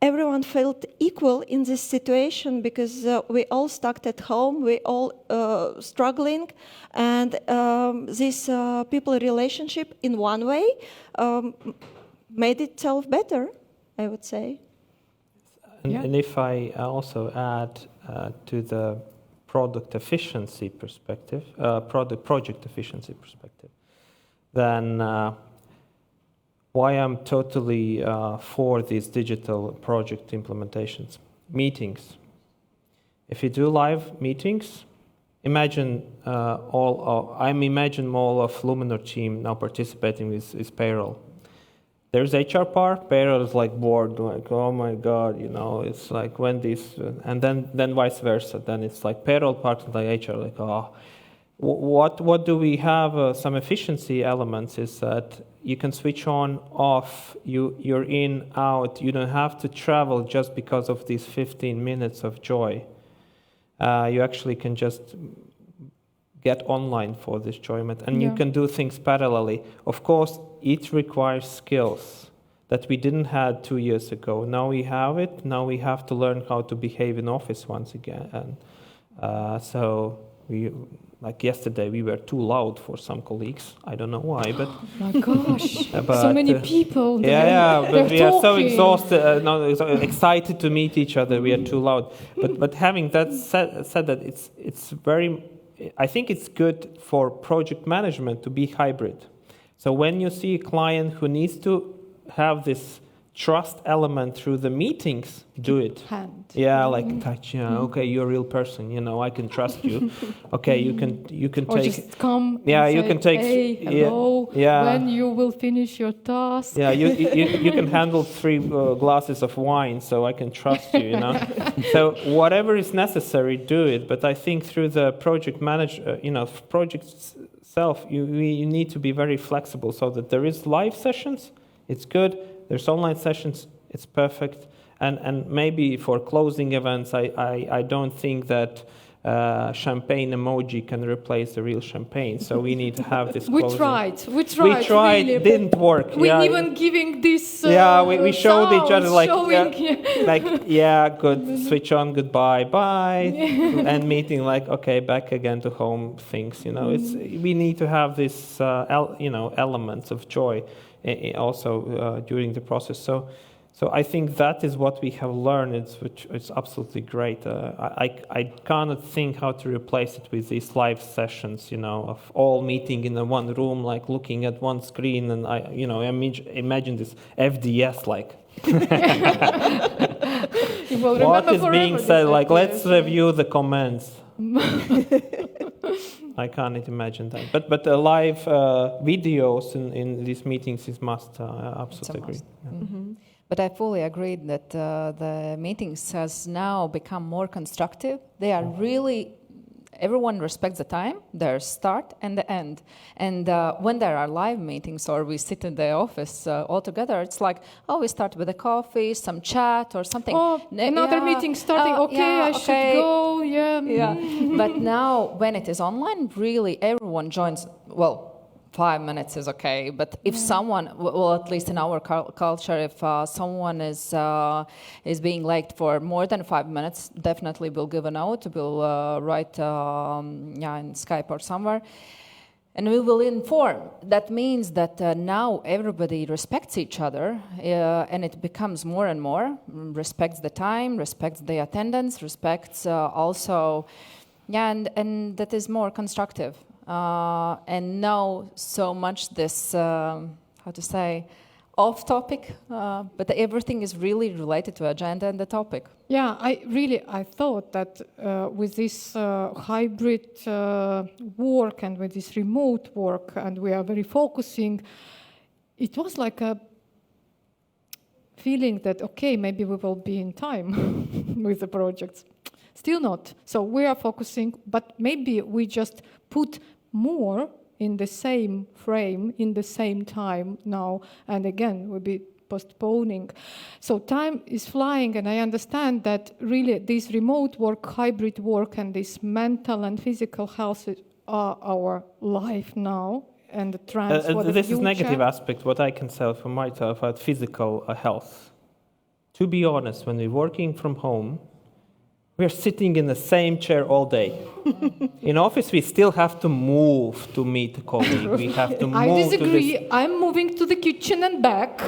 Speaker 14: everyone felt equal in this situation because we all stuck at home, we all struggling, and this people relationship in one way made itself better, I would say.
Speaker 7: And if I also add to the product efficiency perspective, project efficiency perspective, then why I'm totally for these digital project implementations. Meetings. If you do live meetings, imagine I'm imagine all of Luminor team now participating with payroll. There's HR part, payroll is like bored, like, oh my God, it's like when this, and then vice versa. Then it's like payroll part and like HR, like, oh. What do we have? Some efficiency elements is that you can switch on, off, you're in, out. You don't have to travel just because of these 15 minutes of joy. You actually can just get online for this enjoyment, and you can do things parallelly. Of course, it requires skills that we didn't have 2 years ago. Now we have it. Now we have to learn how to behave in office once again. And so we, like yesterday, we were too loud for some colleagues. I don't know why, but
Speaker 5: my gosh,
Speaker 7: but,
Speaker 5: so many people.
Speaker 7: But we are so exhausted, excited to meet each other. We are too loud. But having that said that it's very. I think it's good for project management to be hybrid. So when you see a client who needs to have this trust element through the meetings, do it.
Speaker 5: Hand.
Speaker 7: Yeah, like touch. Yeah, okay, you're a real person. I can trust you. Okay, you can
Speaker 5: or
Speaker 7: take.
Speaker 5: Just come.
Speaker 7: Yeah,
Speaker 5: and
Speaker 7: you
Speaker 5: say,
Speaker 7: can take.
Speaker 5: Hey, hello.
Speaker 7: Yeah.
Speaker 5: When you will finish your task.
Speaker 7: Yeah, you can handle 3 glasses of wine, so I can trust you. So whatever is necessary, do it. But I think through the project project itself, you need to be very flexible, so that there is live sessions. It's good. There's online sessions. It's perfect. And maybe for closing events, I don't think that champagne emoji can replace the real champagne. So we need to have this.
Speaker 5: We
Speaker 7: closing.
Speaker 5: tried.
Speaker 7: We tried.
Speaker 5: Really.
Speaker 7: Didn't work.
Speaker 5: We even giving this.
Speaker 7: We showed each other like,
Speaker 5: showing,
Speaker 7: good. Switch on. Goodbye. Bye. And meeting like, okay, back again to home things. We need to have this elements of joy also during the process. So I think that is what we have learned, which is absolutely great. I cannot think how to replace it with these live sessions, of all meeting in one room, like looking at one screen, and imagine this FDS like. What is being said? Like, let's review the comments. I can't imagine that. But the live videos in these meetings is must. I absolutely agree. Yeah.
Speaker 12: Mm-hmm. But I fully agree that the meetings has now become more constructive. They are really, everyone respects the time, their start and the end. And when there are live meetings or we sit in the office all together, it's like, we start with a coffee, some chat or something.
Speaker 5: Oh, another meeting starting, I should go,
Speaker 12: Yeah. But now when it is online, really everyone joins, 5 minutes is okay, but if someone, at least in our culture, if someone is being late for more than 5 minutes, definitely we'll give a note, we'll write in Skype or somewhere, and we will inform. That means that now everybody respects each other, and it becomes more and more, respects the time, respects the attendance, respects also, and that is more constructive. And now so much this, off topic, but everything is really related to agenda and the topic.
Speaker 5: Yeah, I thought that with this hybrid work and with this remote work, and we are very focusing, it was like a feeling that, okay, maybe we will be in time with the projects. Still not. So we are focusing, but maybe we just put more in the same frame, in the same time now, and again, we'll be postponing. So time is flying, and I understand that really this remote work, hybrid work, and this mental and physical health are our life now, and the trends for the
Speaker 7: this
Speaker 5: future.
Speaker 7: is negative aspect, what I can say for myself about physical health. To be honest, when we're working from home, we're sitting in the same chair all day. In office, we still have to move to meet a colleague. We have to move.
Speaker 5: I disagree. I'm moving to the kitchen and back.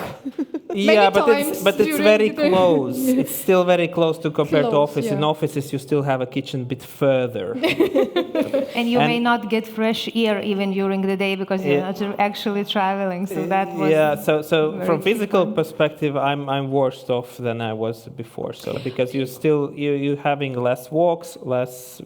Speaker 7: Yeah, but it's very close. It's still very close to compare to office. Yeah. In offices, you still have a kitchen a bit further.
Speaker 8: And you may not get fresh air even during the day because you're not actually traveling. So that was
Speaker 7: So from physical perspective, I'm worse off than I was before. So because you having less walks, less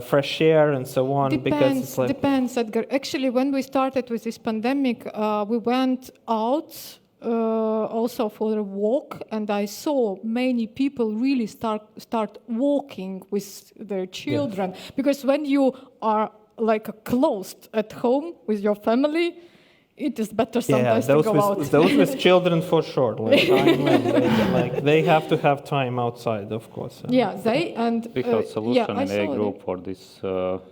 Speaker 7: fresh air and so on, because it's like
Speaker 5: Depends, Edgar. Actually, when we started with this pandemic, we went out also for a walk, and I saw many people really start walking with their children, because when you are like closed at home with your family, it is better sometimes to go out.
Speaker 7: Those with children for sure. They have to have time outside, of course.
Speaker 5: Yeah, they and
Speaker 13: we have solution in a group
Speaker 5: it.
Speaker 13: for this.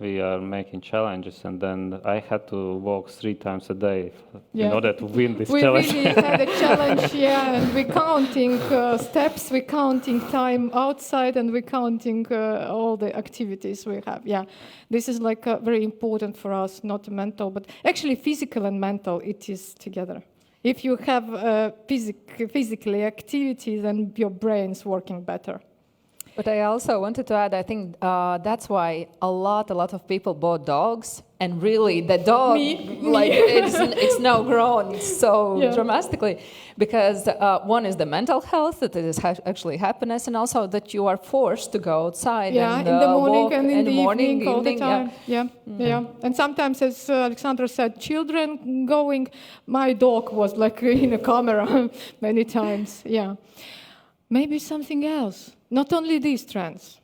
Speaker 13: We are making challenges, and then I had to walk 3 times a day in order to win this challenge.
Speaker 5: We really had a challenge, and we're counting steps, we're counting time outside, and we're counting all the activities we have. Yeah, this is like very important for us, not mental, but actually physical and mental. It is together. If you have physically activity, then your brain's working better.
Speaker 12: But I also wanted to add, I think that's why a lot of people bought dogs, and really the dog, it's now grown so dramatically, because one is the mental health, that it is actually happiness, and also that you are forced to go outside and
Speaker 5: in the morning
Speaker 12: walk
Speaker 5: and in the
Speaker 12: evening,
Speaker 5: all the time. Yeah. And sometimes, as Alexandra said, children going. My dog was like in a camera many times. Yeah, maybe something else. Not only these trends.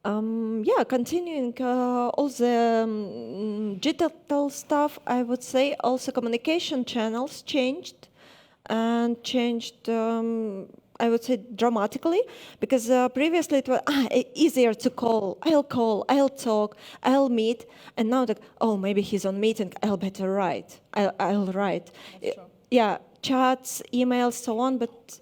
Speaker 14: Continuing all the digital stuff, I would say also communication channels changed, I would say dramatically, because previously it was easier to call, I'll talk, I'll meet, and now maybe he's on meeting, I'll better write, I'll write. Yeah. Chats, emails, so on, but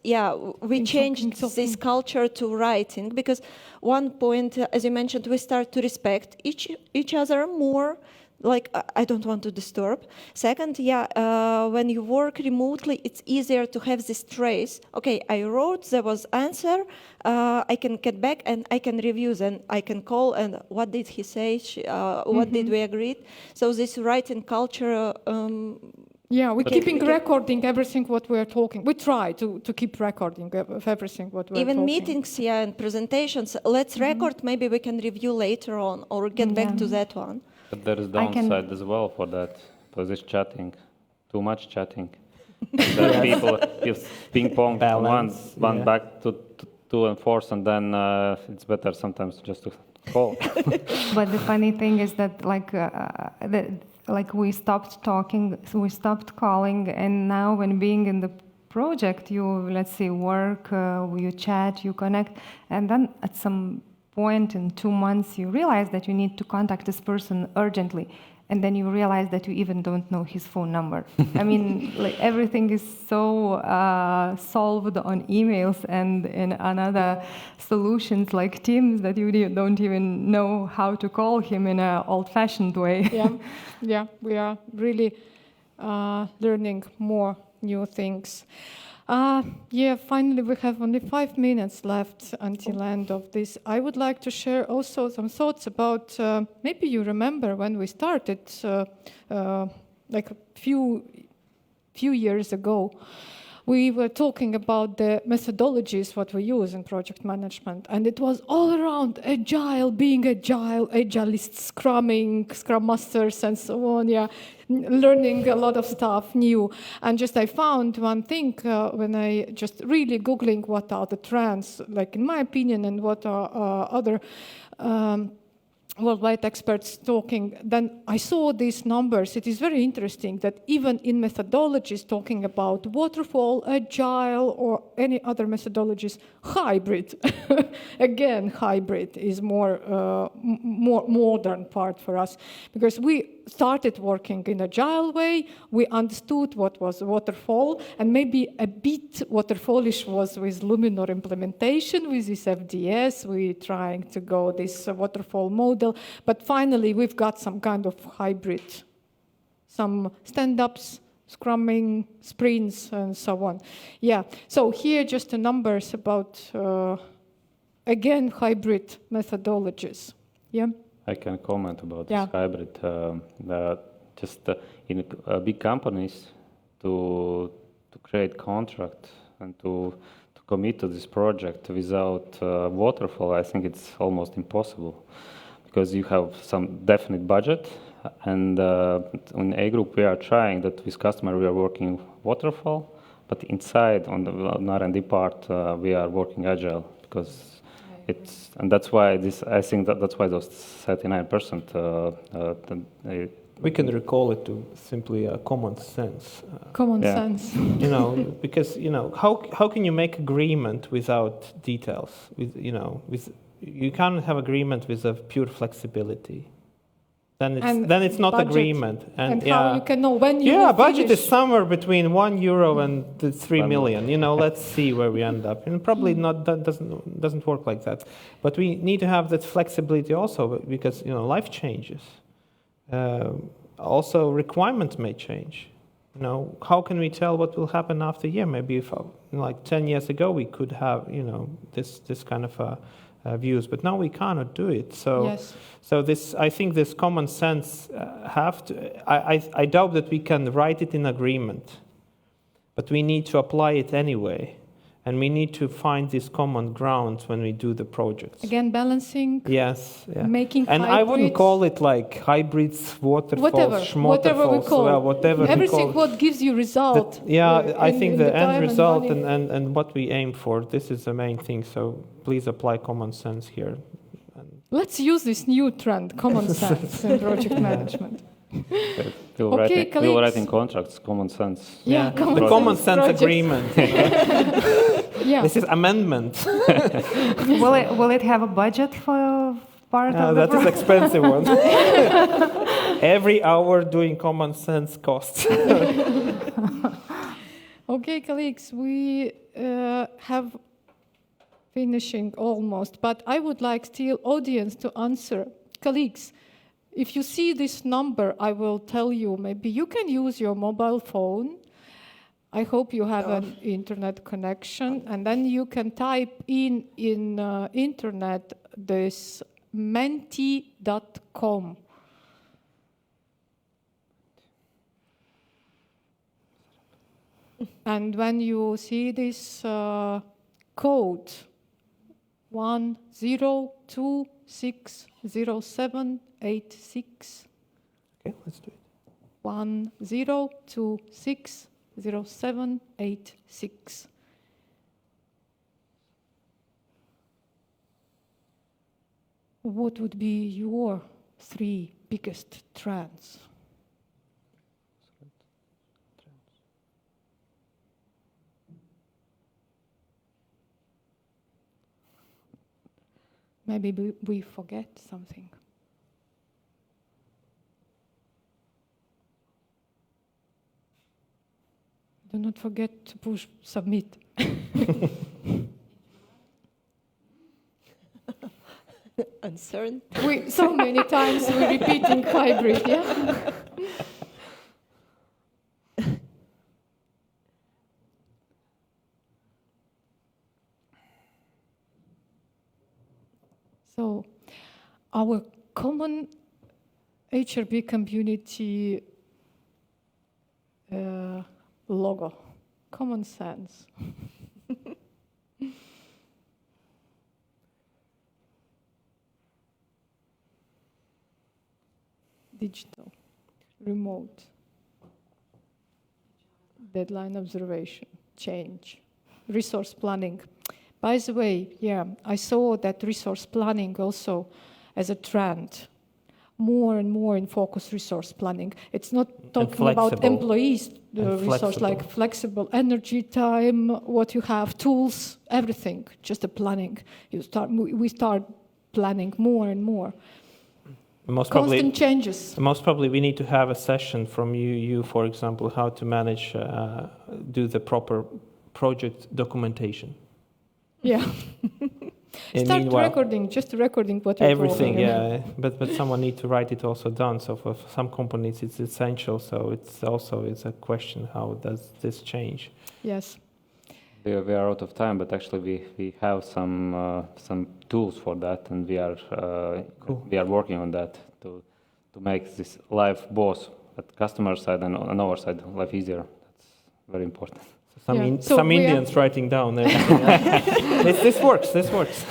Speaker 14: we changed this culture to writing, because one point, as you mentioned, we start to respect each other more, like I don't want to disturb. Second, when you work remotely, it's easier to have this trace. Okay, I wrote, there was answer, I can get back and I can review, then I can call and what did he say, what did we agree? So this writing culture
Speaker 5: we're keeping recording everything what we are talking. We try to keep recording of everything what we are talking.
Speaker 14: Even meetings, and presentations. Let's record. Maybe we can review later on or get back to that one.
Speaker 13: But there is downside as well for that, for this chatting, too much chatting. That people give ping pong one back to and forth, and then it's better sometimes just to call.
Speaker 8: But the funny thing is that we stopped talking, we stopped calling, and now when being in the project, you, let's say, work, you chat, you connect, and then at some point in 2 months, you realize that you need to contact this person urgently, and then you realize that you even don't know his phone number. I mean, everything is so solved on emails and in another solutions like Teams that you don't even know how to call him in an old-fashioned way.
Speaker 5: Yeah, we are really learning more new things. Finally, we have only 5 minutes left until end of this. I would like to share also some thoughts about, maybe you remember when we started, like a few years ago, we were talking about the methodologies what we use in project management, and it was all around agile, being agile, agilists, scrumming, scrum masters, and so on. Learning a lot of stuff new. And I found one thing when I just really Googling what are the trends, like in my opinion, and what are other worldwide experts talking, then I saw these numbers. It is very interesting that even in methodologies talking about waterfall, agile, or any other methodologies, hybrid, again, hybrid is more modern part for us, because we started working in agile way, we understood what was waterfall, and maybe a bit waterfallish was with Luminor implementation, with this FDS, we trying to go this waterfall model, but finally we've got some kind of hybrid, some stand-ups, scrumming, sprints, and so on. So here just the numbers about, again, hybrid methodologies.
Speaker 13: I can comment about this hybrid. In big companies, to create contract and to commit to this project without waterfall, I think it's almost impossible, because you have some definite budget. And in A group, we are trying that with customer, we are working waterfall, but inside on the R&D part, we are working agile because and that's why I think that's why those 39%.
Speaker 7: We can recall it to simply common sense.
Speaker 5: Common sense.
Speaker 7: Because how can you make agreement without details? You can't have agreement with a pure flexibility. Then it's not
Speaker 5: budget.
Speaker 7: agreement.
Speaker 5: And how you can know when you will
Speaker 7: budget
Speaker 5: finish.
Speaker 7: is somewhere between €1 and 3 million. Let's see where we end up. And probably that doesn't work like that. But we need to have that flexibility also because life changes. Also, requirements may change. How can we tell what will happen after a year? Maybe if, like 10 years ago, we could have, this kind of views, but now we cannot do it. So,
Speaker 5: yes.
Speaker 7: So I think this common sense have to. I doubt that we can write it in agreement, but we need to apply it anyway. And we need to find these common grounds when we do the projects.
Speaker 5: Again, balancing.
Speaker 7: Yes. Yeah.
Speaker 5: Making
Speaker 7: and
Speaker 5: hybrids.
Speaker 7: I wouldn't call it like hybrids, waterfalls,
Speaker 5: whatever we call.
Speaker 7: Well, whatever
Speaker 5: everything
Speaker 7: we call.
Speaker 5: What gives you result.
Speaker 7: I think the end result
Speaker 5: and
Speaker 7: and what we aim for, this is the main thing. So please apply common sense here.
Speaker 5: Let's use this new trend, common sense in project management.
Speaker 13: We'll writing contracts, common sense.
Speaker 5: Yeah,
Speaker 7: the common sense agreement.
Speaker 5: Yeah.
Speaker 7: This is amendment.
Speaker 8: Will it have a budget for part of the
Speaker 7: that is expensive one. Every hour doing common sense costs.
Speaker 5: Okay, colleagues, we have finishing almost, but I would like still audience to answer. Colleagues, if you see this number, I will tell you, maybe you can use your mobile phone. I hope you have an internet connection, and then you can type in internet this menti.com. And when you see this code, 10260786.
Speaker 7: Okay, let's do it.
Speaker 5: 10260786. What would be your 3 biggest trends? Maybe we forget something. Do not forget to push submit.
Speaker 14: Uncertain.
Speaker 5: So many times we're repeating hybrid, yeah? So our common HRB community logo, common sense. Digital, remote, deadline observation, change, resource planning. By the way, yeah, I saw that resource planning also as a trend, more and more in focus resource planning. It's not talking about employees, the resource like flexible energy, time, what you have, tools, everything, just the planning. We start planning more and more. Constant changes.
Speaker 7: Most probably we need to have a session from you, for example, how to manage, do the proper project documentation.
Speaker 5: Yeah. Start recording, just recording what you're
Speaker 7: everything, yeah. But someone needs to write it also down. So for some companies it's essential. So it's a question, how does this change?
Speaker 5: Yes.
Speaker 13: We are out of time, but actually we have some tools for that, and we are working on that to make this life both at customer side and on our side life easier. very important.
Speaker 7: Some Indians writing down everything. This works.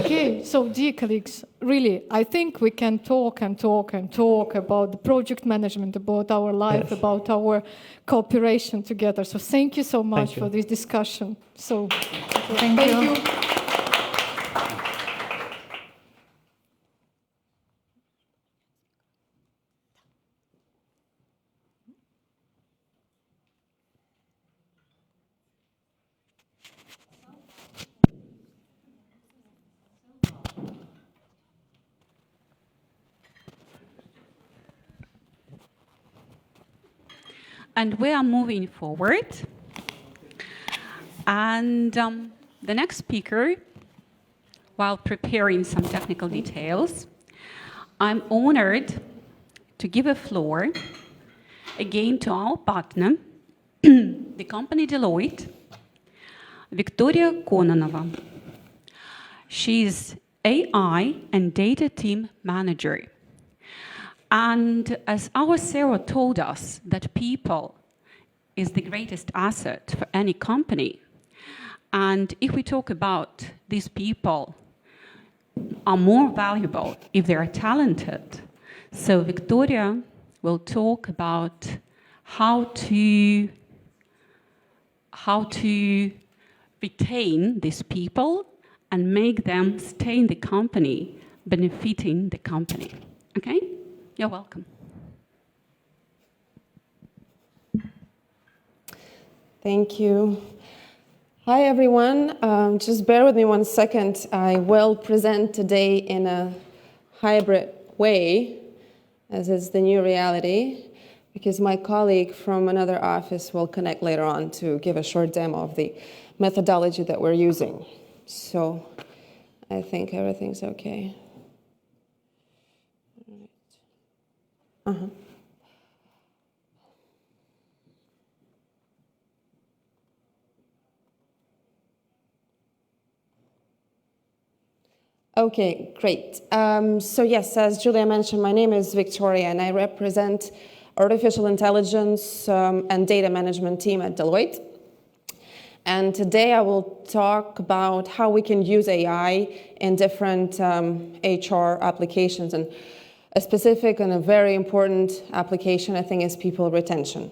Speaker 5: Okay, so dear colleagues, really, I think we can talk and talk and talk about the project management, about our life, about our cooperation together. So thank you so much for this discussion. So thank you.
Speaker 2: And we are moving forward. And the next speaker, while preparing some technical details, I'm honored to give a floor again to our partner, the company Deloitte, Victoria Kononova. She's AI and data team manager. And as our Sarah told us that people is the greatest asset for any company. And if we talk about these people are more valuable if they are talented. So Victoria will talk about how to retain these people and make them stay in the company, benefiting the company. Okay? You're welcome.
Speaker 15: Thank you. Hi, everyone. Just bear with me 1 second. I will present today in a hybrid way, as is the new reality, because my colleague from another office will connect later on to give a short demo of the methodology that we're using. So I think everything's okay. Okay, great. So yes, as Julia mentioned, my name is Victoria, and I represent artificial intelligence and data management team at Deloitte. And today I will talk about how we can use AI in different HR applications. And a specific and a very important application, I think, is people retention.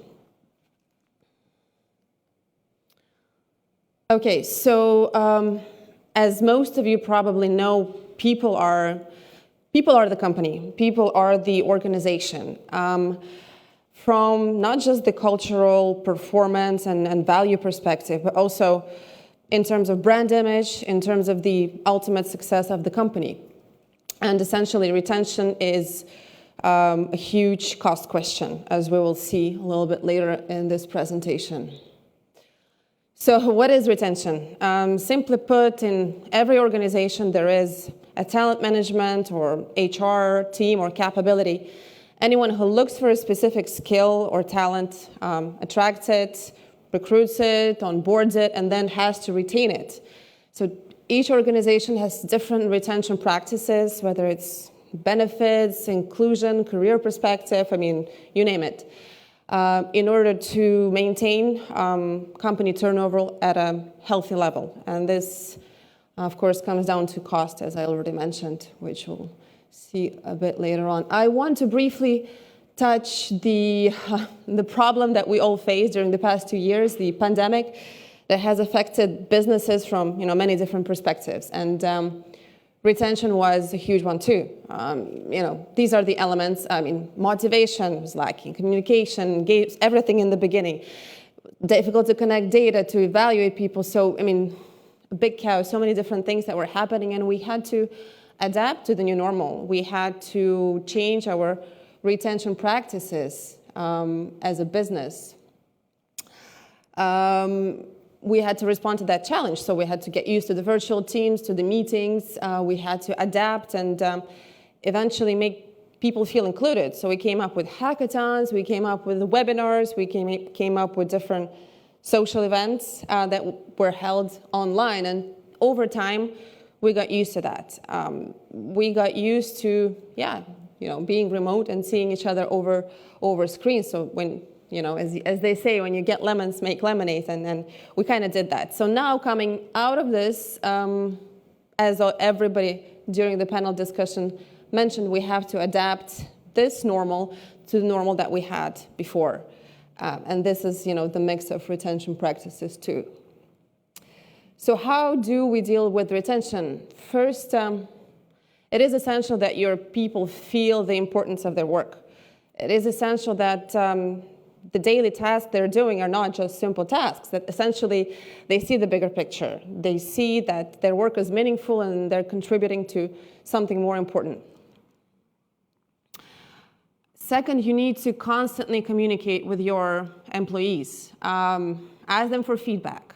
Speaker 15: Okay, so as most of you probably know, people are the company. People are the organization. From not just the cultural performance and value perspective, but also in terms of brand image, in terms of the ultimate success of the company. And essentially, retention is a huge cost question, as we will see a little bit later in this presentation. So what is retention? Simply put, in every organization, there is a talent management or HR team or capability. Anyone who looks for a specific skill or talent attracts it, recruits it, onboards it, and then has to retain it. So each organization has different retention practices, whether it's benefits, inclusion, career perspective, I mean, you name it, in order to maintain company turnover at a healthy level. And this, of course, comes down to cost, as I already mentioned, which we'll see a bit later on. I want to briefly touch the problem that we all faced during the past 2 years, the pandemic, that has affected businesses from many different perspectives. And retention was a huge one too. These are the elements. I mean, motivation was lacking, communication, everything in the beginning. Difficult to connect data, to evaluate people. So, I mean, a big chaos, so many different things that were happening, and we had to adapt to the new normal. We had to change our retention practices as a business. We had to respond to that challenge. So we had to get used to the virtual teams, to the meetings. We had to adapt and eventually make people feel included. So we came up with hackathons, we came up with webinars, we came up with different social events that were held online. And over time, we got used to that. We got used to, being remote and seeing each other over screens. So when as they say, when you get lemons, make lemonade, and we kind of did that. So now coming out of this, as everybody during the panel discussion mentioned, we have to adapt this normal to the normal that we had before. And this is, the mix of retention practices too. So how do we deal with retention? First, it is essential that your people feel the importance of their work. It is essential that the daily tasks they're doing are not just simple tasks, that essentially they see the bigger picture. They see that their work is meaningful and they're contributing to something more important. Second, you need to constantly communicate with your employees. Ask them for feedback.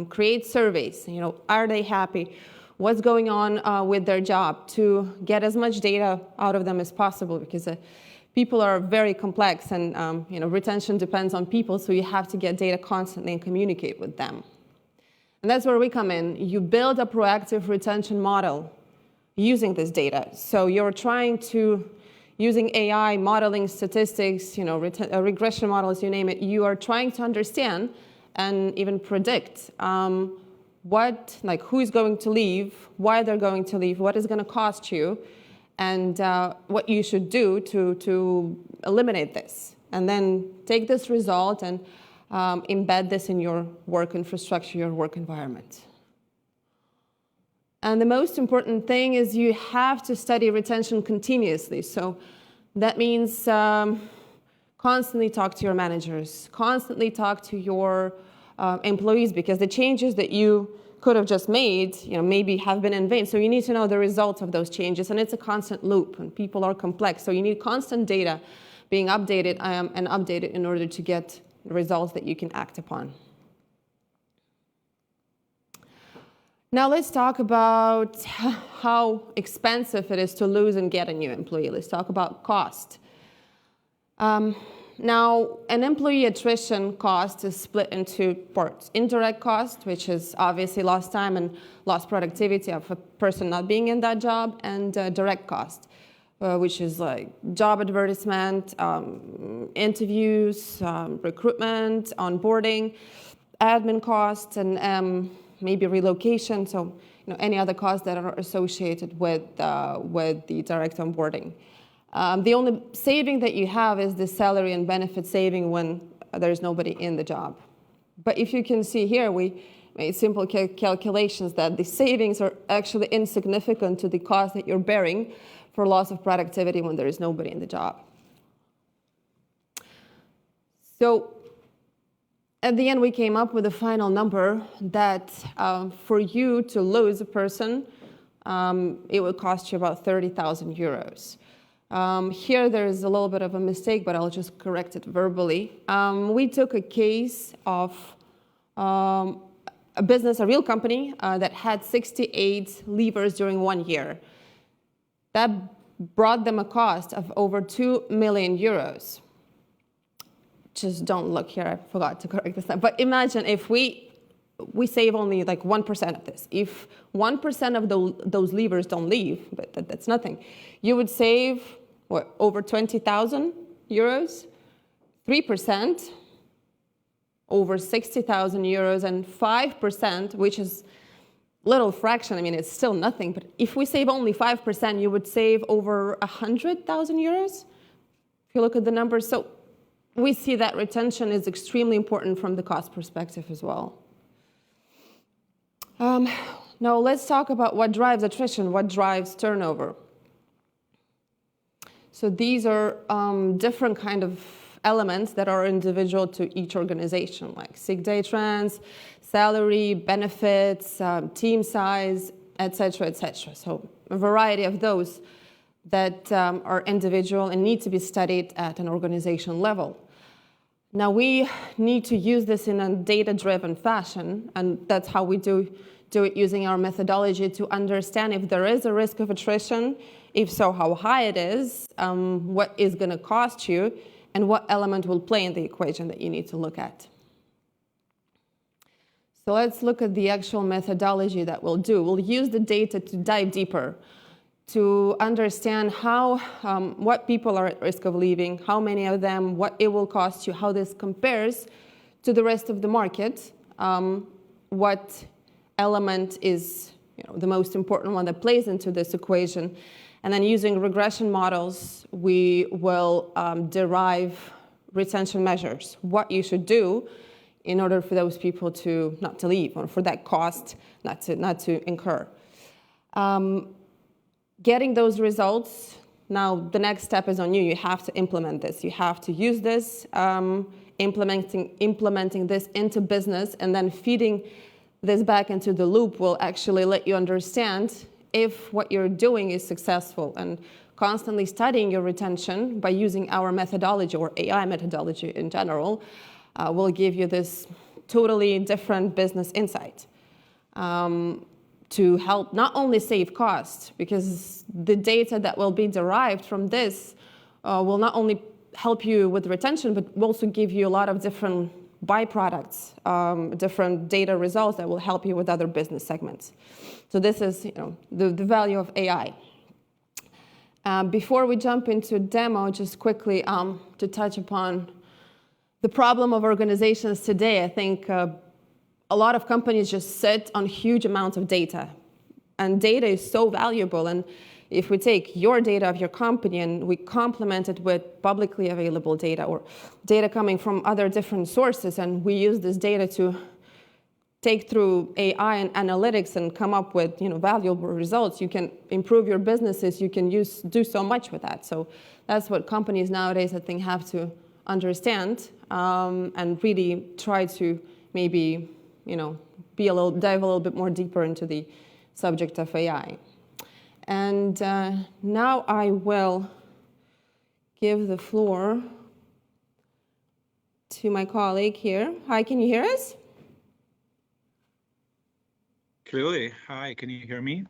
Speaker 15: Create surveys. Are they happy? What's going on with their job, to get as much data out of them as possible, because people are very complex, and retention depends on people, so you have to get data constantly and communicate with them. And that's where we come in. You build a proactive retention model using this data. So you're trying to, using AI, modeling, statistics, regression models, you name it, you are trying to understand and even predict who is going to leave, why they're going to leave, what is going to cost you, and what you should do to eliminate this. And then take this result and embed this in your work infrastructure, your work environment. And the most important thing is you have to study retention continuously. So that means constantly talk to your managers, constantly talk to your employees, because the changes that you could have just made, maybe have been in vain. So you need to know the results of those changes, and it's a constant loop, and people are complex. So you need constant data being updated and updated in order to get the results that you can act upon. Now let's talk about how expensive it is to lose and get a new employee. Let's talk about cost. Now, an employee attrition cost is split into parts. Indirect cost, which is obviously lost time and lost productivity of a person not being in that job, and direct cost, which is like job advertisement, interviews, recruitment, onboarding, admin costs, and maybe relocation, so any other costs that are associated with the direct onboarding. The only saving that you have is the salary and benefit saving when there's nobody in the job. But if you can see here, we made simple calculations that the savings are actually insignificant to the cost that you're bearing for loss of productivity when there is nobody in the job. So at the end, we came up with a final number that for you to lose a person, it would cost you about 30,000 euros. Here there is a little bit of a mistake, but I'll just correct it verbally. We took a case of a real company that had 68 leavers during 1 year. That brought them a cost of over 2 million euros. Just don't look here, I forgot to correct this. But imagine if we save only like 1% of this. If 1% of those leavers don't leave, but that's nothing, you would save, what, over 20,000 euros? 3%, over 60,000 euros, and 5%, which is little fraction, I mean, it's still nothing, but if we save only 5%, you would save over 100,000 euros, if you look at the numbers. So we see that retention is extremely important from the cost perspective as well. Now let's talk about what drives attrition, what drives turnover. So these are different kind of elements that are individual to each organization, like sick day trends, salary, benefits, team size, etc., etc. So a variety of those that are individual and need to be studied at an organization level. Now we need to use this in a data-driven fashion, and that's how we do it, using our methodology to understand if there is a risk of attrition, if so, how high it is, what is going to cost you, and what element will play in the equation that you need to look at. So let's look at the actual methodology that we'll do. We'll use the data to dive deeper to understand how, what people are at risk of leaving, how many of them, what it will cost you, how this compares to the rest of the market, what element is the most important one that plays into this equation. And then using regression models, we will derive retention measures, what you should do in order for those people to not to leave, or for that cost not to incur. Getting those results, now the next step is on you. You have to implement this. You have to use this, implementing this into business, and then feeding this back into the loop will actually let you understand if what you're doing is successful. And constantly studying your retention by using our methodology, or AI methodology in general, will give you this totally different business insight. To help not only save costs, because the data that will be derived from this will not only help you with retention, but will also give you a lot of different byproducts, different data results that will help you with other business segments. So this is the value of AI. Before we jump into demo, just quickly to touch upon the problem of organizations today. I think a lot of companies just sit on huge amounts of data, and data is so valuable. And if we take your data of your company and we complement it with publicly available data, or data coming from other different sources, and we use this data to take through AI and analytics and come up with valuable results, you can improve your businesses. You can do so much with that. So that's what companies nowadays, I think, have to understand, and really try to maybe dive a little bit more deeper into the subject of AI. And now I will give the floor to my colleague here. Hi, can you hear us?
Speaker 16: Clearly. Hi, can you hear me?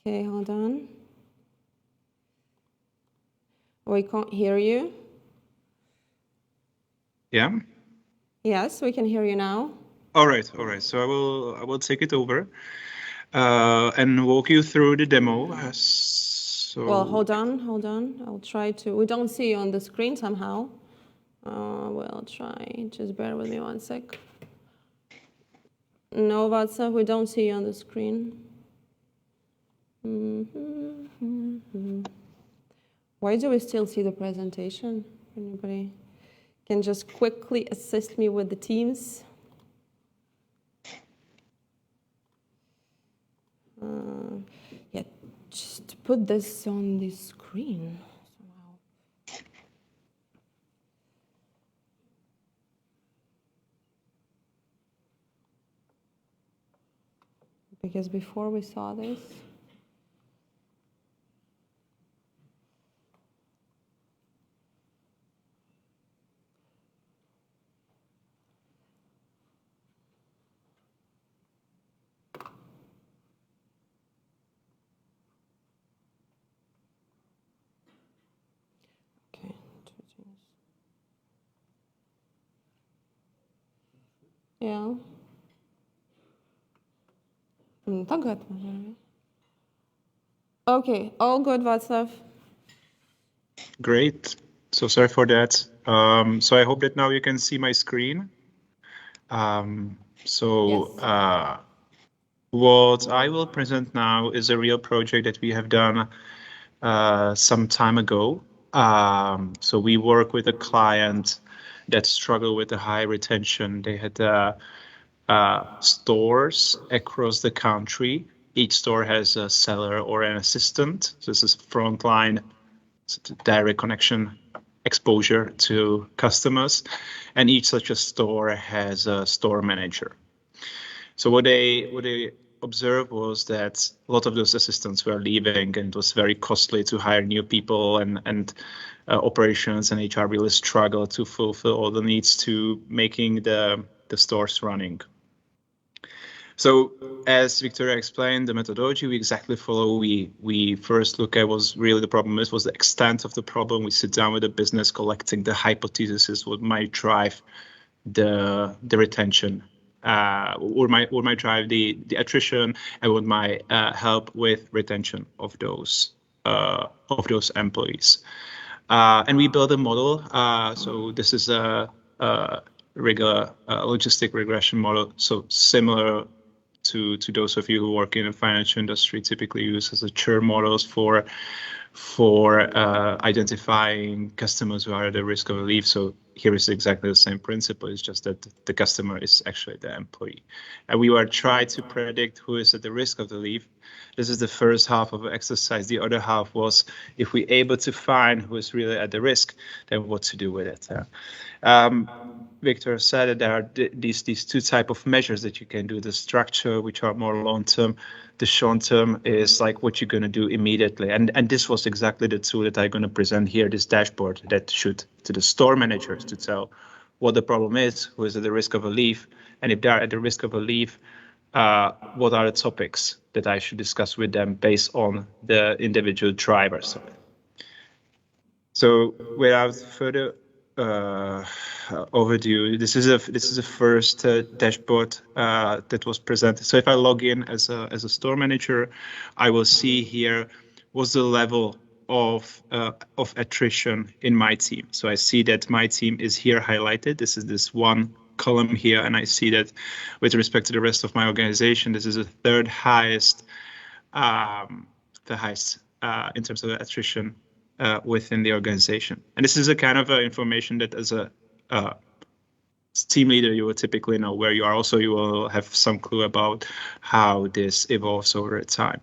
Speaker 15: Okay, hold on. We can't hear you.
Speaker 16: Yeah.
Speaker 15: Yes, we can hear you now.
Speaker 16: All right. So I will take it over and walk you through the demo.
Speaker 15: Well, hold on. I'll try to. We don't see you on the screen somehow. We'll try. Just bear with me one sec. No, WhatsApp, we don't see you on the screen. Why do we still see the presentation? Anybody can just quickly assist me with the Teams? Yeah, just put this on the screen somehow. Because before we saw this, yeah. Okay, all good, Václav.
Speaker 16: Great. So sorry for that. So I hope that now you can see my screen. What I will present now is a real project that we have done some time ago. So we work with a client that struggled with a high retention. They had stores across the country. Each store has a seller or an assistant. So this is frontline, direct connection, exposure to customers. And each such a store has a store manager. So what they observed was that a lot of those assistants were leaving, and it was very costly to hire new people, and operations and HR really struggle to fulfill all the needs to making the stores running. So as Victoria explained, the methodology we exactly follow, we first look at was really the problem was the extent of the problem. We sit down with the business, collecting the hypothesis, what might drive the retention or might drive the attrition, and what might help with retention of those employees. And we build a model. So this is a regular logistic regression model. So similar to those of you who work in the financial industry, typically used as a churn models for identifying customers who are at the risk of a leave. So here is exactly the same principle. It's just that the customer is actually the employee. And we were trying to predict who is at the risk of the leave. This is the first half of the exercise. The other half was if we're able to find who is really at the risk, then what to do with it. Victor said that there are these two type of measures that you can do. The structure, which are more long-term. The short-term is like what you're going to do immediately. And this was exactly the tool that I'm going to present here, this dashboard that should to the store managers to tell what the problem is, who is at the risk of a leave, and if they are at the risk of a leave, what are the topics that I should discuss with them based on the individual drivers. So without further overdue, this is a first dashboard that was presented. So if I log in as a store manager, I will see here what's the level of attrition in my team. So I see that my team is here highlighted. This is this one column here, and I see that with respect to the rest of my organization, this is the third highest, in terms of attrition within the organization. And this is a kind of information that as a team leader you will typically know where you are. Also, you will have some clue about how this evolves over time.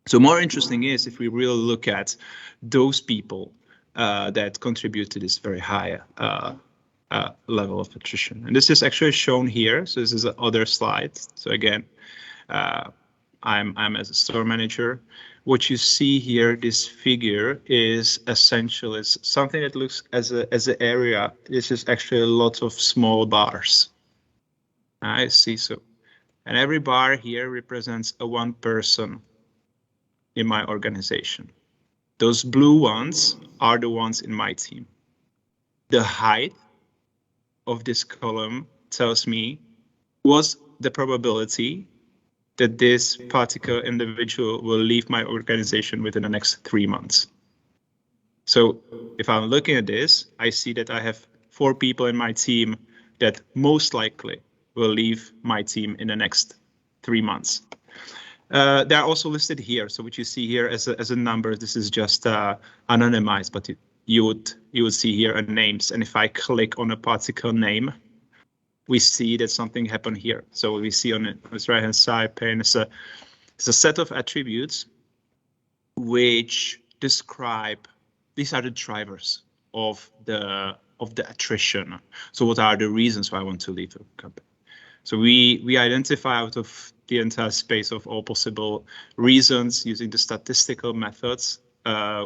Speaker 16: So more interesting is if we really look at those people that contribute to this very high level of attrition. And this is actually shown here. So this is another slide. So again, I'm as a store manager. What you see here, this figure is essentially something that looks as an area. This is actually a lot of small bars. I see. So, and every bar here represents one person in my organization. Those blue ones are the ones in my team. The height of this column tells me what's the probability that this particular individual will leave my organization within the next 3 months. So if I'm looking at this, I see that I have 4 people in my team that most likely will leave my team in the next 3 months. They're also listed here. So what you see here as a number, this is just anonymized, but you would see here names. And if I click on a particular name, we see that something happened here. So we see on this right-hand side pane it's a set of attributes which describe, these are the drivers of the attrition. So what are the reasons why I want to leave a company? So we identify out of the entire space of all possible reasons using the statistical methods.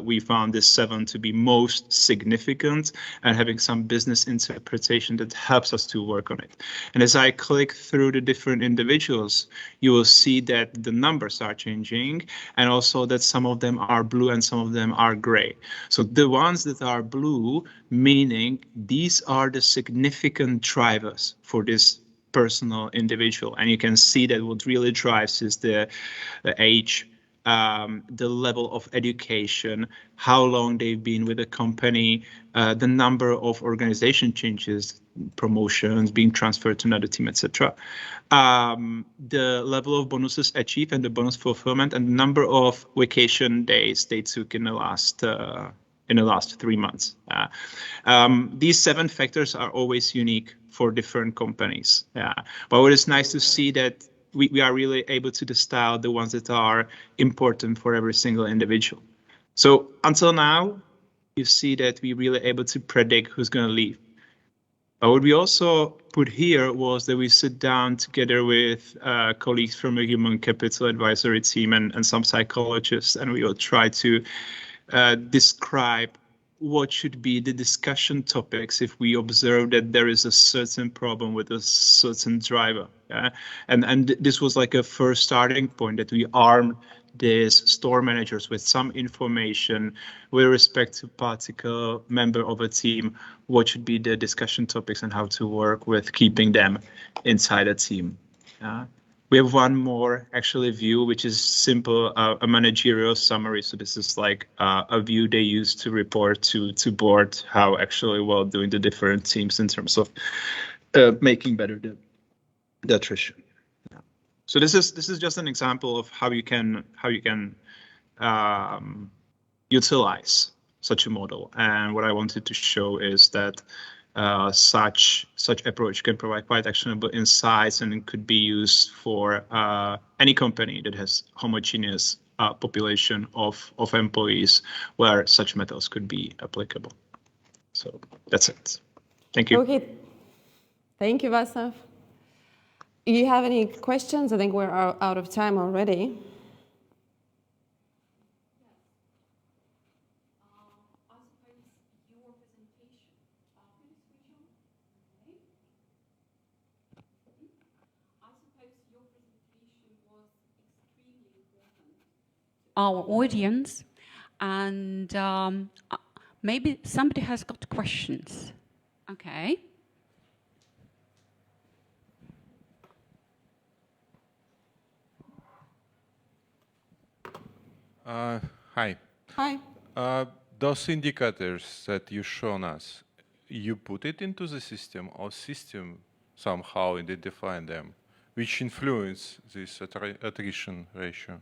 Speaker 16: We found this 7 to be most significant and having some business interpretation that helps us to work on it. And as I click through the different individuals, you will see that the numbers are changing and also that some of them are blue and some of them are gray. So the ones that are blue, meaning these are the significant drivers for this personal individual. And you can see that what really drives is the age, the level of education, how long they've been with the company, the number of organization changes, promotions, being transferred to another team, etc. The level of bonuses achieved and the bonus fulfillment and the number of vacation days they took in the last 3 months. These 7 factors are always unique for different companies. But what is nice to see that we are really able to distill the ones that are important for every single individual. So until now, you see that we're really able to predict who's going to leave. But what we also put here was that we sit down together with colleagues from a human capital advisory team and some psychologists, and we will try to describe what should be the discussion topics if we observe that there is a certain problem with a certain driver. Yeah? And this was like a first starting point, that we arm these store managers with some information with respect to particular member of a team, what should be the discussion topics and how to work with keeping them inside a team. We have one more actually view, which is simple, a managerial summary. So this is like a view they use to report to board how actually well doing the different teams in terms of making better the attrition. So this is just an example of how you can utilize such a model. And what I wanted to show is that such approach can provide quite actionable insights, and it could be used for any company that has homogeneous population of employees where such methods could be applicable. So that's it. Thank you.
Speaker 15: Okay. Thank you, Václav. Do you have any questions? I think we're out of time already.
Speaker 2: Our audience, and maybe somebody has got questions. Okay.
Speaker 4: Hi.
Speaker 15: Hi.
Speaker 4: Those indicators that you shown us, you put it into the system, or system somehow identify them, which influence this attrition ratio?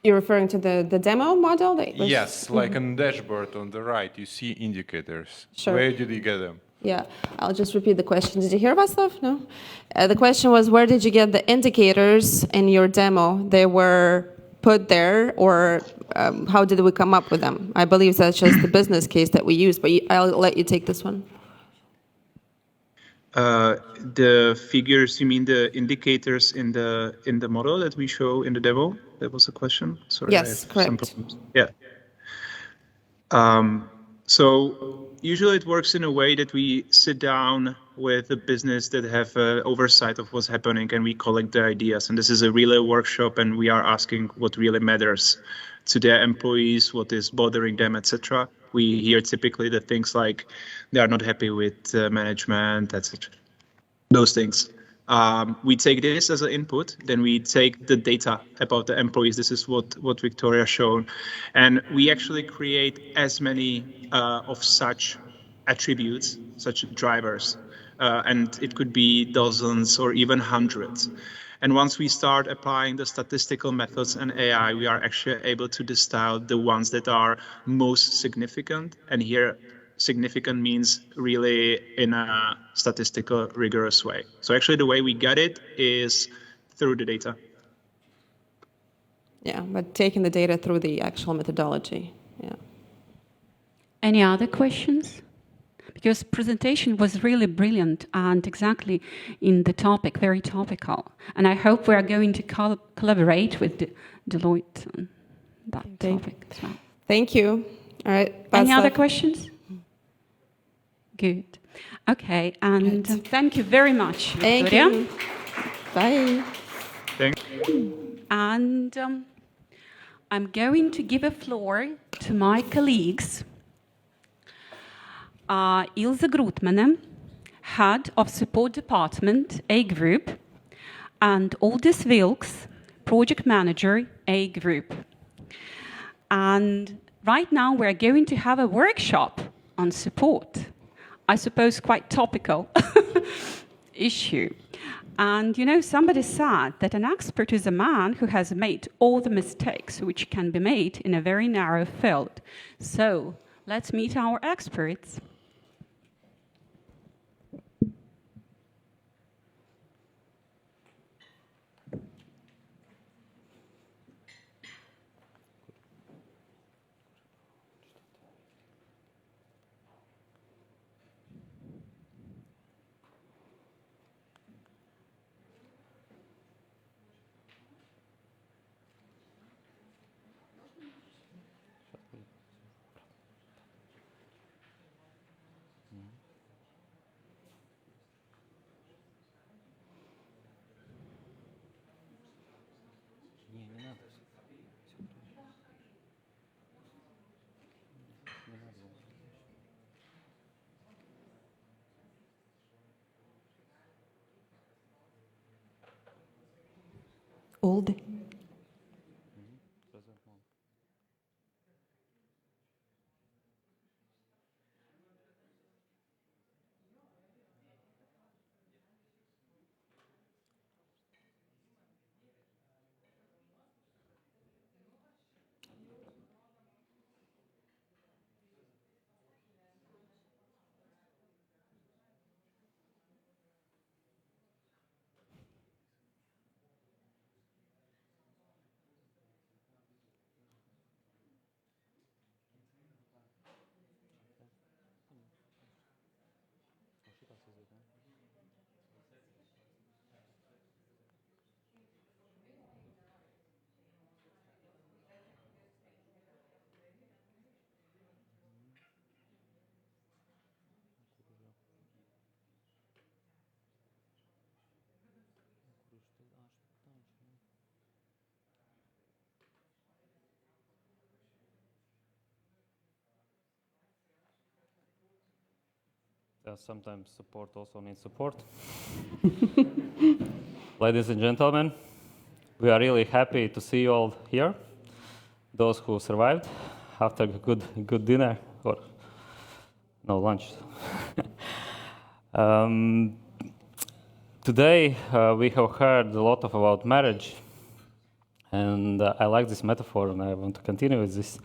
Speaker 15: You're referring to the demo model? That was,
Speaker 4: yes, like on dashboard on the right, you see indicators.
Speaker 15: Sure.
Speaker 4: Where did you get them?
Speaker 15: Yeah, I'll just repeat the question. Did you hear Václav? No? The question was, where did you get the indicators in your demo? They were put there, or how did we come up with them? I believe that's just the business case that we use, but I'll let you take this one.
Speaker 16: The figures, you mean the indicators in the model that we show in the demo? That was the question? Sorry.
Speaker 15: Yes, correct.
Speaker 16: Yeah. So usually it works in a way that we sit down with a business that have oversight of what's happening, and we collect the ideas. And this is a relay workshop, and we are asking what really matters to their employees, what is bothering them, etc. We hear typically the things like they are not happy with management, etc. Those things. We take this as an input, then we take the data about the employees. This is what Victoria shown. And we actually create as many of such attributes, such drivers. And it could be dozens or even hundreds. And once we start applying the statistical methods and AI, we are actually able to distill the ones that are most significant. And here, significant means really in a statistical, rigorous way. So actually the way we get it is through the data.
Speaker 15: Yeah, but taking the data through the actual methodology. Yeah.
Speaker 2: Any other questions? Because presentation was really brilliant and exactly in the topic, very topical. And I hope we are going to collaborate with Deloitte on that topic as well.
Speaker 15: Thank you. All right.
Speaker 2: Any other questions? Good. Okay, and thank you very much, Victoria.
Speaker 15: Thank you. Bye.
Speaker 16: Thank you.
Speaker 2: And I'm going to give a floor to my colleagues. Ilse Grootmanen, Head of Support Department, A Group, and Aldis Wilks, Project Manager, A Group. And right now we're going to have a workshop on support. I suppose quite topical issue. And you know, somebody said that an expert is a man who has made all the mistakes which can be made in a very narrow field. So let's meet our experts.
Speaker 14: all day.
Speaker 13: Sometimes support also means support. Ladies and gentlemen, we are really happy to see you all here. Those who survived after a good dinner or no lunch. Today we have heard a lot about marriage, and I like this metaphor, and I want to continue with this.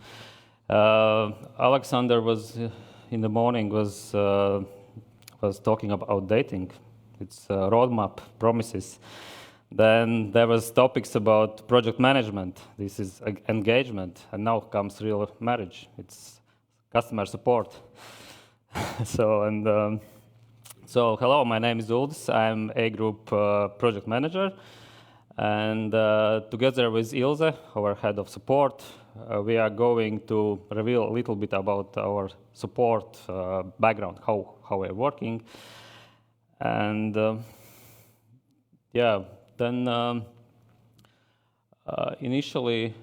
Speaker 13: Alexander was in the morning was talking about dating, its roadmap, promises. Then there was topics about project management. This is engagement, and now comes real marriage. It's customer support. So hello, my name is Uldis. I'm A Group project manager, and together with Ilse, our head of support, we are going to reveal a little bit about our support background, how we're working, and then initially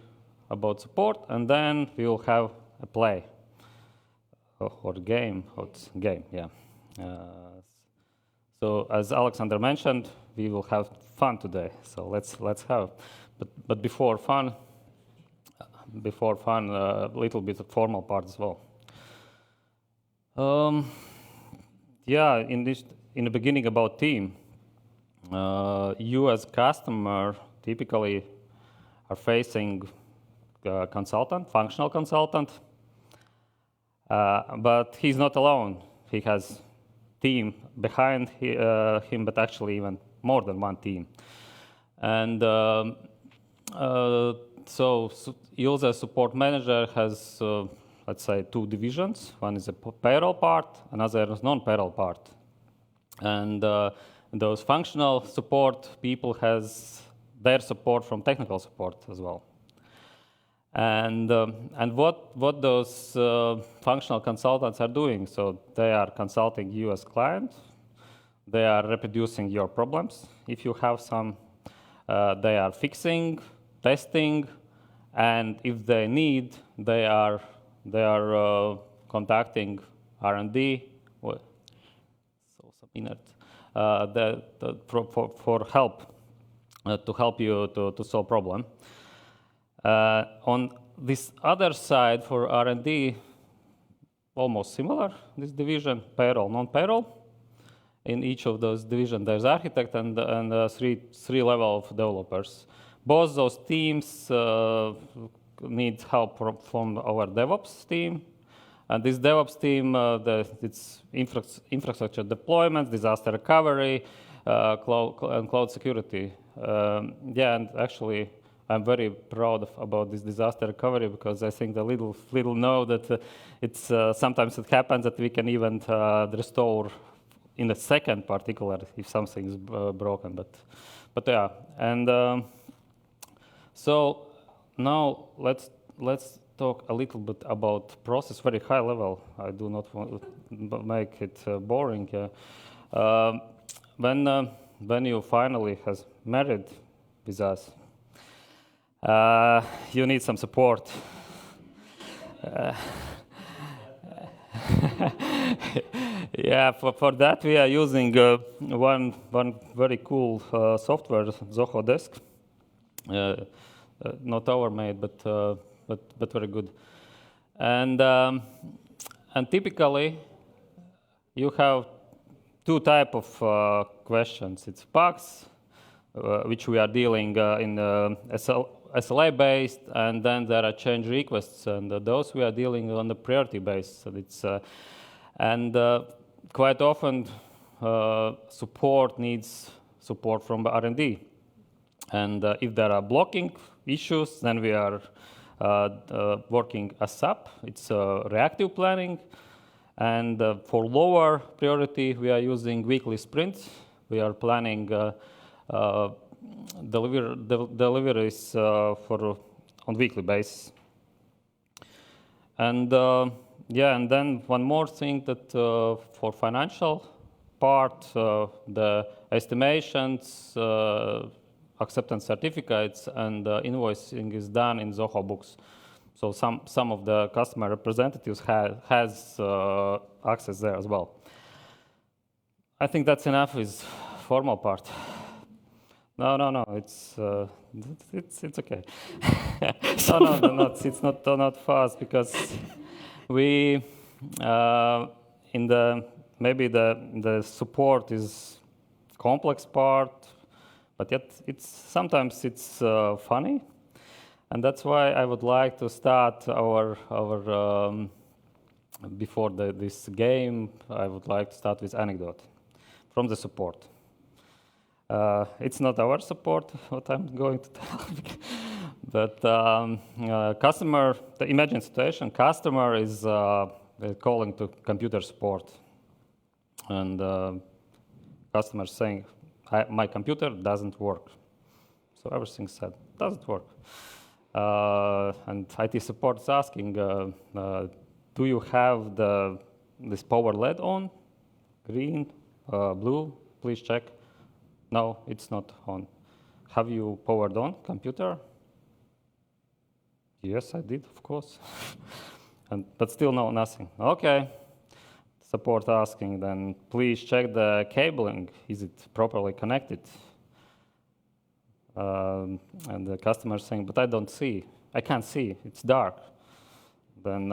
Speaker 13: about support, and then we will have a play or game. So as Alexander mentioned, we will have fun today. So let's have. But before fun, a little bit of formal part as well. In the beginning about team, you as customer typically are facing a consultant, functional consultant, but he's not alone. He has team behind him, but actually even more than one team. And so user support manager has, let's say, two divisions. One is a payroll part, another is non-payroll part. And those functional support people has their support from technical support as well. And what those functional consultants are doing, so they are consulting you as client, they are reproducing your problems. If you have some, they are fixing, testing, and if they need, they are contacting R&D. For help, to help you to solve problem. On this other side for R&D, almost similar, this division, payroll, non-payroll. In each of those divisions, there's architect and three level of developers. Both those teams need help from our DevOps team. And this DevOps team, it's infrastructure deployment, disaster recovery, cloud security. And actually, I'm very proud about this disaster recovery because I think the little know that it's sometimes it happens that we can even restore in a second, particularly if something is broken. But yeah, and so now let's talk a little bit about process, very high level. I do not want to make it boring. When you finally has married with us, you need some support. For that we are using one very cool software, Zoho Desk. not tailor-made, but very good. And typically, you have two type of questions. It's bugs, which we are dealing in SLA-based, and then there are change requests, and those we are dealing on the priority-based. So it's and quite often support needs support from the R&D. And if there are blocking issues, then we are working ASAP. It's reactive planning. And for lower priority, we are using weekly sprints. We are planning deliveries on weekly basis. And yeah, and then one more thing that for financial part, the estimations, acceptance certificates, and invoicing is done in Zoho Books. So some of the customer representatives has access there as well. I think that's enough with formal part. No, it's okay. No, it's not fast because we in the maybe the support is complex part, but yet sometimes it's funny. And that's why I would like to start our before this game, I would like to start with anecdote from the support. It's not our support, what I'm going to tell, but customer, the imagine situation, customer is calling to computer support, and customer saying, my computer doesn't work. So everything said, doesn't work. And IT support is asking, do you have this power LED on? Green, blue, please check. No, it's not on. Have you powered on computer? Yes, I did, of course. But still nothing. Okay. Support asking, then please check the cabling. Is it properly connected? And the customer is saying, but I don't see. I can't see. It's dark. Then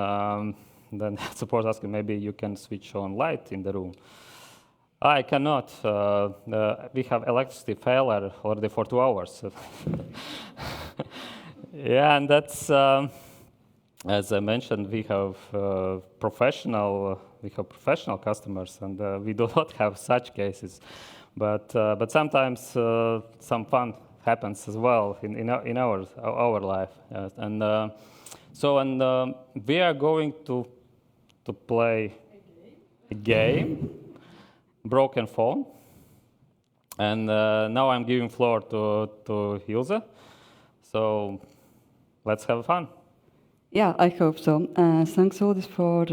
Speaker 13: support asking, maybe you can switch on light in the room. I cannot. We have electricity failure already for 2 hours. Yeah, and that's, as I mentioned, we have professional customers, and we do not have such cases. But sometimes some fun happens as well in our life. And we are going to play a game. Broken phone, and now I'm giving floor to Hilze. So let's have fun.
Speaker 17: Yeah, I hope so. Thanks, Uldis, for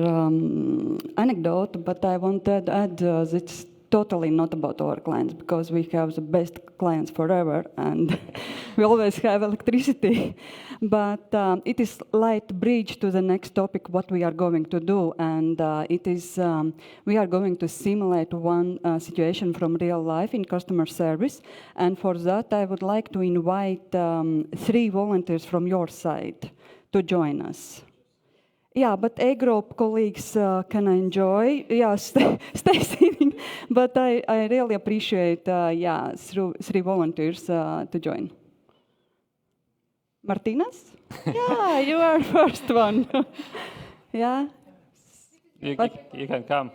Speaker 17: anecdote, but I want to add it's totally not about our clients, because we have the best clients forever, and we always have electricity. But it is light bridge to the next topic, what we are going to do, and it is we are going to simulate one situation from real life in customer service, and for that I would like to invite 3 volunteers from your side to join us. Yeah, but A group colleagues can enjoy. Yeah, stay sitting. But I really appreciate 3 volunteers to join. Martinez? Yeah, you are first one. Yeah.
Speaker 13: You can come.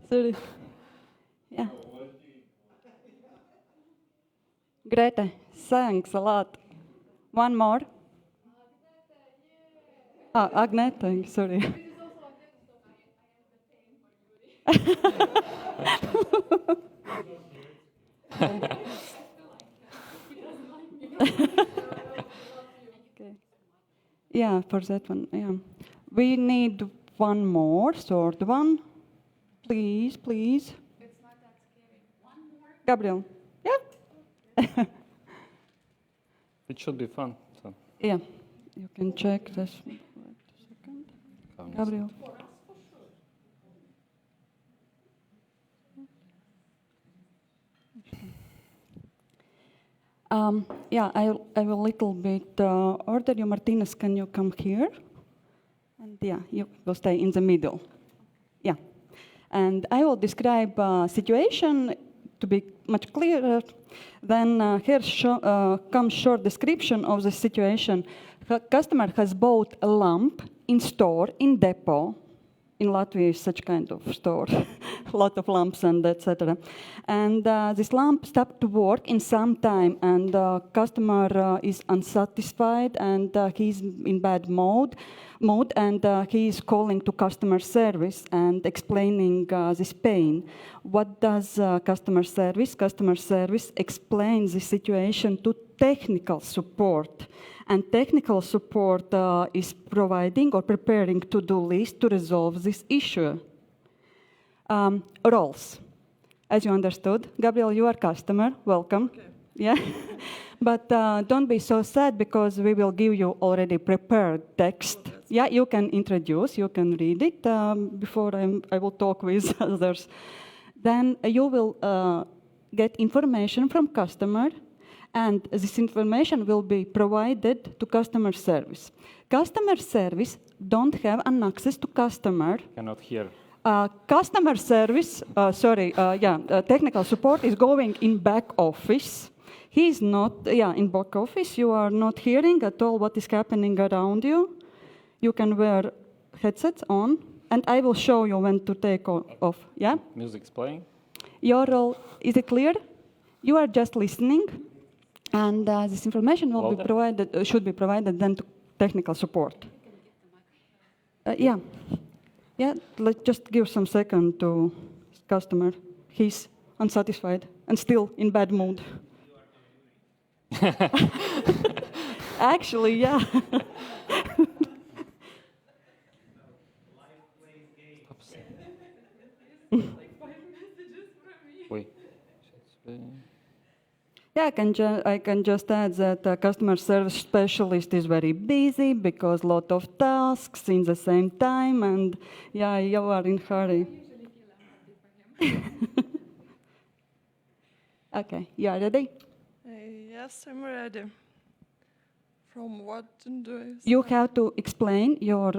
Speaker 17: Sorry. Yeah. Grete, thanks a lot. One more. Agneta, sorry. Okay. Yeah, for that one, yeah. We need one more, short one. Please. It's not that scary. One more. Gabriel. Yeah.
Speaker 13: It should be fun. So.
Speaker 17: Yeah, you can check this. Wait a second. Gabriel. Yeah, I will little bit order you. Martinez, can you come here? And yeah, you will stay in the middle. Yeah. And I will describe a situation to be much clearer. Then here comes short description of the situation. Customer has bought a lamp in store, in depot. In Latvia, is such kind of store, a lot of lamps and etc. And this lamp stopped to work in some time, and customer is unsatisfied, and he's in bad mood, and he is calling to customer service and explaining this pain. What does customer service? Customer service explains the situation to technical support. And technical support is providing or preparing to-do list to resolve this issue. Roles. As you understood, Gabriel, you are customer. Welcome. Okay. Yeah. But don't be so sad because we will give you already prepared text. Yeah, you can introduce, you can read it before I will talk with others. Then you will get information from customer, and this information will be provided to customer service. Customer service don't have an access to customer.
Speaker 13: Cannot hear.
Speaker 17: Customer service, technical support is going in back office. He is not, in back office. You are not hearing at all what is happening around you. You can wear headsets on, and I will show you when to take off. Yeah?
Speaker 13: Music's playing.
Speaker 17: Your role, is it clear? You are just listening. And this information will be provided, should be provided then to technical support. Yeah, let's just give some second to customer. He's unsatisfied and still in bad mood. Actually, yeah. Yeah, I can just add that the customer service specialist is very busy because a lot of tasks in the same time, and yeah, you are in hurry. Okay, you are ready?
Speaker 11: Yes, I'm ready. From what do I start?
Speaker 17: You have to explain your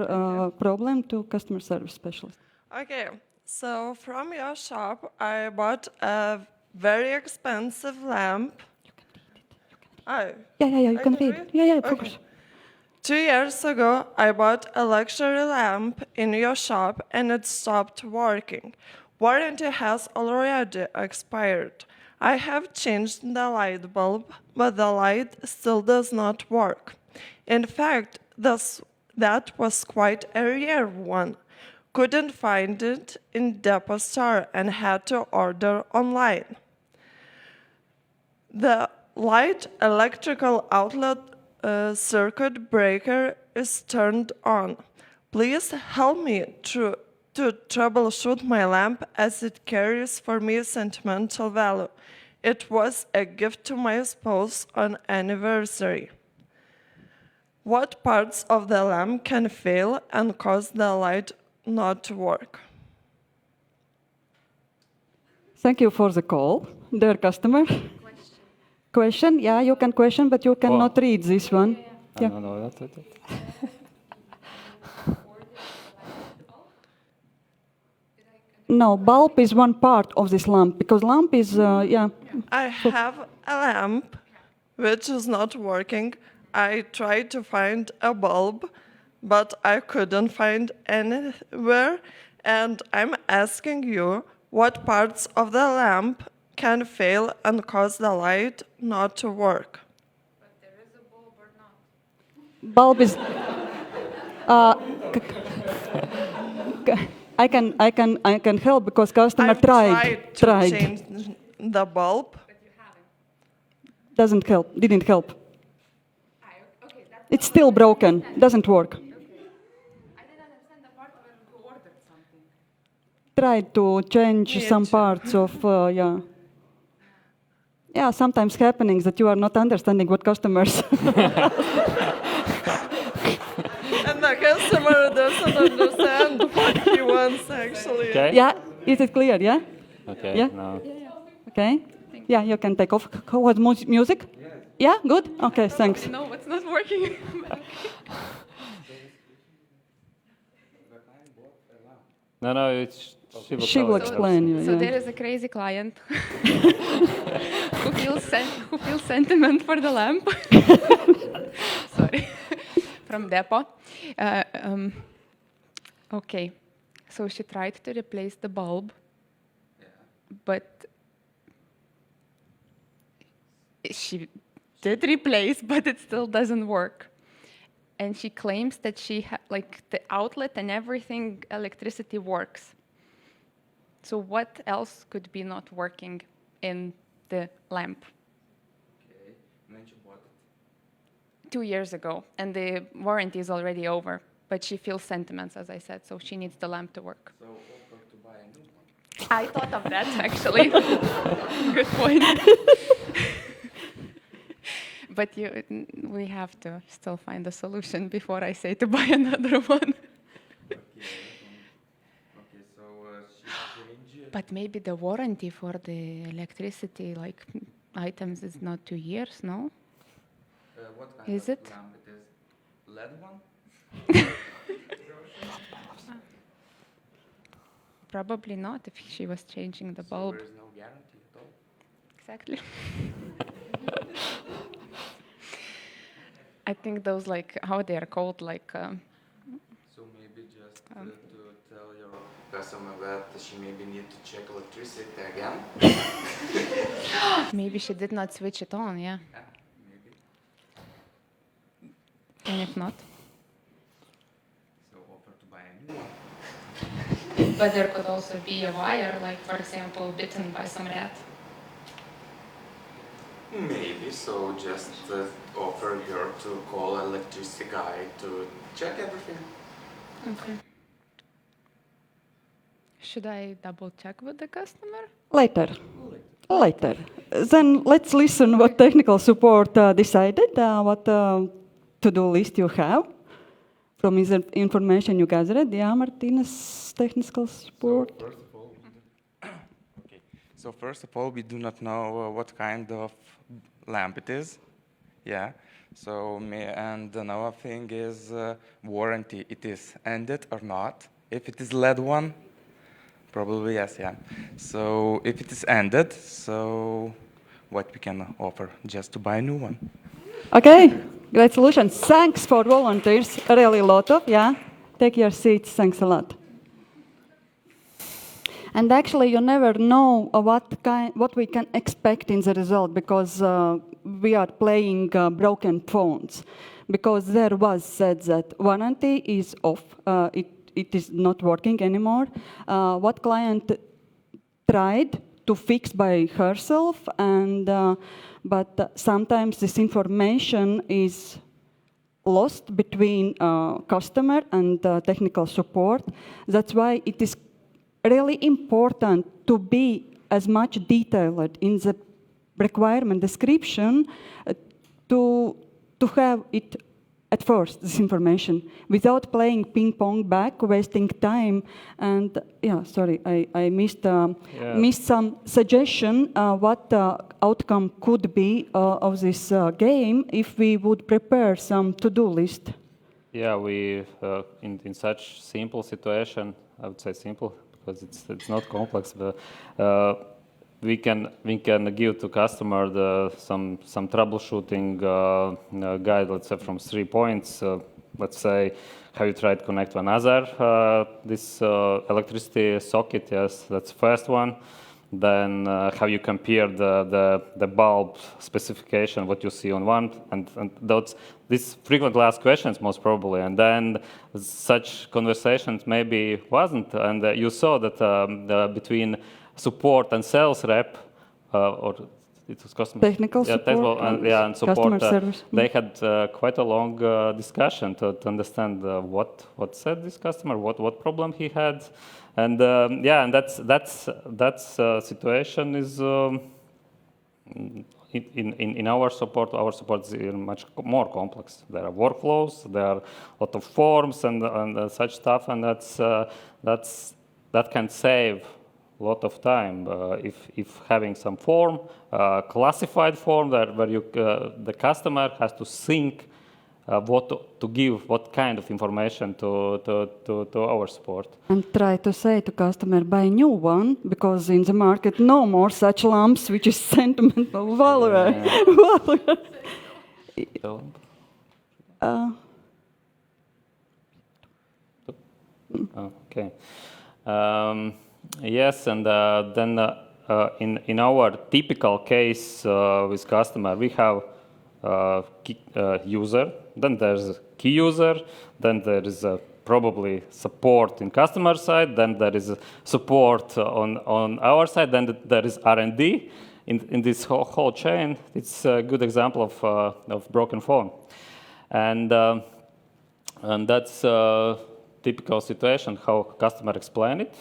Speaker 17: problem to customer service specialist.
Speaker 11: Okay, so from your shop, I bought a very expensive lamp.
Speaker 17: You can read it. Yeah, of course.
Speaker 11: 2 years ago, I bought a luxury lamp in your shop and it stopped working. Warranty has already expired. I have changed the light bulb, but the light still does not work. In fact, that was quite a rare one. Couldn't find it in depot store and had to order online. The light electrical outlet circuit breaker is turned on. Please help me to troubleshoot my lamp as it carries for me sentimental value. It was a gift to my spouse on anniversary. What parts of the lamp can fail and cause the light not to work?
Speaker 17: Thank you for the call, dear customer. Question? Yeah, you can question, but you cannot read this one. Yeah.
Speaker 13: No, that's it.
Speaker 17: No, bulb is one part of this lamp, because lamp is,
Speaker 11: I have a lamp which is not working. I tried to find a bulb, but I couldn't find anywhere. And I'm asking you, what parts of the lamp can fail and cause the light not to work?
Speaker 5: But there is a bulb or not?
Speaker 17: Bulb is... I can help because customer tried
Speaker 11: to change the bulb.
Speaker 5: But you haven't.
Speaker 17: Doesn't help, didn't help. It's still broken, doesn't work.
Speaker 5: I didn't understand the part where you ordered something.
Speaker 17: Tried to change some parts of, Yeah, sometimes happening that you are not understanding what customers...
Speaker 11: And the customer doesn't understand what he wants, actually.
Speaker 13: Okay.
Speaker 17: Yeah, is it clear, yeah?
Speaker 13: Okay,
Speaker 17: yeah?
Speaker 13: now.
Speaker 17: Okay. Yeah, you can take off. What music? Yeah, good? Okay, thanks.
Speaker 18: No, it's not working.
Speaker 13: No, it's
Speaker 17: she will explain you.
Speaker 18: So
Speaker 17: yeah.
Speaker 18: there is a crazy client who feels sentiment for the lamp. Sorry, from Depot. Okay, so she tried to replace the bulb, but she did replace, but it still doesn't work. And she claims that like the outlet and everything, electricity works. So what else could be not working in the lamp?
Speaker 19: Okay, and then she bought it.
Speaker 18: 2 years ago, and the warranty is already over. But she feels sentiments, as I said, so she needs the lamp to work.
Speaker 19: So offer to buy a new one.
Speaker 18: I thought of that, actually. Good point. But we have to still find a solution before I say to buy another one.
Speaker 19: Okay, so she changed.
Speaker 18: But maybe the warranty for the electricity, like items, is not 2 years, no?
Speaker 19: What kind
Speaker 18: Is
Speaker 19: of it? Lamp it is? LED one?
Speaker 18: Probably not if she was changing the bulb.
Speaker 19: So there is no guarantee at all?
Speaker 18: Exactly. I think those, like, how they are called, like...
Speaker 19: So maybe just to tell your customer that she maybe need to check electricity again?
Speaker 18: Maybe she did not switch it on, yeah.
Speaker 19: Yeah, maybe.
Speaker 18: And if not?
Speaker 19: So offer to buy a new one.
Speaker 18: But there could also be a wire, like, for example, bitten by some rat.
Speaker 19: Maybe, so just offer her to call electricity guy to check everything.
Speaker 18: Okay. Should I double check with the customer?
Speaker 17: Later. Then let's listen what technical support decided, what to-do list you have from information you gathered. Yeah, Martinez, technical support.
Speaker 19: So first of all, we do not know what kind of lamp it is. Yeah. So and another thing is warranty. It is ended or not? If it is LED one, probably yes. Yeah. So if it is ended, so what we can offer? Just to buy a new one.
Speaker 17: Okay, great solution. Thanks for volunteers. Really a lot of, yeah. Take your seats. Thanks a lot. And actually, you never know what we can expect in the result because we are playing broken phones. Because there was said that warranty is off, it is not working anymore. What client tried to fix by herself, and but sometimes this information is lost between customer and technical support. That's why it is really important to be as much detailed in the requirement description to have it at first, this information, without playing ping pong back, wasting time. And yeah, sorry, I missed some suggestion what outcome could be of this game if we would prepare some to-do list.
Speaker 13: Yeah, we in such simple situation, I would say simple because it's not complex, but we can give to customer some troubleshooting guide, let's say from 3 points. Let's say, have you tried to connect to another this electricity socket? Yes, that's the first one. Then have you compared the bulb specification, what you see on one, and these frequently asked questions most probably, and then such conversations maybe wasn't, and you saw that between support and sales rep, or it was customer
Speaker 17: technical support,
Speaker 13: and support,
Speaker 17: customer service.
Speaker 13: They had quite a long discussion to understand what said this customer, what problem he had, and and that's situation is in our support. Our support is much more complex. There are workflows, there are a lot of forms and such stuff, and that can save lot of time. If having some form, classified form where you, the customer has to think what to give, what kind of information to our support.
Speaker 17: And try to say to customer, buy new one, because in the market no more such lamps which is sentimental value.
Speaker 13: Okay. Yes, and then in our typical case with customer, we have user, then there's key user, then there is probably support in customer side, then there is support on our side, then there is R&D. In this whole chain, it's a good example of broken phone. And that's a typical situation, how customer explain it.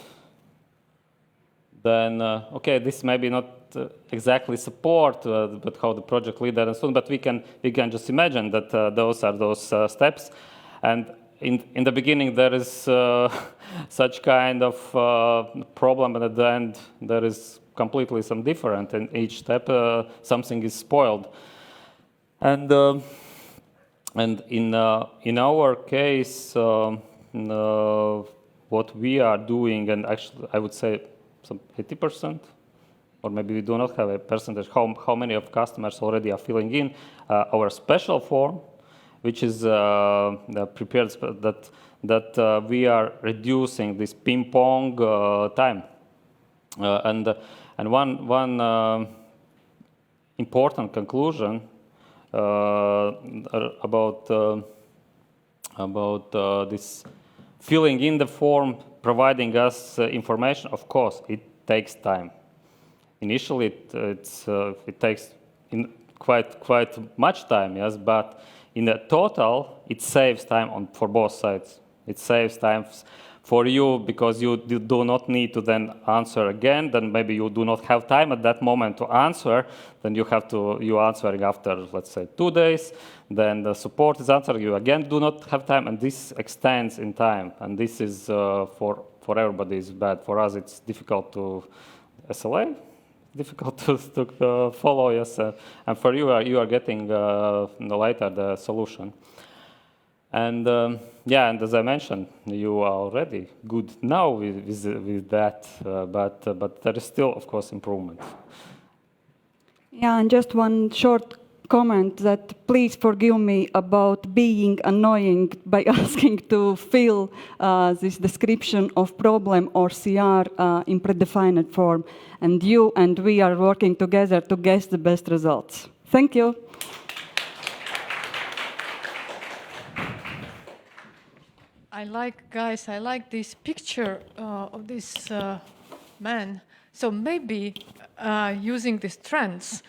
Speaker 13: Then, okay, this may be not exactly support, but how the project leader and so on, but we can just imagine that those are those steps. And in the beginning, there is such kind of problem, and at the end, there is completely some different. In each step, something is spoiled. And in our case, what we are doing, and actually, I would say some 80%, or maybe we do not have a percentage, how many of customers already are filling in our special form, which is prepared that we are reducing this ping pong time. And one important conclusion about this filling in the form, providing us information. Of course, it takes time. Initially, it takes quite much time, yes, but in the total, it saves time for both sides. It saves time for you because you do not need to then answer again. Then maybe you do not have time at that moment to answer. Then you answering after, let's say, 2 days. Then the support is answering. You again do not have time, and this extends in time. And this is for everybody is bad. For us, it's difficult to SLA. Difficult to follow, yes, and for you are getting later the solution. And yeah, and as I mentioned, you are already good now with that, but there is still, of course, improvement.
Speaker 17: Yeah, and just one short comment that please forgive me about being annoying by asking to fill this description of problem or CR in predefined form. And you and we are working together to guess the best results. Thank you.
Speaker 5: I like this picture of this man. So maybe using these trends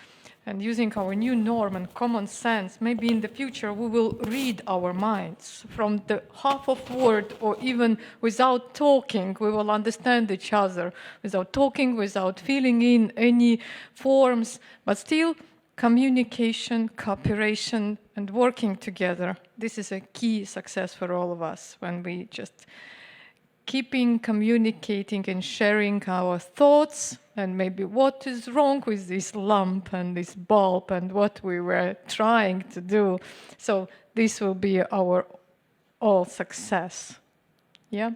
Speaker 5: and using our new norm and common sense, maybe in the future we will read our minds from the half of word, or even without talking, we will understand each other, without talking, without filling in any forms, but still communication, cooperation, and working together. This is a key success for all of us when we just keeping communicating and sharing our thoughts and maybe what is wrong with this lamp and this bulb and what we were trying to do. So this will be our all success. Yeah.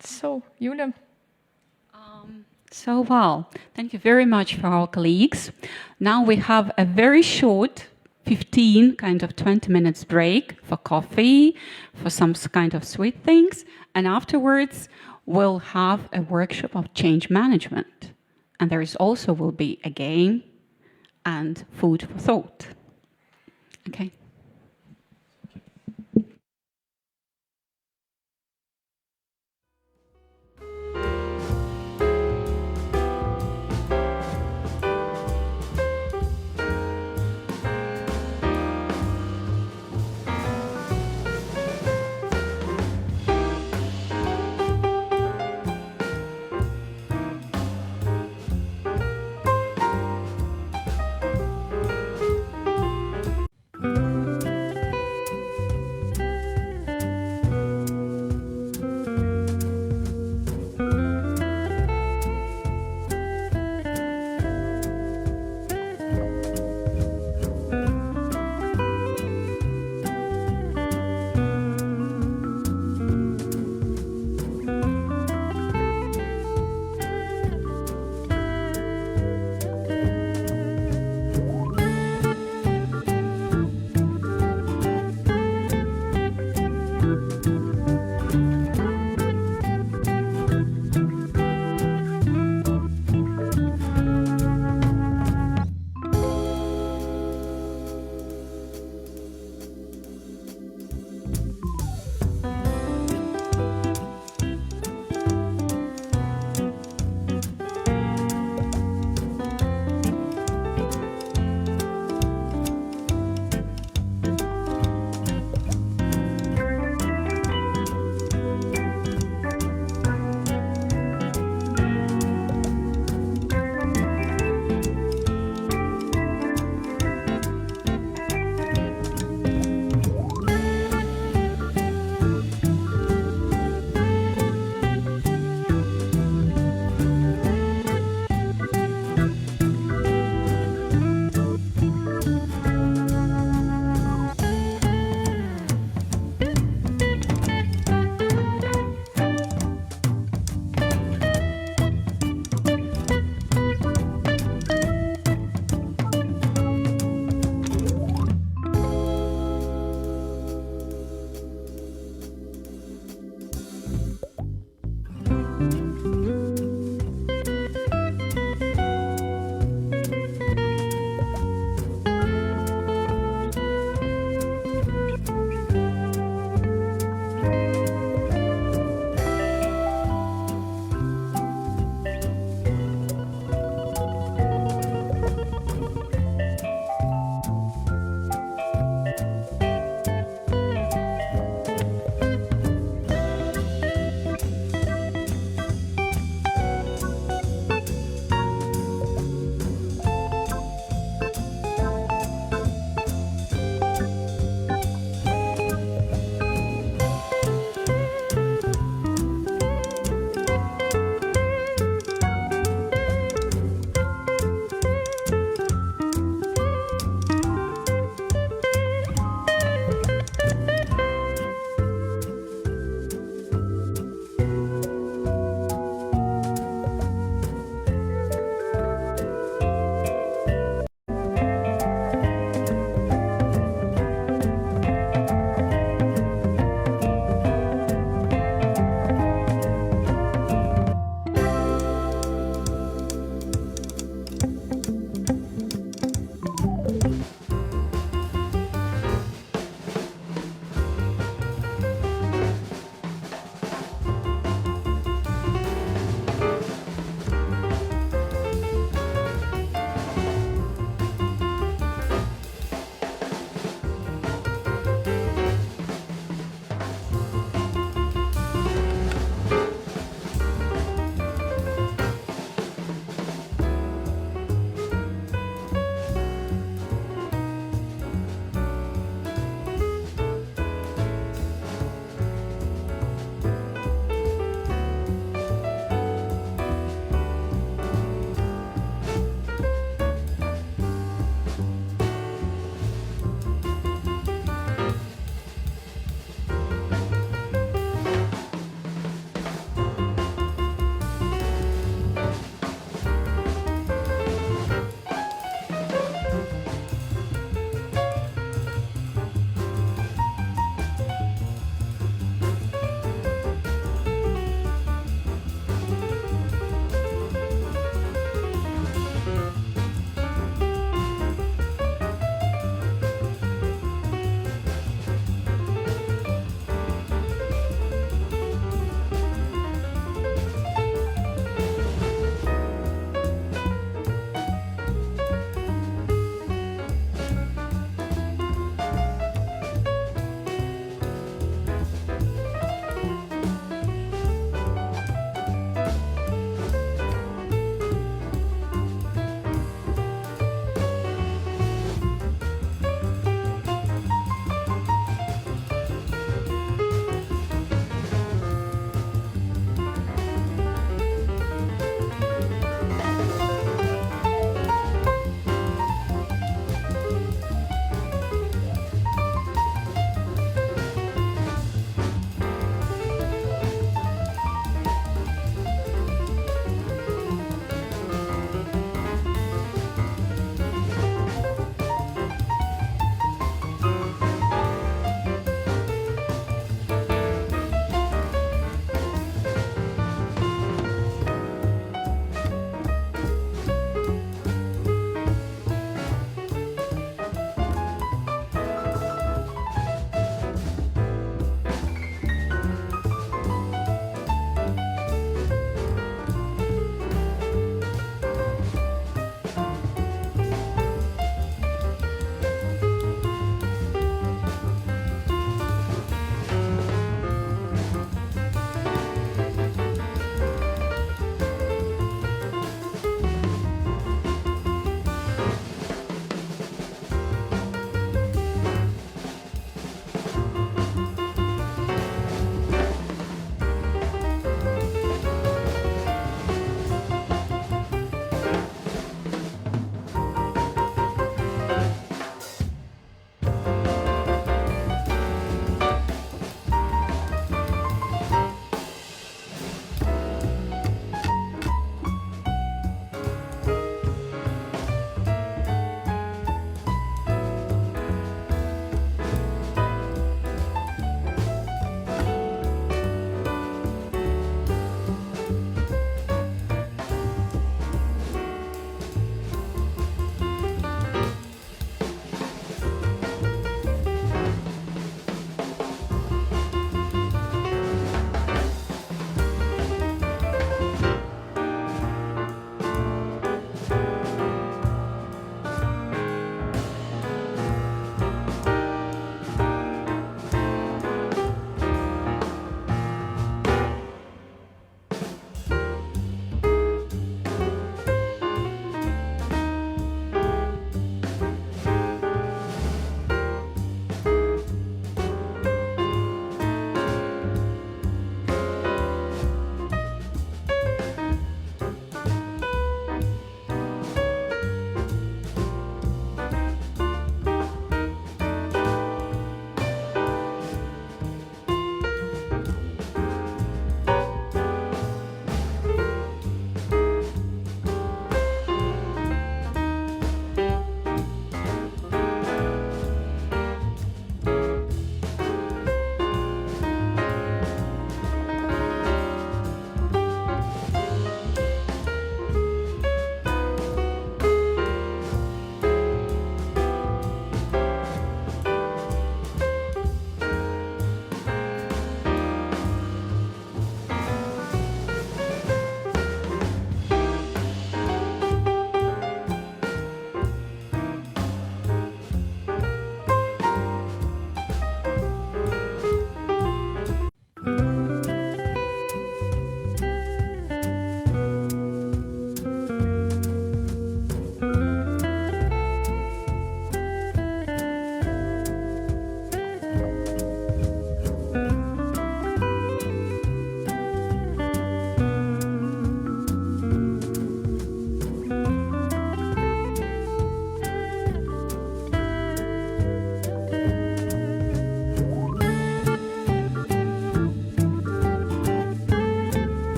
Speaker 5: So, Julia.
Speaker 2: So, well, thank you very much for our colleagues. Now we have a very short 15, kind of 20 minutes break for coffee, for some kind of sweet things. And afterwards, we'll have a workshop of change management. And there is also will be a game and food for thought. Okay.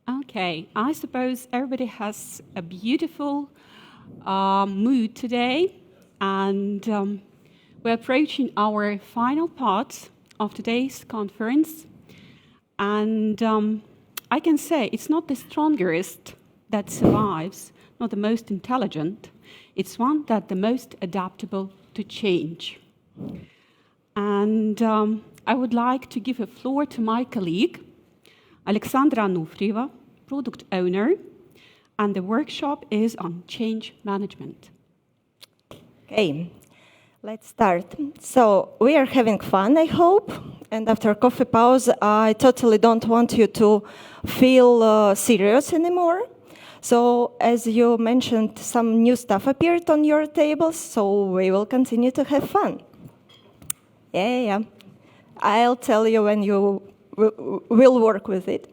Speaker 2: Okay, I suppose everybody has a beautiful mood today, and we're approaching our final part of today's conference. And I can say it's not the strongest that survives, not the most intelligent. It's one that the most adaptable to change. And I would like to give a floor to my colleague, Alexandra Nufrieva, product owner, and the workshop is on change management.
Speaker 14: Okay, let's start. So we are having fun, I hope. And after coffee pause, I totally don't want you to feel serious anymore. So as you mentioned, some new stuff appeared on your tables, so we will continue to have fun. Yeah. I'll tell you when you will work with it.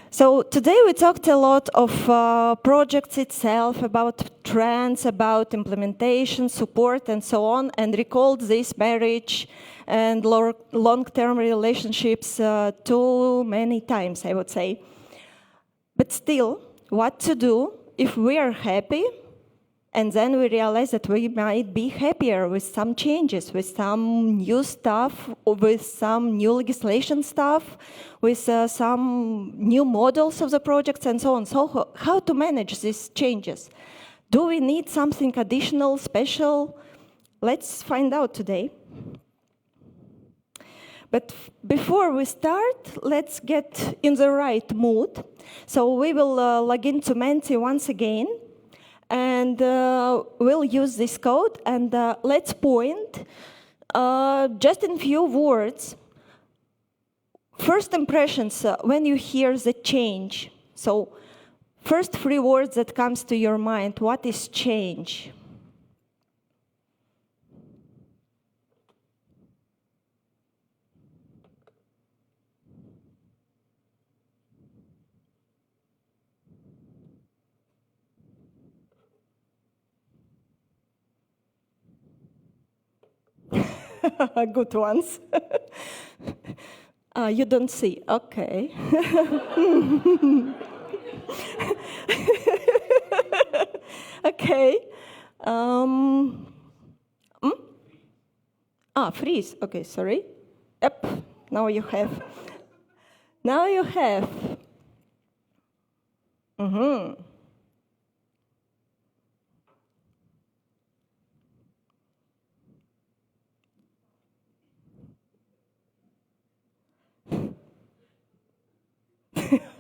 Speaker 14: So today we talked a lot of projects itself, about trends, about implementation, support, and so on, and recalled this marriage and long-term relationships too many times, I would say. But still, what to do if we are happy and then we realize that we might be happier with some changes, with some new stuff, or with some new legislation stuff, with some new models of the projects and so on. So how to manage these changes? Do we need something additional, special? Let's find out today. But before we start, let's get in the right mood. So we will log into Menti once again. And we'll use this code, and let's point just in few words. First impressions when you hear the change. So first 3 words that comes to your mind. What is change? Good ones. You don't see. Okay. Okay. Freeze. Okay, sorry. Yep. Now you have. Now you have.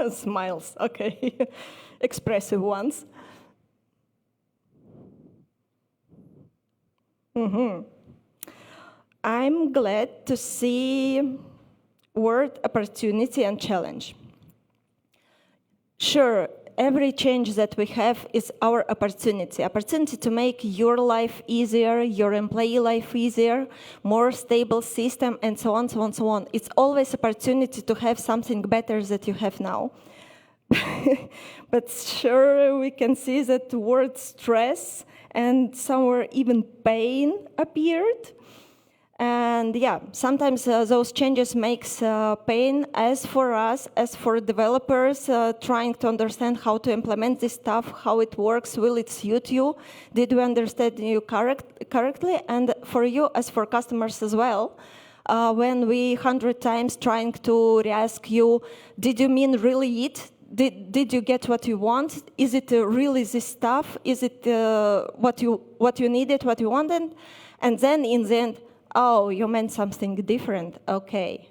Speaker 14: Smiles, okay. Expressive ones. I'm glad to see word opportunity and challenge. Sure, every change that we have is our opportunity to make your life easier, your employee life easier, more stable system, and so on, so on, so on. It's always opportunity to have something better that you have now. But sure, we can see that the word stress and somewhere even pain appeared. And yeah, sometimes those changes makes pain as for us, as for developers, trying to understand how to implement this stuff, how it works, will it suit you, did we understand you correctly, and for you as for customers as well. When we 100 times trying to ask you, did you mean really it? Did you get what you want? Is it really this stuff? Is it what you needed, what you wanted? And then in the end, oh, you meant something different. Okay.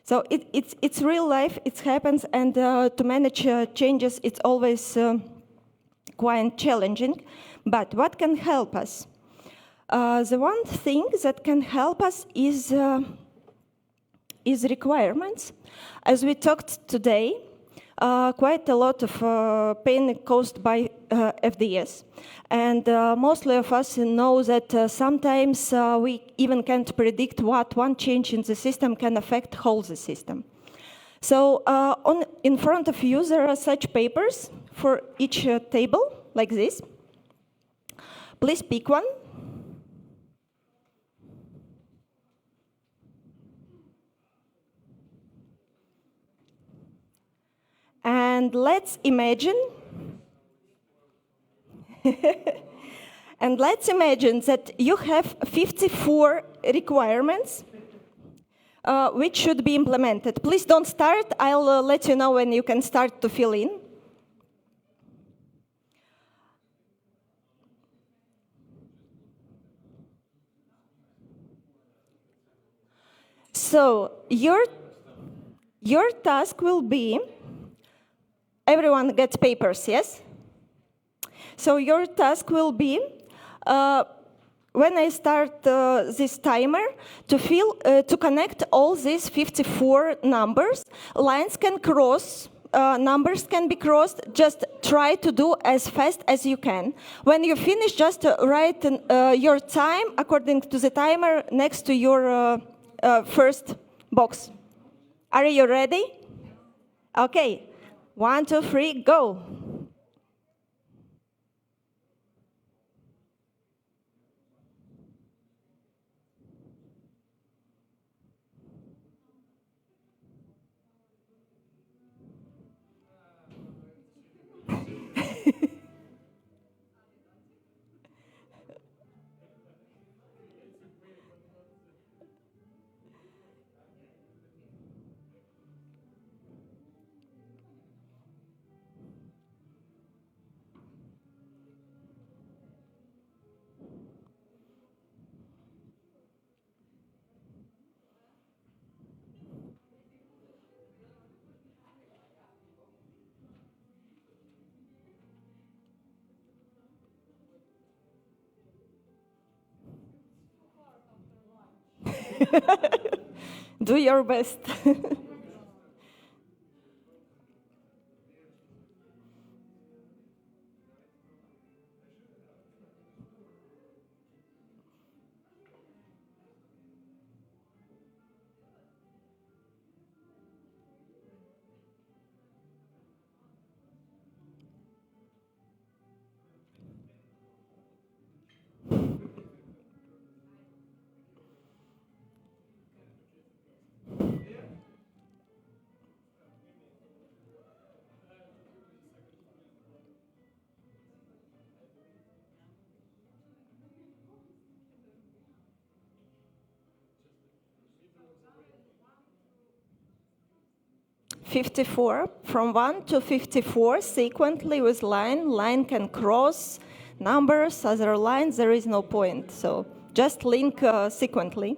Speaker 14: So it's real life. It happens, and to manage changes, it's always quite challenging. But what can help us? The one thing that can help us is requirements. As we talked today, quite a lot of pain caused by FDS. And mostly of us know that sometimes we even can't predict what one change in the system can affect whole the system. So in front of you, there are such papers for each table, like this. Please pick one. And let's imagine that you have 54 requirements which should be implemented. Please don't start. I'll let you know when you can start to fill in. So your task will be, everyone gets papers, yes? So your task will be, when I start this timer, to connect all these 54 numbers. Lines can cross, numbers can be crossed. Just try to do as fast as you can. When you finish, just write your time according to the timer next to your first box. Are you ready? Okay. 1, 2, 3, go. Do your best. 54, from 1 to 54, sequentially with line. Line can cross numbers, other lines, there is no point. So just link sequentially.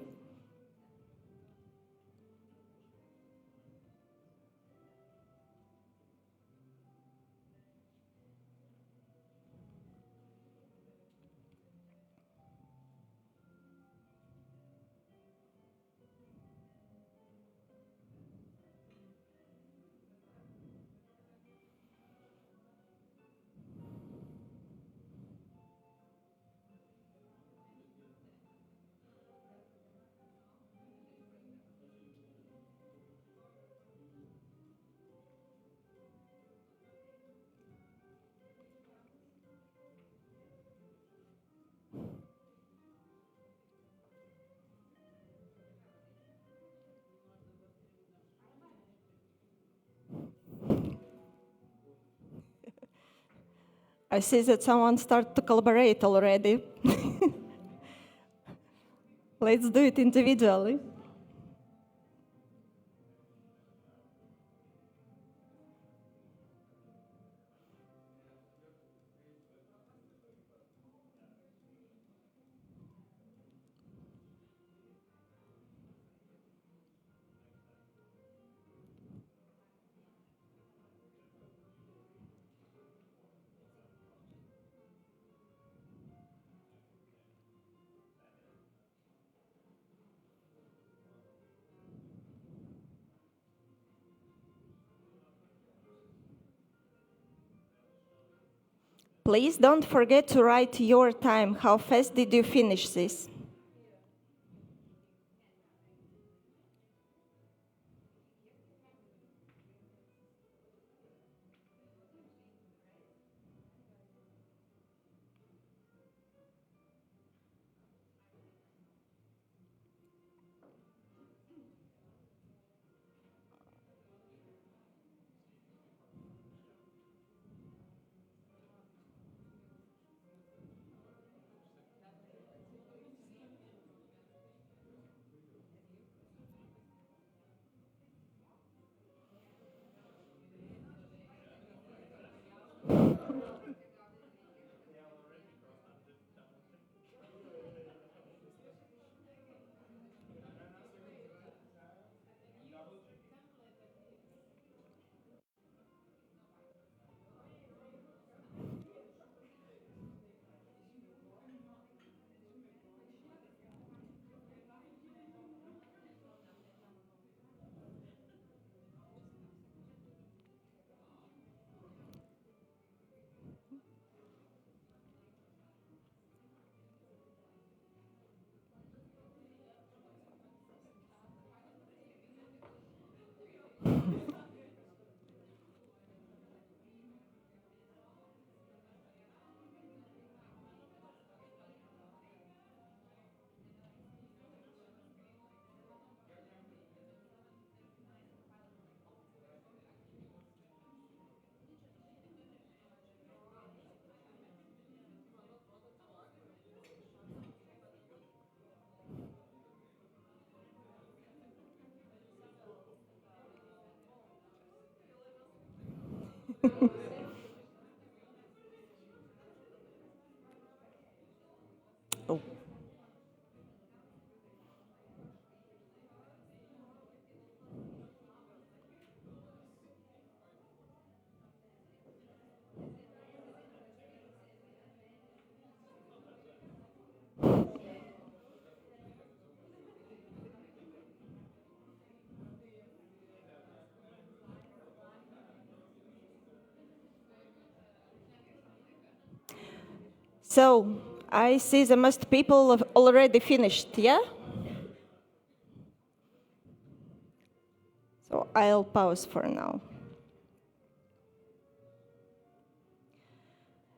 Speaker 14: I see that someone started to collaborate already. Let's do it individually. Please don't forget to write your time. How fast did you finish this? Oh. So, I see the most people have already finished, yeah? So I'll pause for now.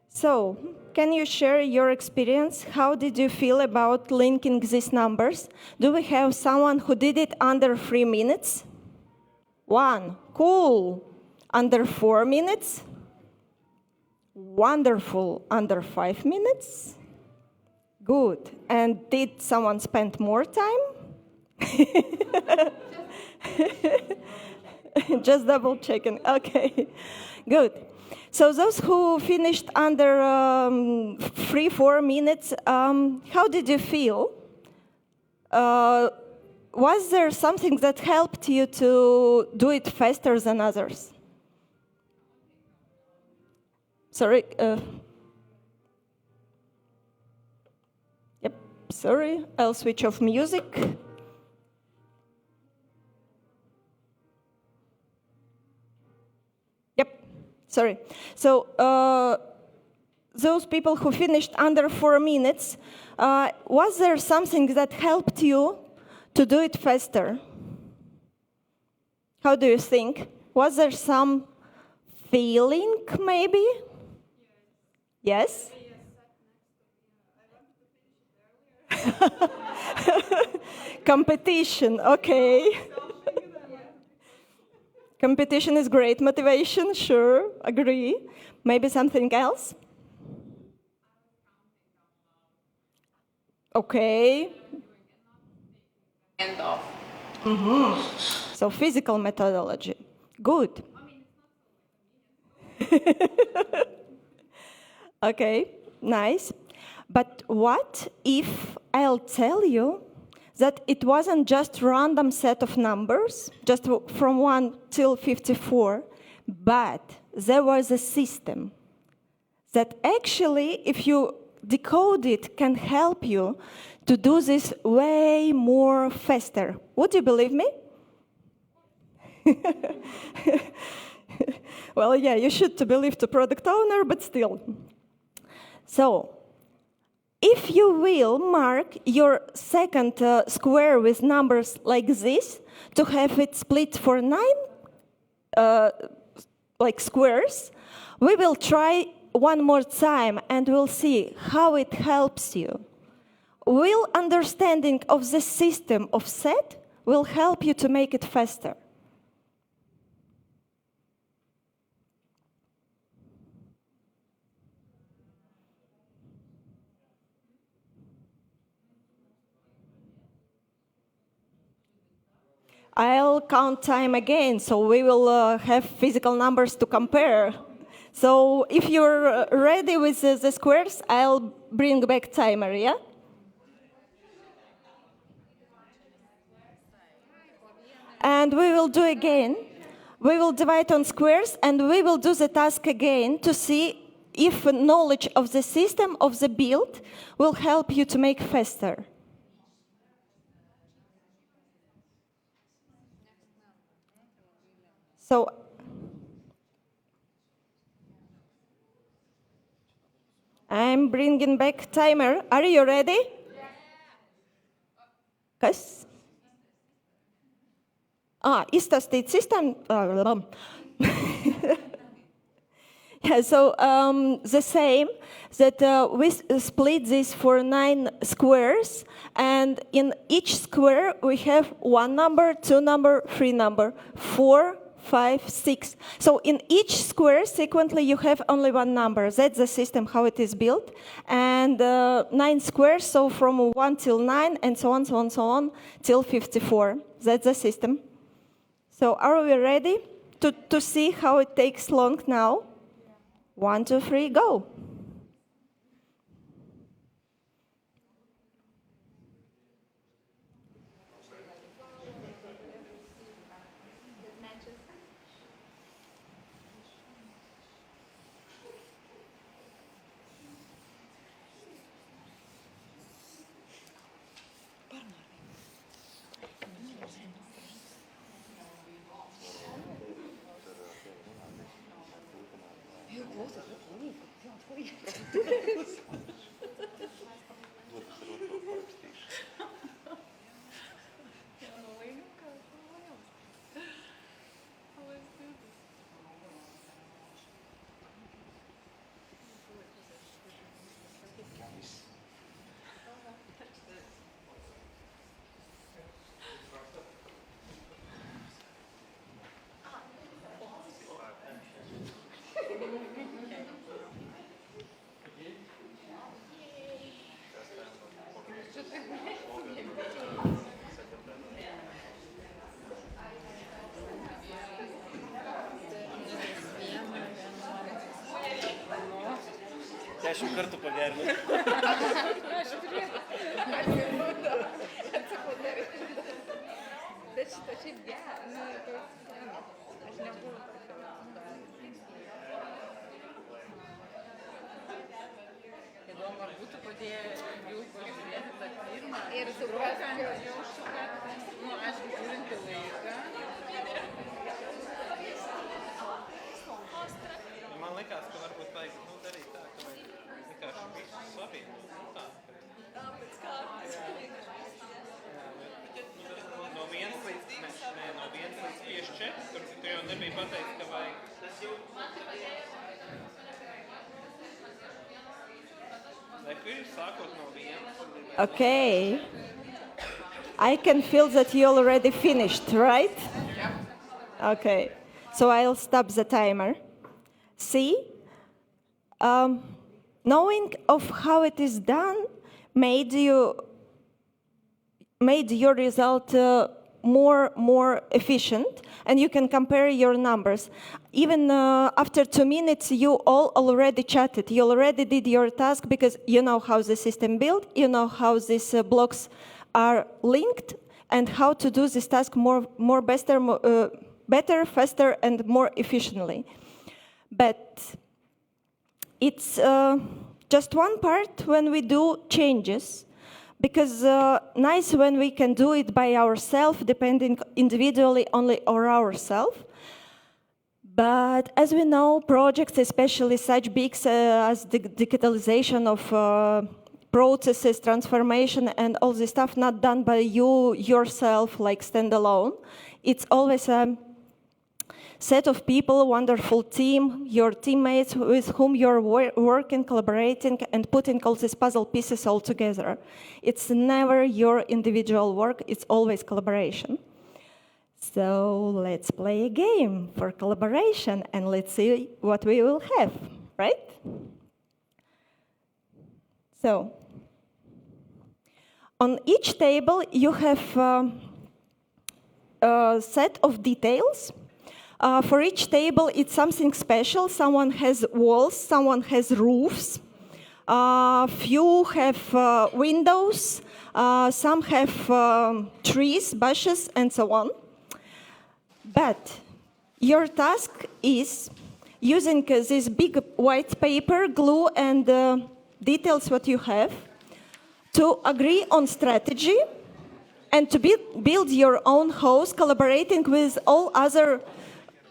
Speaker 14: So, can you share your experience? How did you feel about linking these numbers? Do we have someone who did it under 3 minutes? 1, cool. Under 4 minutes? Wonderful. Under 5 minutes? Good. And did someone spend more time? Just double checking. Okay, good. So those who finished under 3-4 minutes, how did you feel? Was there something that helped you to do it faster than others? Sorry. Yep, sorry. I'll switch off music. Yep, sorry. So those people who finished under 4 minutes, was there something that helped you to do it faster? How do you think? Was there some feeling, maybe? Yes? Competition, okay. Competition is great motivation, sure, agree. Maybe something else? Okay.
Speaker 20: End of.
Speaker 14: So physical methodology, good. Okay, nice. But what if I'll tell you that it wasn't just random set of numbers, just from 1 till 54, but there was a system that actually, if you decode it, can help you to do this way more faster. Would you believe me? Well, yeah, you should to believe the product owner, but still. So, if you will mark your second square with numbers like this, to have it split for 9 like squares, we will try one more time and we'll see how it helps you. Will understanding of the system of set will help you to make it faster. I'll count time again, so we will have physical numbers to compare. So if you're ready with the squares, I'll bring back timer, yeah? And we will do again. We will divide on squares, and we will do the task again to see if knowledge of the system of the build will help you to make faster. So, I'm bringing back timer. Are you ready? Kas? Izstāstīt system. Yeah, so the same, that we split this for 9 squares, and in each square we have 1 number, 2 number, 3 number, 4, 5, 6. So in each square, sequentially, you have only 1 number. That's the system, how it is built. And 9 squares, so from 1 till 9, and so on, so on, so on, till 54. That's the system. So are we ready? to see how it takes long now? 1, 2, 3, go.
Speaker 6: Dešimt kartų pagerinau.
Speaker 18: Bet šitą šiaip gerą. Aš nebuvau tokio. Įdomu, ar būtų padėję jų pažiūrėti tą pirmą ir suprasti, aišku, žiūrinti laiką.
Speaker 7: Man liekas, ka varbūt vajag darīt tā, ka vienkārši visus savienot. Tā, pēc kārtas. No 1 līdz 54, tur jau nebija pateikt, ka vajag. Vai ir sākot no 1?
Speaker 14: Okay. I can feel that you already finished, right? Yeah. Okay. So I'll stop the timer. See, knowing of how it is done made your result more efficient, and you can compare your numbers. Even after 2 minutes, you all already chatted. You already did your task because you know how the system built, you know how these blocks are linked, and how to do this task better, faster, and more efficiently. But it's just one part when we do changes, because nice when we can do it by ourselves, depending individually only on ourselves. But as we know, projects, especially such big as the digitalization of processes, transformation, and all this stuff, not done by you yourself, like standalone. It's always a set of people, wonderful team, your teammates with whom you're working, collaborating, and putting all these puzzle pieces all together. It's never your individual work, it's always collaboration. So let's play a game for collaboration, and let's see what we will have, right? So, on each table you have a set of details. For each table, it's something special. Someone has walls, someone has roofs. Few have windows, some have trees, bushes, and so on. But your task is using this big white paper, glue, and details what you have to agree on strategy and to build your own house, collaborating with all other,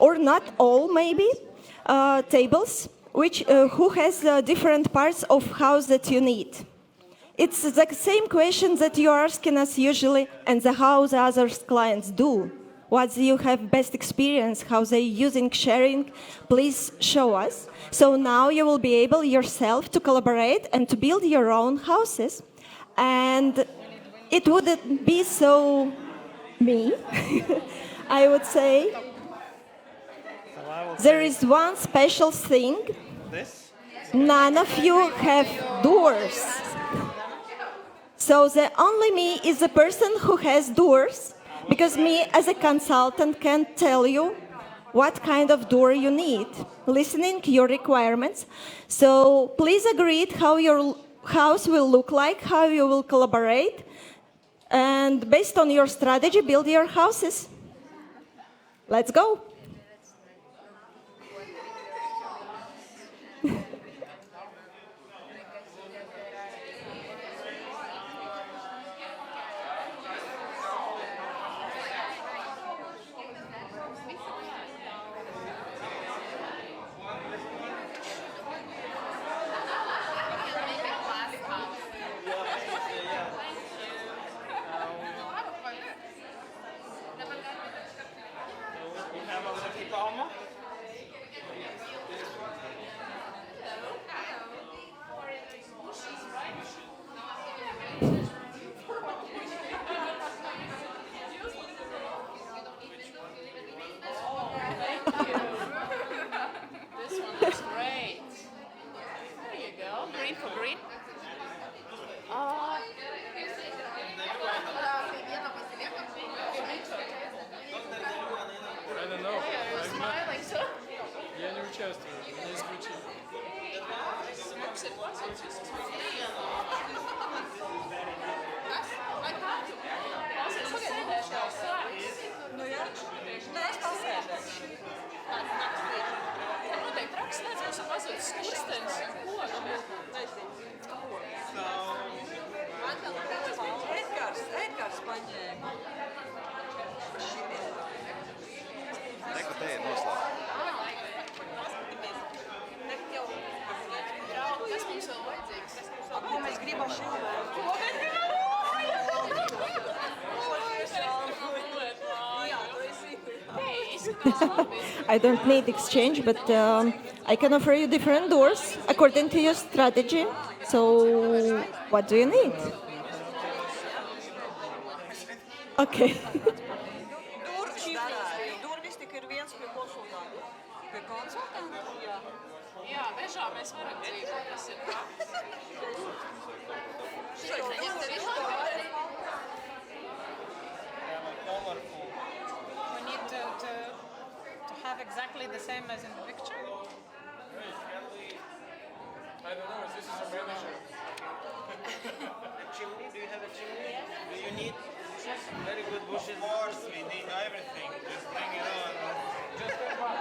Speaker 14: or not all maybe, tables, who has different parts of house that you need. It's the same question that you're asking us usually, and how the other clients do. What do you have best experience, how they using sharing, please show us. So now you will be able yourself to collaborate and to build your own houses. And it wouldn't be so me, I would say. There is one special thing. None of you have doors. So the only me is the person who has doors, because me as a consultant can tell you what kind of door you need, listening your requirements. So please agree how your house will look like, how you will collaborate, and based on your strategy, build your houses. Let's go.
Speaker 20: This one looks great. There you go. Green for green.
Speaker 1: I don't know.
Speaker 20: You're smiling, so.
Speaker 1: Я не участвую, не исключение.
Speaker 20: Nu jā, nē, es pasēdēšu. Noteikti traks redz, mums ir mazliet skurstenis. Edgars paņēma.
Speaker 3: Neko te ir noslēgts.
Speaker 20: Kas mums vēl vajadzīgs? Ko mēs gribam šodien? Ko mēs gribam?
Speaker 14: I don't need exchange, but I can offer you different doors according to your strategy. So, what do you need? Okay.
Speaker 20: Durvis tik ir viens pie konsultanta. Pie konsultanta? Jā. Jā, mežā mēs varam dzīvot. Tas ir
Speaker 21: We need to have exactly the same as in the picture.
Speaker 1: I don't know, this is a manager.
Speaker 22: A chimney? Do you have a chimney? Do you need bushes? Very good bushes. Of course, we need everything. Just bring it on.
Speaker 1: Just take one.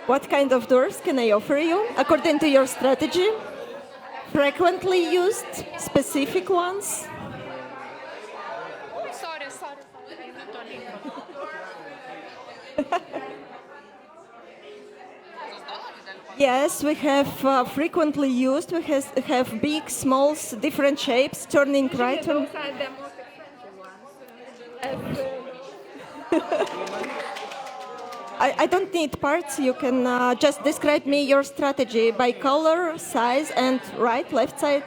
Speaker 14: What kind of doors can I offer you according to your strategy? Frequently used, specific ones?
Speaker 20: Sorry.
Speaker 14: Yes, we have frequently used. We have big, small, different shapes, turning right. I don't need parts. You can just describe me your strategy by color, size, and right, left side.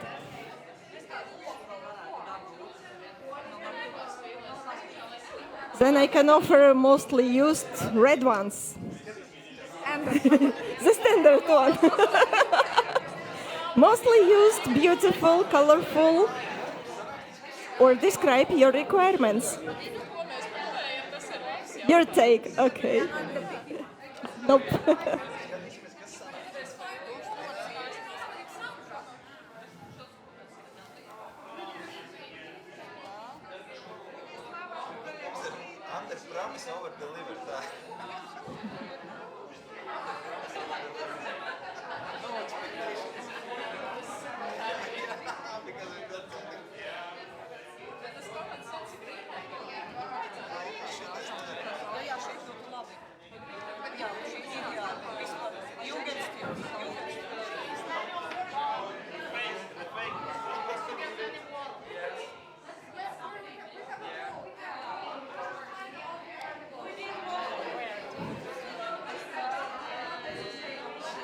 Speaker 14: Then I can offer mostly used red ones. The standard one. Mostly used, beautiful, colorful, or describe your requirements. Your take, okay. Nope.
Speaker 22: Under promise, over deliver. No expectations. Because we've got something.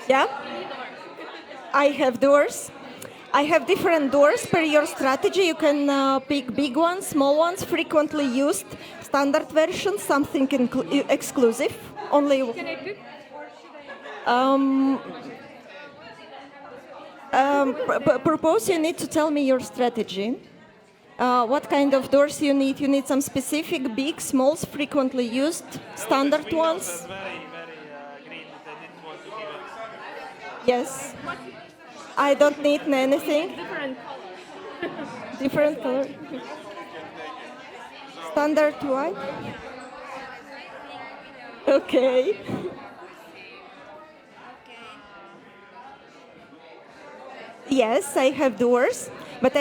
Speaker 14: Yeah, I have doors. I have different doors per your strategy. You can pick big ones, small ones, frequently used, standard versions, something exclusive. Only.
Speaker 8: Can I pick?
Speaker 14: Propose you need to tell me your strategy. What kind of doors you need? You need some specific big, smalls, frequently used, standard ones. Yes. I don't need anything.
Speaker 8: Different color.
Speaker 14: Different color. Standard white. Okay. Yes, I have doors, but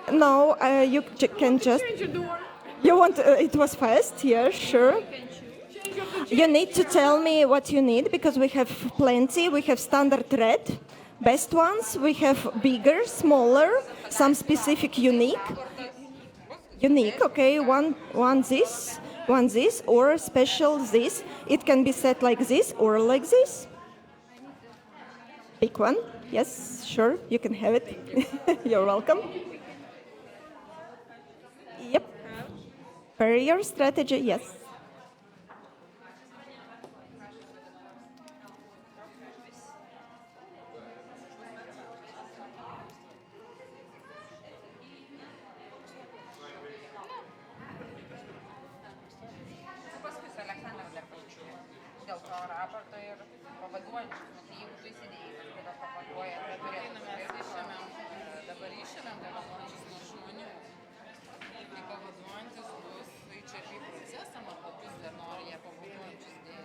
Speaker 14: no, you can just.
Speaker 8: Change your door.
Speaker 14: You want? It was fast. Yeah, sure. You need to tell me what you need because we have plenty. We have standard red, best ones. We have bigger, smaller, some specific unique. Unique, okay. One this, or special this. It can be set like this or like this. Big one. Yes, sure. You can have it. You're welcome. Yep. Per your strategy, yes.
Speaker 9: Dėl to raporto ir pavaduojančius, nu, tai jeigu tu įsidėjai kažkada pavaduoja, tai turėtų dabar išėmėm pavaduojančius nuo žmonių. Tai pavaduojantis bus HRB procesam, arba bus dar nori jie pavaduojančius dėti.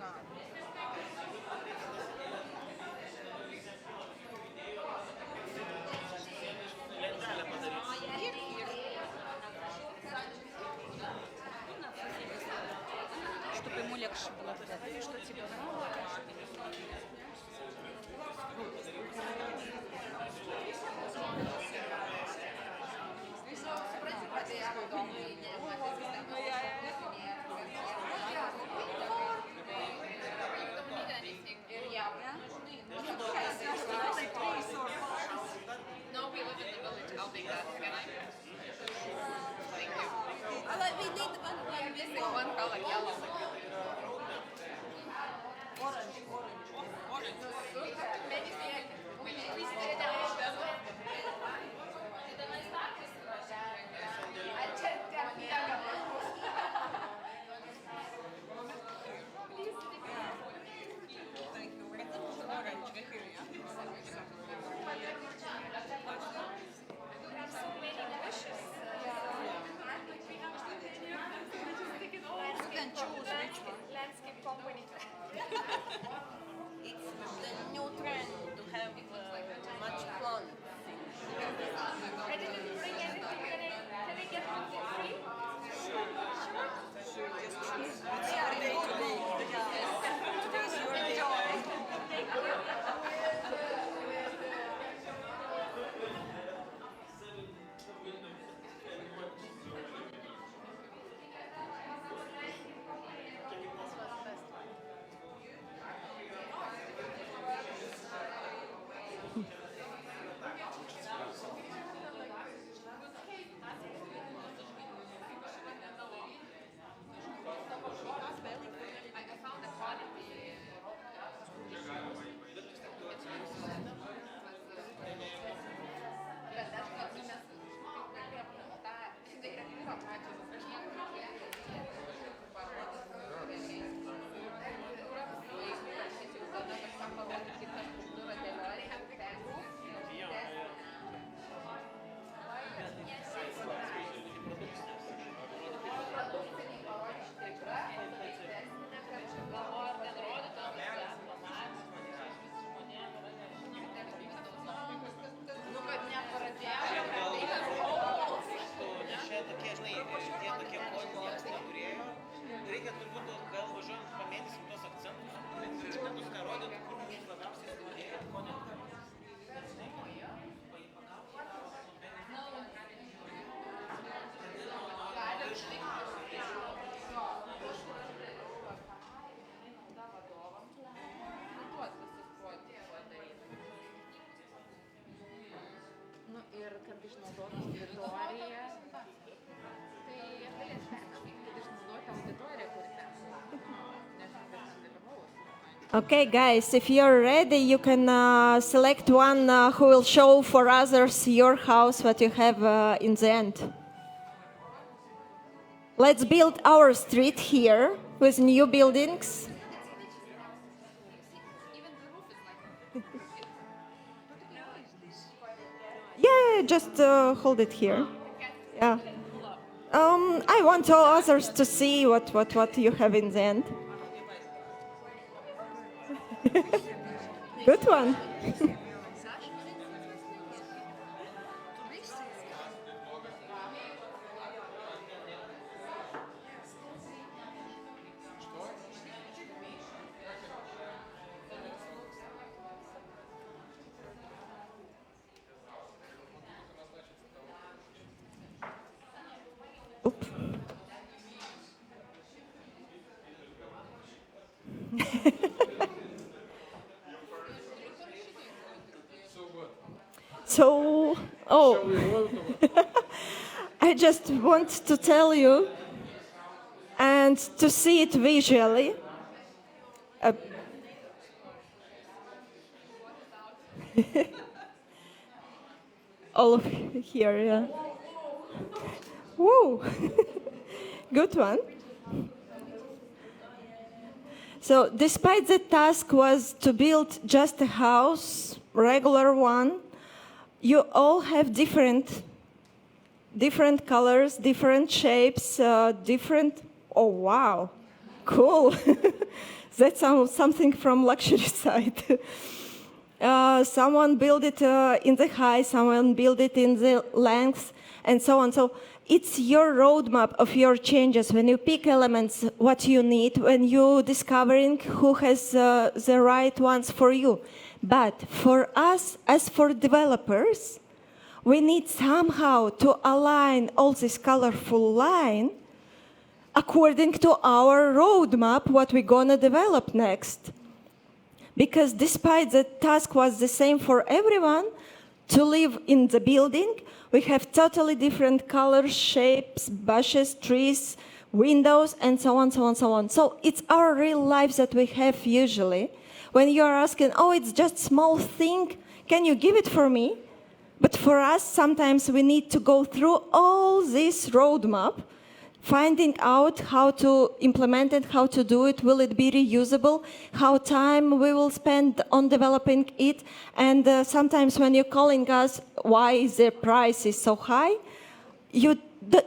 Speaker 10: Чтобы ему легче было тогда, что тебе
Speaker 9: No, we live in the village. I'll take that. Can I? Thank you.
Speaker 10: We need one
Speaker 9: This is one color, yellow.
Speaker 10: Orange.
Speaker 9: Maybe we stay down.
Speaker 14: Okay, guys, if you're ready, you can select one who will show for others your house, what you have in the end. Let's build our street here with new buildings. Yeah, just hold it here. Yeah. I want all others to see what you have in the end. Good one. Oops. So, I just want to tell you and to see it visually. All of here, yeah. Woo! Good one. So, despite the task was to build just a house, regular one, you all have different colors, different shapes, different. Oh wow, cool! That's something from luxury side. Someone built it in the height, someone built it in the length, and so on. So it's your roadmap of your changes. When you pick elements, what you need, when you discovering who has the right ones for you. But for us, as for developers, we need somehow to align all this colorful line according to our roadmap, what we're gonna develop next. Because despite the task was the same for everyone, to live in the building, we have totally different colors, shapes, bushes, trees, windows, and so on, so on, so on. So it's our real lives that we have usually. When you're asking, oh, it's just small thing, can you give it for me? But for us, sometimes we need to go through all this roadmap, finding out how to implement it, how to do it, will it be reusable, how time we will spend on developing it, and sometimes when you're calling us why the price is so high, you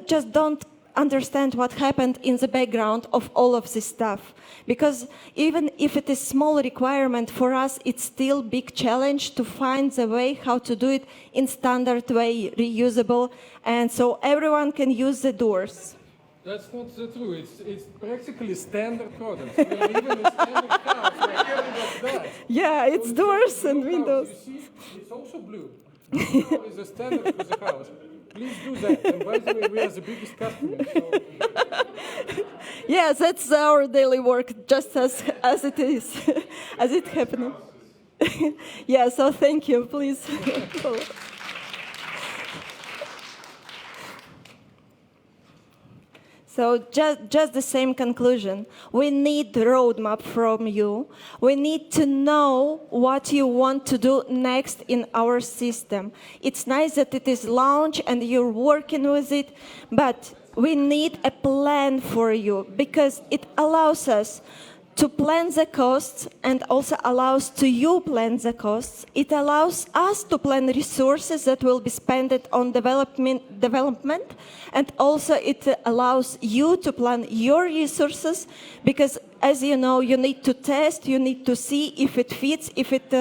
Speaker 14: just don't understand what happened in the background of all of this stuff. Because even if it is small requirement for us, it's still big challenge to find the way how to do it in standard way, reusable, and so everyone can use the doors.
Speaker 1: That's not so true. It's practically standard products. We're living in standard house. We're carrying like that.
Speaker 14: Yeah, it's doors and windows.
Speaker 1: You see, it's also blue. Blue is a standard for the house. Please do that. And by the way, we are the biggest customer. So.
Speaker 14: Yeah, that's our daily work, just as it is, as it happened. Yeah, so thank you, please. So just the same conclusion. We need the roadmap from you. We need to know what you want to do next in our system. It's nice that it is launched and you're working with it, but we need a plan for you because it allows us to plan the costs and also allows to you plan the costs. It allows us to plan resources that will be spent on development, and also it allows you to plan your resources because, as you know, you need to test, you need to see if it fits, if it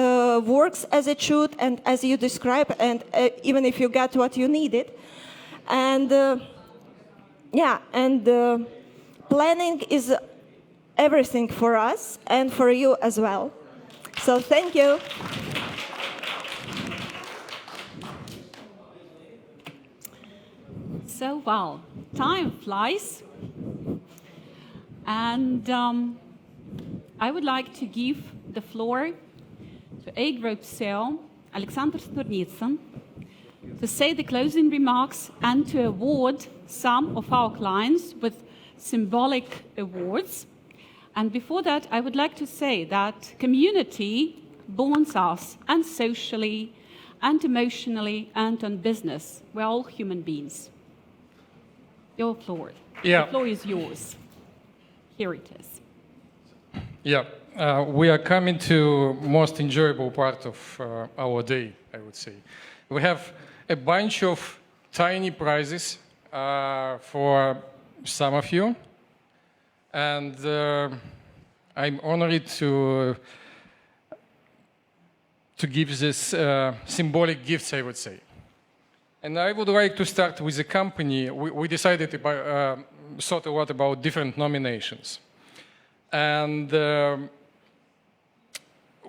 Speaker 14: works as it should and as you describe, and even if you got what you needed. And planning is everything for us and for you as well. So thank you.
Speaker 2: So, well, time flies. And I would like to give the floor to A-Group CEO, Alexander Sturnitsyn, to say the closing remarks and to award some of our clients with symbolic awards. And before that, I would like to say that community bonds us, and socially, and emotionally, and on business. We're all human beings. Your floor.
Speaker 1: Yeah.
Speaker 2: The floor is yours. Here it is.
Speaker 1: Yeah, we are coming to most enjoyable part of our day, I would say. We have a bunch of tiny prizes for some of you, and I'm honored to give this symbolic gifts, I would say. And I would like to start with a company. We decided about, thought a lot about different nominations. And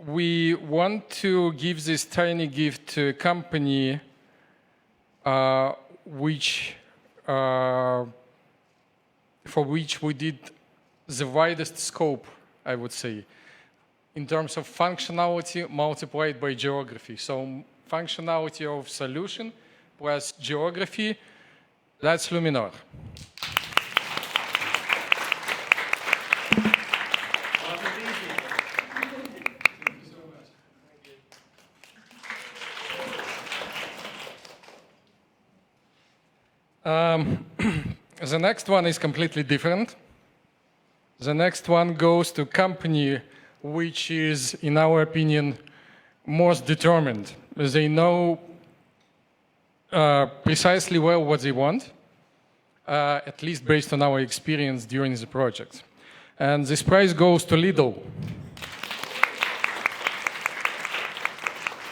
Speaker 1: we want to give this tiny gift to a company for which we did the widest scope, I would say, in terms of functionality multiplied by geography. So functionality of solution plus geography, that's Luminor. The next one is completely different. The next one goes to a company which is, in our opinion, most determined. They know precisely well what they want, at least based on our experience during the project. And this prize goes to Lidl.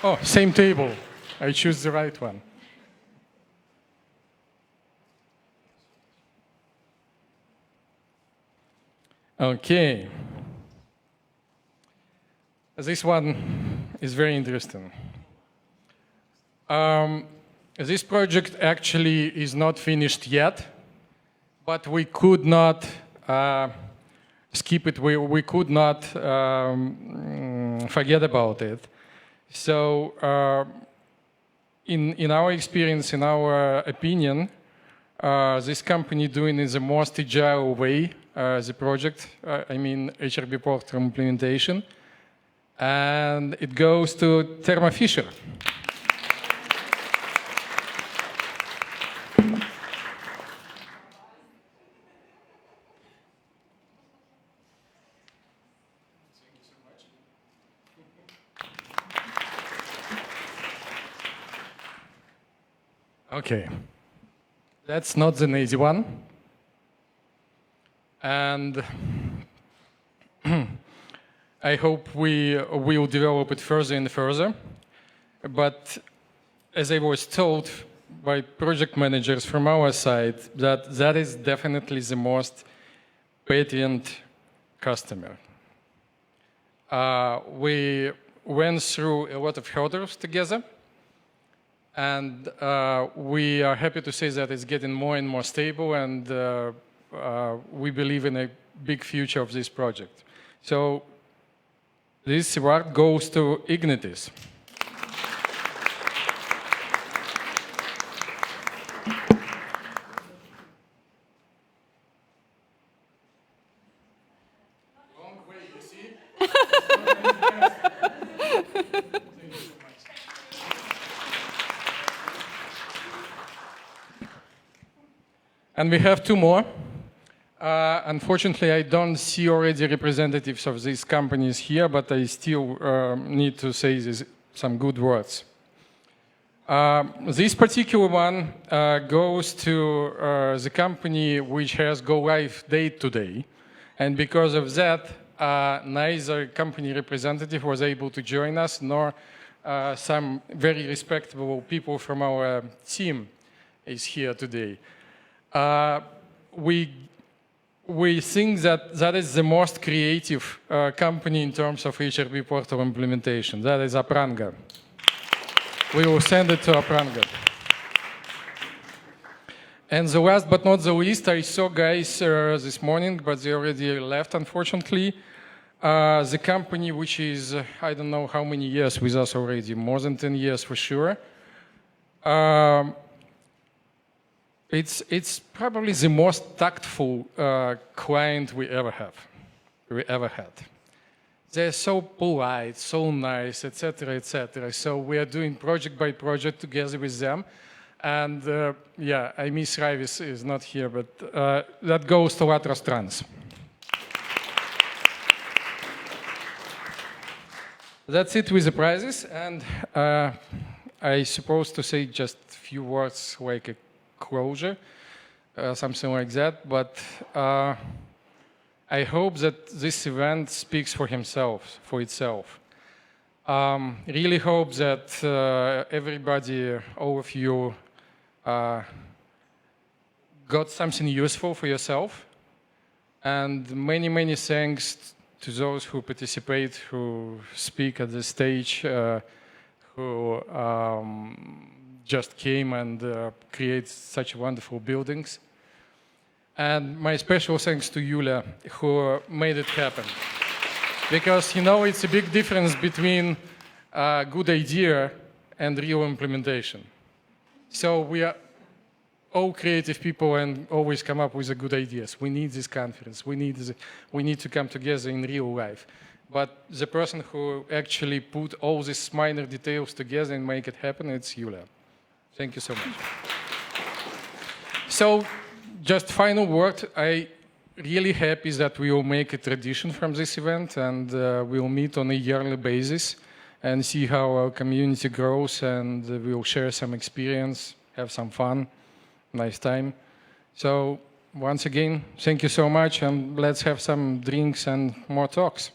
Speaker 1: Oh, same table. I choose the right one. Okay. This one is very interesting. This project actually is not finished yet, but we could not skip it. We could not forget about it. So in our experience, in our opinion, this company doing in the most agile way the project, I mean HRB portal implementation, and it goes to Thermo Fisher. Okay, that's not an easy one. And I hope we will develop it further and further. But as I was told by project managers from our side, that is definitely the most patient customer. We went through a lot of hurdles together, and we are happy to say that it's getting more and more stable, and we believe in a big future of this project. So this award goes to Ignitis. Long way, you see? And we have two more. Unfortunately, I don't see already representatives of these companies here, but I still need to say some good words. This particular one goes to the company which has go-live date today. And because of that, neither company representative was able to join us, nor some very respectable people from our team is here today. We think that is the most creative company in terms of HRB portal implementation. That is Apranga. We will send it to Apranga. And the last but not the least, I saw guys this morning, but they already left, unfortunately. The company which is, I don't know how many years with us already, more than 10 years for sure. It's probably the most tactful client we ever have. we ever had. They're so polite, so nice, etc., etc. So we are doing project by project together with them. And yeah, I miss Raivis is not here, but that goes to Latras Trans. That's it with the prizes, and I supposed to say just a few words like a closure, something like that, but I hope that this event speaks for itself. Really hope that everybody, all of you, got something useful for yourself, and many, many thanks to those who participate, who speak at the stage, who just came and create such wonderful buildings. And my special thanks to Yulia, who made it happen. Because, you know, it's a big difference between a good idea and real implementation. So we are all creative people and always come up with the good ideas. We need this conference. We need to come together in real life. But the person who actually put all these minor details together and make it happen, it's Yulia. Thank you so much. So, just final word. I really happy that we will make a tradition from this event, and we'll meet on a yearly basis and see how our community grows, and we'll share some experience, have some fun, nice time. So once again, thank you so much, and let's have some drinks and more talks.